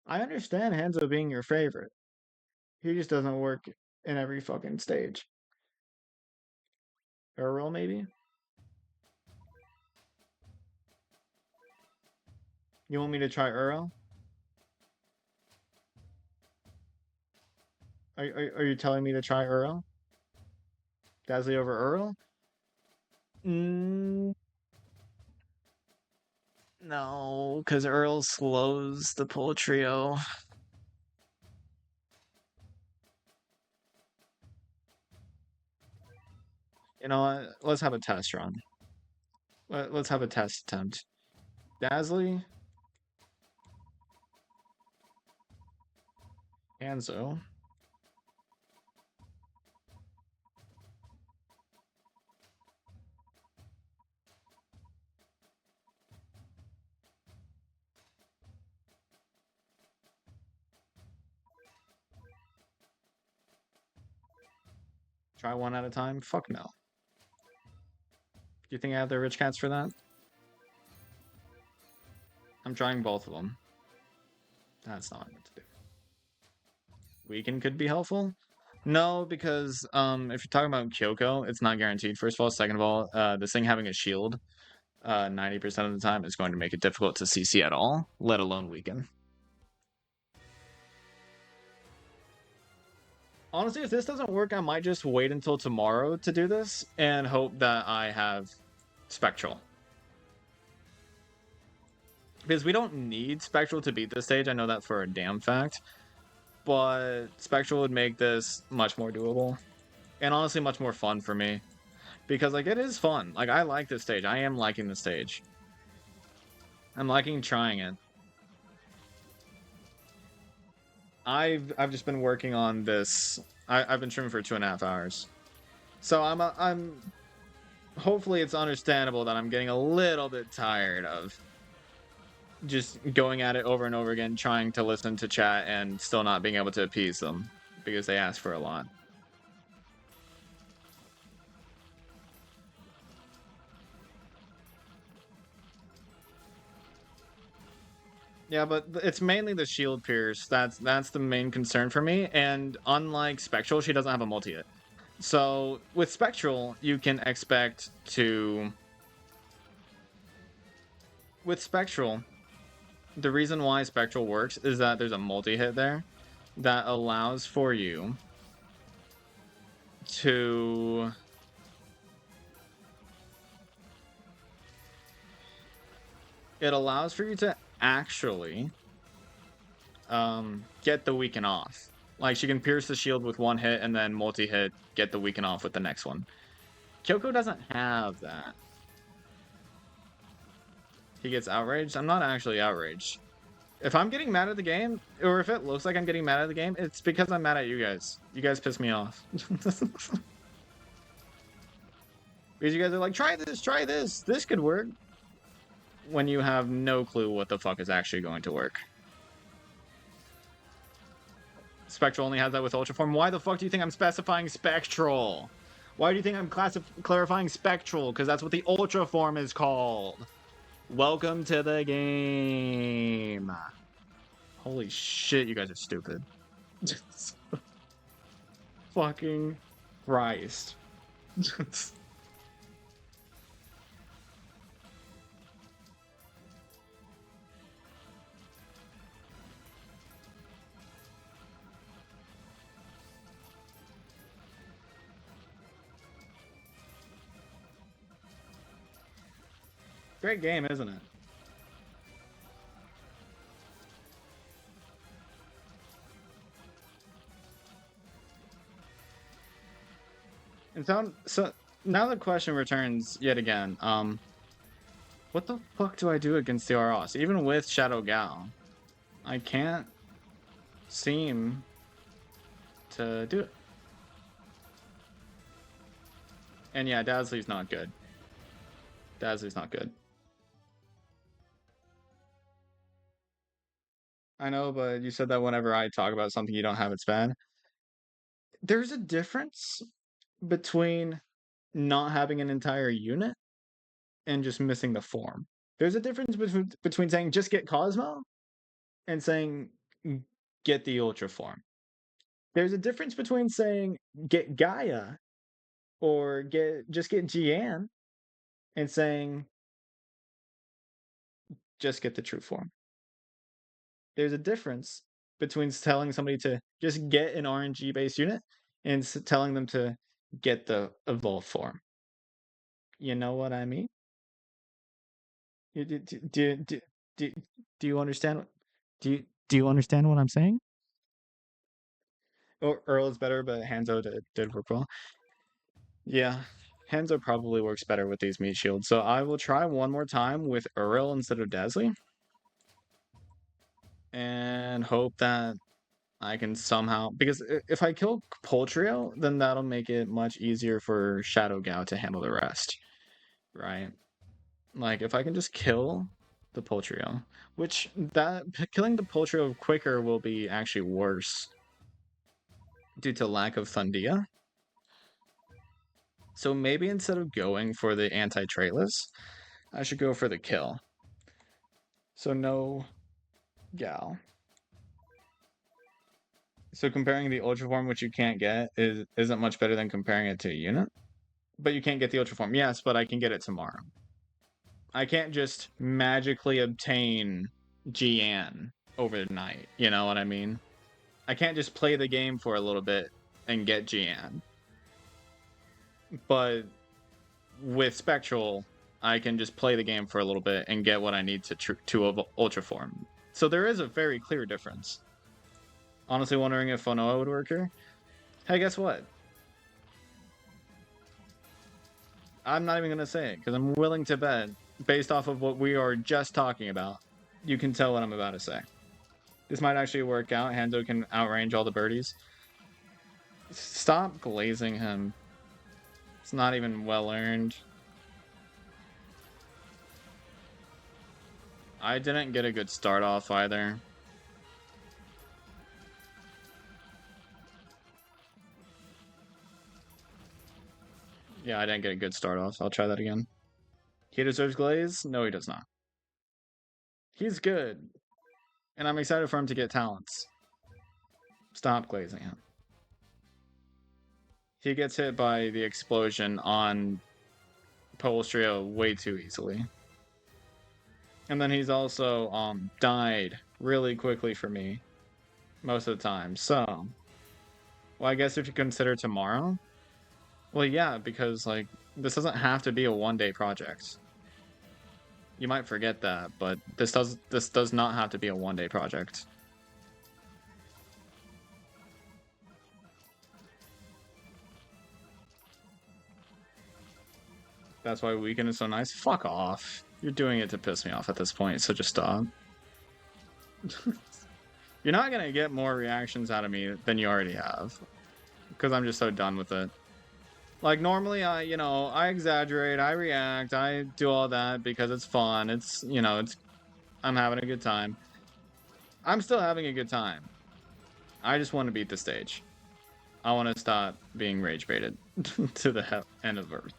I understand Hanzo being your favorite. He just doesn't work in every fucking stage. Earl, maybe? You want me to try Earl? Are you telling me to try Earl? Dazzly over Earl? No, because Earl slows the POULTRIO. You know what? Let's have a test run. Let's have a test attempt. Dazzly. Hanzo. Try one at a time? Fuck no. Do you think I have the rich cats for that? I'm trying both of them. That's not what I meant to do. Weaken could be helpful? No, because if you're talking about Kyoko, it's not guaranteed. First of all, second of all, this thing having a shield 90% of the time is going to make it difficult to CC at all, let alone weaken. Honestly, if this doesn't work, I might just wait until tomorrow to do this and hope that I have Spectral. Because we don't need Spectral to beat this stage, I know that for a damn fact. But Spectral would make this much more doable. And honestly, much more fun for me. Because, like, it is fun. Like, I like this stage. I am liking the stage. I'm liking trying it. I've just been working on this. I've been streaming for 2.5 hours. So I'm hopefully it's understandable that I'm getting a little bit tired of just going at it over and over again, trying to listen to chat and still not being able to appease them because they ask for a lot. Yeah, but it's mainly the shield pierce. That's the main concern for me. And unlike Spectral, she doesn't have a multi-hit. So with Spectral, you can expect to... With Spectral, the reason why Spectral works is that there's a multi-hit there that allows for you to... It allows for you to actually get the weaken off. Like, she can pierce the shield with one hit and then multi-hit, get the weaken off with the next one. Kyoko doesn't have that. He gets outraged? I'm not actually outraged. If I'm getting mad at the game, or if it looks like I'm getting mad at the game, it's because I'm mad at you guys. You guys piss me off. Because you guys are like, try this, this could work. When you have no clue what the fuck is actually going to work. Spectral only has that with Ultraform. Why the fuck do you think I'm specifying Spectral? Why do you think I'm clarifying Spectral? Because that's what the Ultraform is called. Welcome to the game. Holy shit, you guys are stupid. Fucking Christ. Great game, isn't it? And so now the question returns yet again. What the fuck do I do against the ROS? Even with Shadow Gao, I can't seem to do it. And yeah, Dazzly's not good. Dazzly's not good. I know, but you said that whenever I talk about something you don't have, it's bad. There's a difference between not having an entire unit and just missing the form. There's a difference between saying just get Cosmo and saying get the Ultra form. There's a difference between saying get Gaia or just get Jian and saying just get the true form. There's a difference between telling somebody to just get an RNG based unit and telling them to get the evolve form. You know what I mean? Do you understand? Do you understand what I'm saying? Oh, Earl is better, but Hanzo did work well. Yeah, Hanzo probably works better with these meat shields. So I will try one more time with Earl instead of Dazzly. And hope that I can somehow... Because if I kill POULTRIO, then that'll make it much easier for Shadow Gao to handle the rest. Right? Like, if I can just kill the POULTRIO, which killing the POULTRIO quicker will be actually worse due to lack of Thundia. So maybe instead of going for the anti-traitless, I should go for the kill. So no Gal. So comparing the Ultra Form, which you can't get, isn't much better than comparing it to a unit. But you can't get the Ultra Form. Yes, but I can get it tomorrow. I can't just magically obtain Jian overnight. You know what I mean? I can't just play the game for a little bit and get Jian. But with Spectral, I can just play the game for a little bit and get what I need to Ultra Form. So there is a very clear difference. Honestly wondering if Fonoa would work here. Hey, guess what? I'm not even going to say it because I'm willing to bet, based off of what we are just talking about, you can tell what I'm about to say. This might actually work out. Hanzo can outrange all the birdies. Stop glazing him. It's not even well earned. I didn't get a good start off either. Yeah, I didn't get a good start off. I'll try that again. He deserves glaze? No, he does not. He's good. And I'm excited for him to get talents. Stop glazing him. He gets hit by the explosion on POULTRIO way too easily. And then he's also died really quickly for me most of the time. So, well, I guess if you consider tomorrow, well, yeah, because like this doesn't have to be a one-day project. You might forget that, but this does not have to be a one-day project. That's why Weekend is so nice. Fuck off. You're doing it to piss me off at this point, so just stop. You're not gonna get more reactions out of me than you already have. Because I'm just so done with it. Like, normally, I exaggerate, I react, I do all that because it's fun. It's, I'm having a good time. I'm still having a good time. I just want to beat the stage. I want to stop being rage baited to the end of Earth.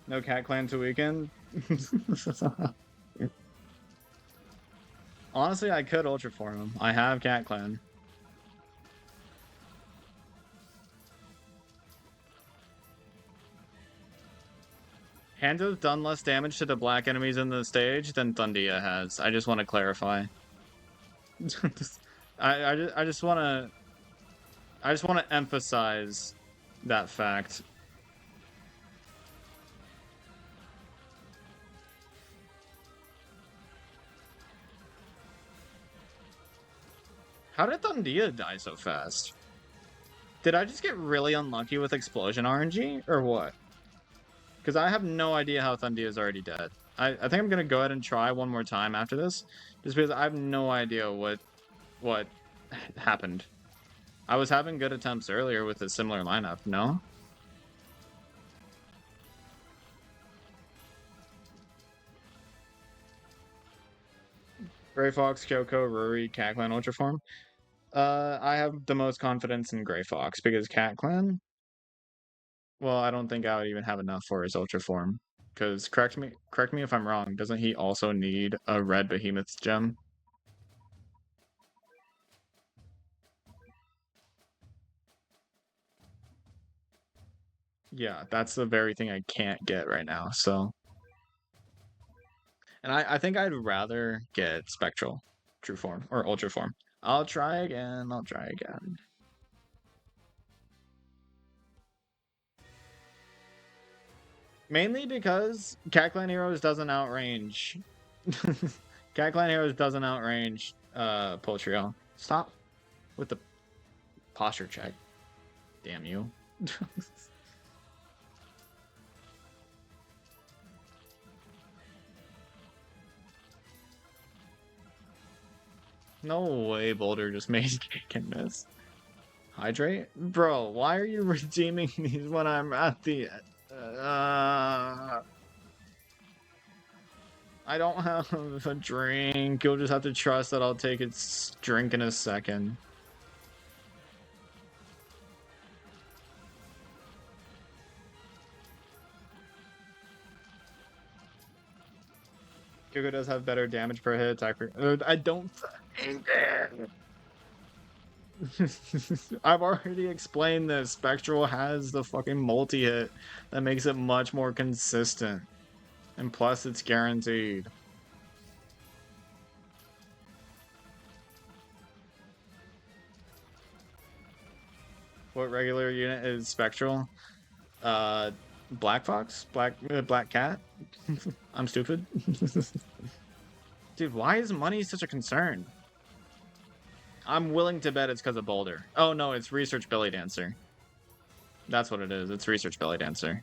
No Cat Clan to Weekend? Honestly, I could Ultra Form him. I have Cat Clan. Hand has done less damage to the black enemies in the stage than Thundia has. I just want to clarify. I just want to emphasize that fact. How did Thundia die so fast? Did I just get really unlucky with explosion RNG or what? Because I have no idea how Thundia is already dead. I think I'm gonna go ahead and try one more time after this, just because I have no idea what happened. I was having good attempts earlier with a similar lineup, no? Gray Fox, Kyoko, Ruri, Cat Clan, Ultra Form. I have the most confidence in Gray Fox because Cat Clan. Well, I don't think I would even have enough for his Ultra Form. Because correct me if I'm wrong. Doesn't he also need a red Behemoth's gem? Yeah, that's the very thing I can't get right now. So, and I think I'd rather get Spectral, True Form or Ultra Form. I'll try again. I'll try again. Mainly because Cat Clan Heroes doesn't outrange. Cat Clan Heroes doesn't outrange POULTRIO. Stop with the posture check. Damn you. No way Boulder just made can miss. Hydrate? Bro, why are you redeeming these when I'm at the... I don't have a drink. You'll just have to trust that I'll take its drink in a second. Kyoko does have better damage per hit attack per... I don't... I've already explained this. Spectral has the fucking multi-hit that makes it much more consistent. And plus, it's guaranteed. What regular unit is Spectral? Black Fox? Black Cat? I'm stupid. Dude, why is money such a concern? I'm willing to bet it's because of Boulder. Oh no, it's Research Belly Dancer. That's what it is. It's Research Belly Dancer.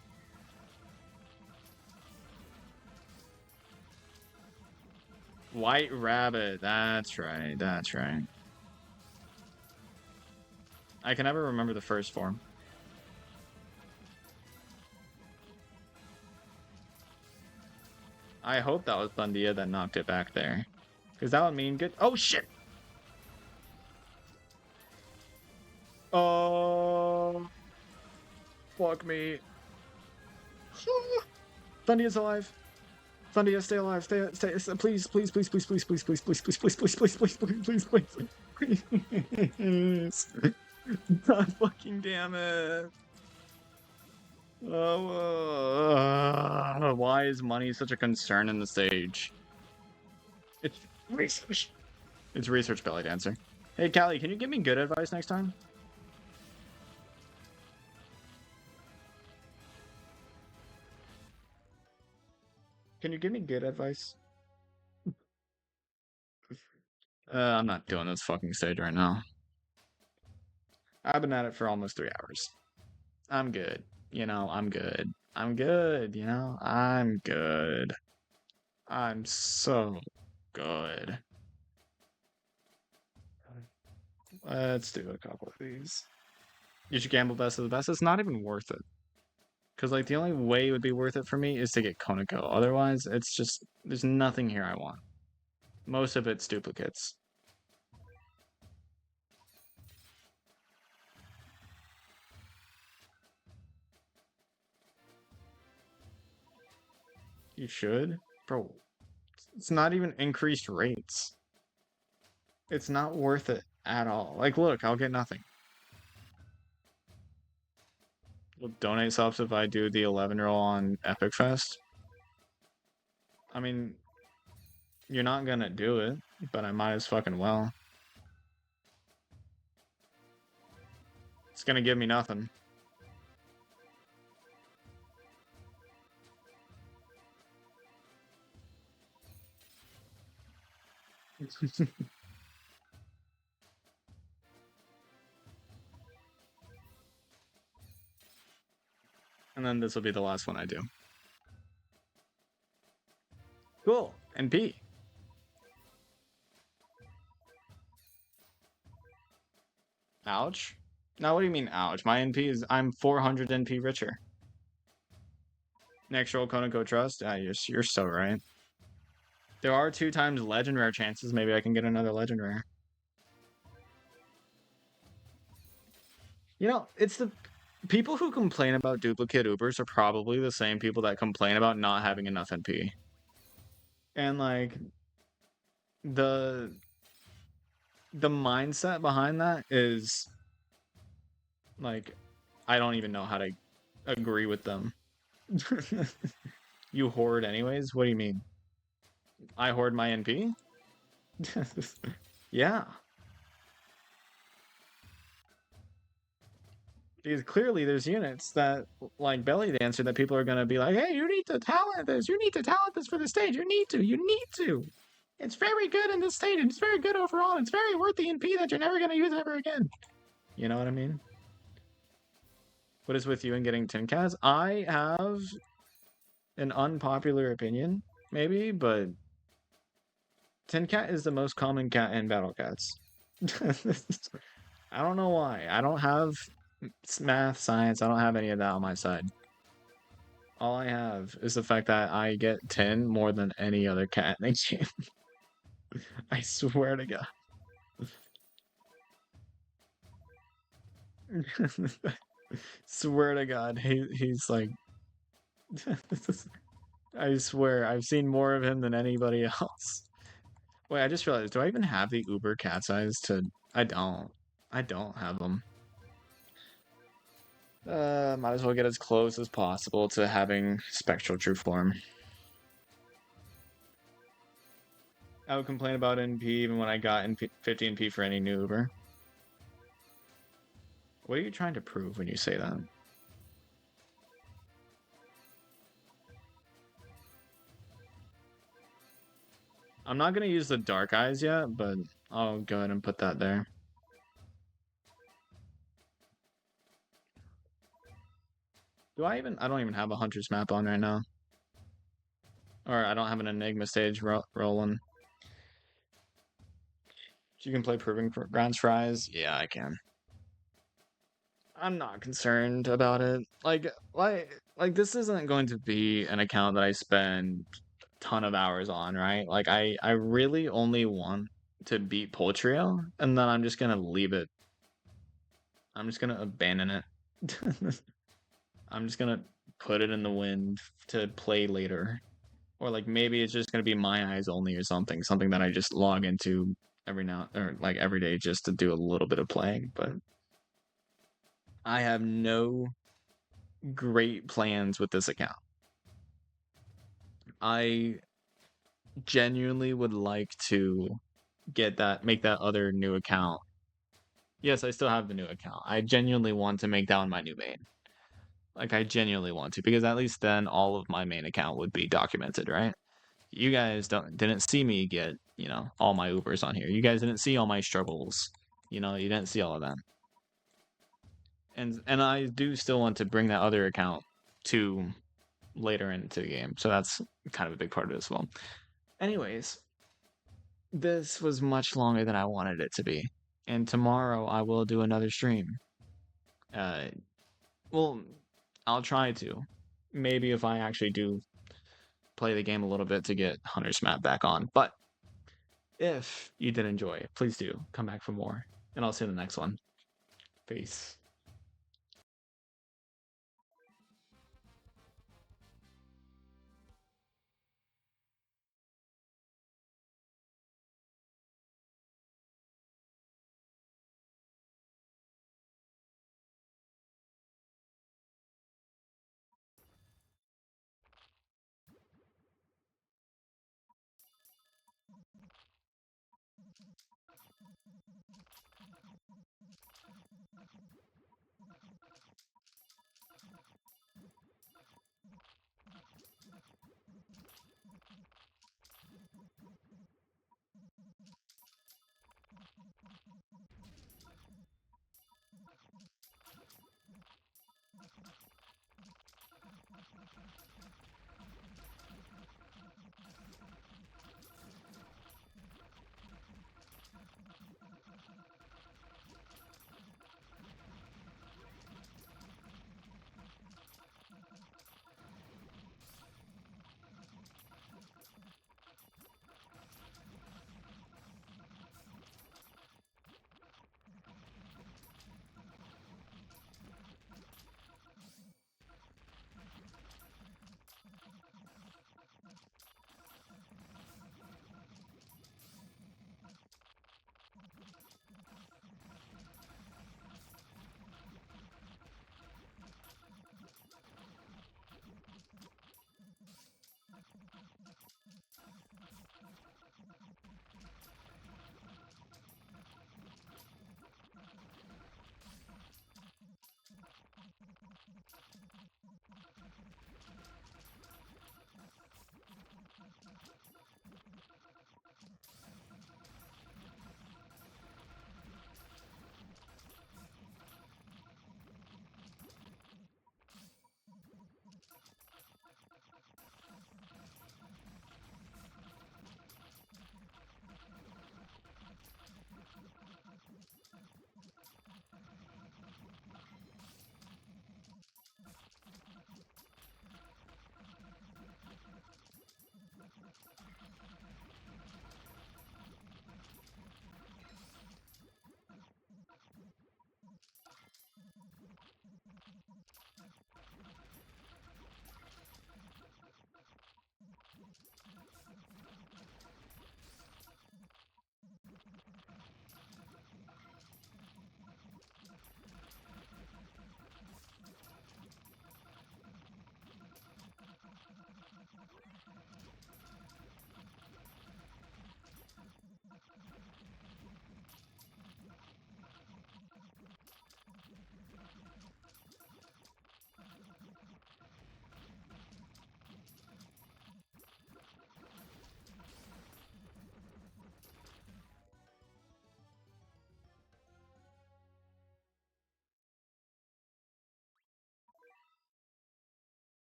White Rabbit. That's right. That's right. I can never remember the first form. I hope that was Thundia that knocked it back there. Because that would mean good... Oh, shit! Oh... Fuck me. Thundia's alive. Thundia, stay alive. Stay, please, please, please, please, please, please, please, please, please, please, please, please, please, please, please, please. God fucking damn it. Oh, why is money such a concern in the stage? It's research. It's research belly dancer. Hey, Callie, can you give me good advice next time? Can you give me good advice? I'm not doing this fucking stage right now. I've been at it for almost 3 hours. I'm good. I'm good. I'm good, I'm good. I'm so good. Let's do a couple of these. You should gamble best of the best. It's not even worth it. Because, like, the only way it would be worth it for me is to get Konako. Otherwise, it's just, there's nothing here I want. Most of it's duplicates. You should? Bro, it's not even increased rates. It's not worth it at all. Like, look, I'll get nothing. Will donate subs if I do the 11 roll on Epic Fest. I mean, you're not gonna do it, but I might as fucking well. It's gonna give me nothing. And then this will be the last one I do. Cool. NP. Ouch. Now, what do you mean, ouch? My NP is, I'm 400 NP richer. Next roll, Konako Trust. Ah, you're so right. There are 2 times legend rare chances. Maybe I can get another legend rare. It's the people who complain about duplicate Ubers are probably the same people that complain about not having enough NP. And like the mindset behind that is like I don't even know how to agree with them. You hoard anyways? What do you mean? I hoard my NP? Yeah. Because clearly there's units that like belly dancer that people are gonna be like, hey, you need to talent this, you need to talent this for the stage, you need to. It's very good in this stage, and it's very good overall, and it's very worth the NP that you're never gonna use ever again. You know what I mean? What is with you and getting tin cats? I have an unpopular opinion, maybe, but tin cat is the most common cat in battle cats. I don't know why. I don't have math, science. I don't have any of that on my side. All I have is the fact that I get 10 more than any other cat in the game. I swear to God. Swear to God, he's like, I swear, I've seen more of him than anybody else. Wait, I just realized, do I even have the Uber cat size to... I don't. I don't have them. Might as well get as close as possible to having Spectral True Form. I would complain about NP even when I got 50 NP for any new Uber. What are you trying to prove when you say that? I'm not going to use the Dark Eyes yet, but I'll go ahead and put that there. I don't even have a Hunter's map on right now. Or I don't have an Enigma stage rolling. You can play Proving Grounds Fries? Yeah, I can. I'm not concerned about it. Like this isn't going to be an account that I spend a ton of hours on, right? Like I really only want to beat POULTRIO, and then I'm just gonna leave it. I'm just gonna abandon it. I'm just gonna put it in the wind to play later. Or like maybe it's just gonna be my eyes only or something. Something that I just log into every now or like every day just to do a little bit of playing, but I have no great plans with this account. I genuinely would like to make that other new account. Yes, I still have the new account. I genuinely want to make that one my new main. Like I genuinely want to, because at least then all of my main account would be documented, right? You guys didn't see me get, all my Ubers on here. You guys didn't see all my struggles. You didn't see all of that. And I do still want to bring that other account to later into the game. So that's kind of a big part of it as well. Anyways, this was much longer than I wanted it to be. And tomorrow I will do another stream. Uh, well, I'll try to. Maybe if I actually do play the game a little bit to get Hunter's Map back on. But if you did enjoy it, please do come back for more. And I'll see you in the next one. Peace.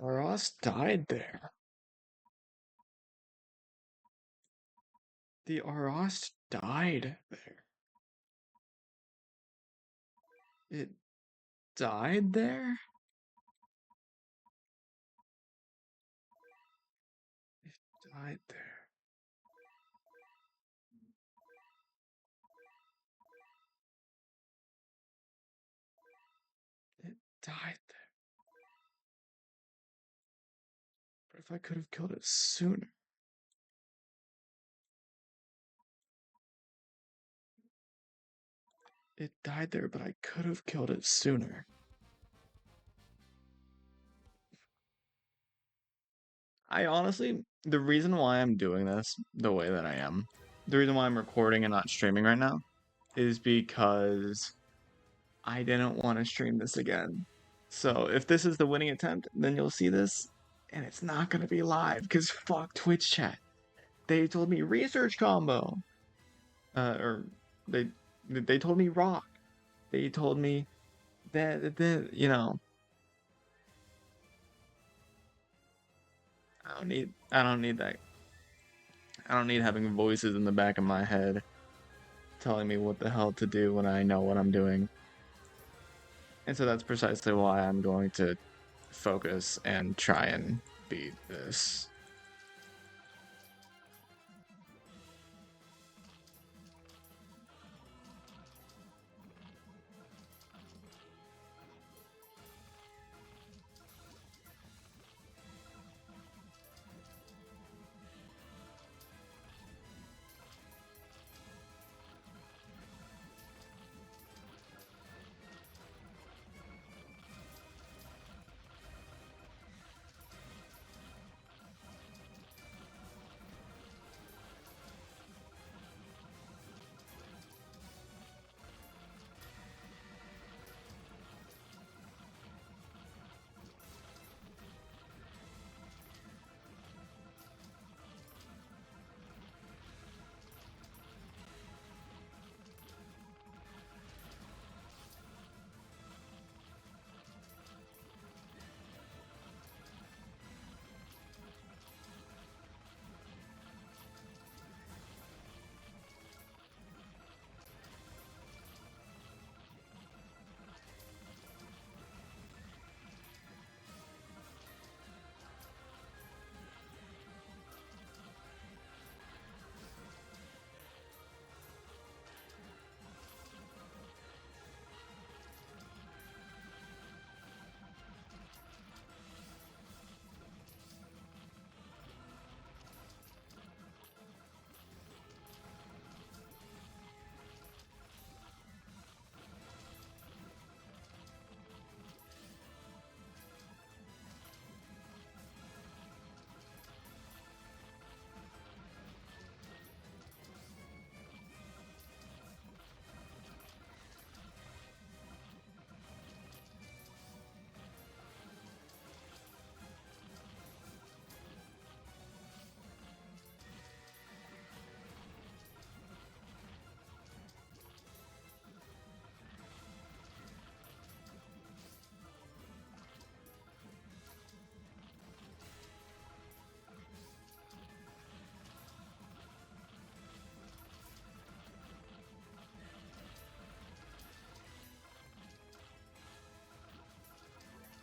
Ross died there. The Arost died there. It died there? It died there. It died there. But if I could have killed it sooner. It died there, but I could have killed it sooner. I honestly, The reason why I'm doing this the way that I am, the reason why I'm recording and not streaming right now, is because I didn't want to stream this again. So if this is the winning attempt, then you'll see this, and it's not gonna be live because fuck Twitch chat. They told me research combo, or they they told me rock. They told me that I don't need that. I don't need having voices in the back of my head telling me what the hell to do when I know what I'm doing. And so that's precisely why I'm going to focus and try and beat this.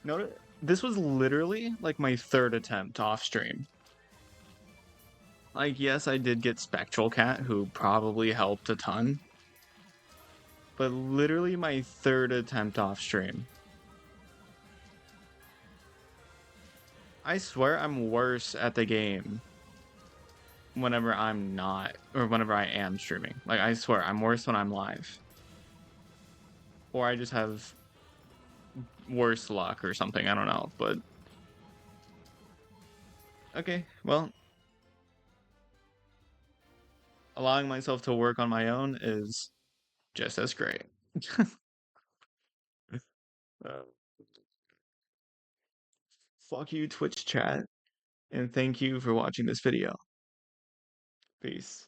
Notice this was literally like my third attempt off stream. Like, yes, I did get Spectral Cat, who probably helped a ton, but literally my third attempt off stream. I swear I'm worse at the game whenever I'm not, or whenever I am streaming. Like, I swear I'm worse when I'm live. Or I just have worse luck or something, I don't know, but okay, well, allowing myself to work on my own is just as great. uh, Fuck you, Twitch chat, and thank you for watching this video. Peace.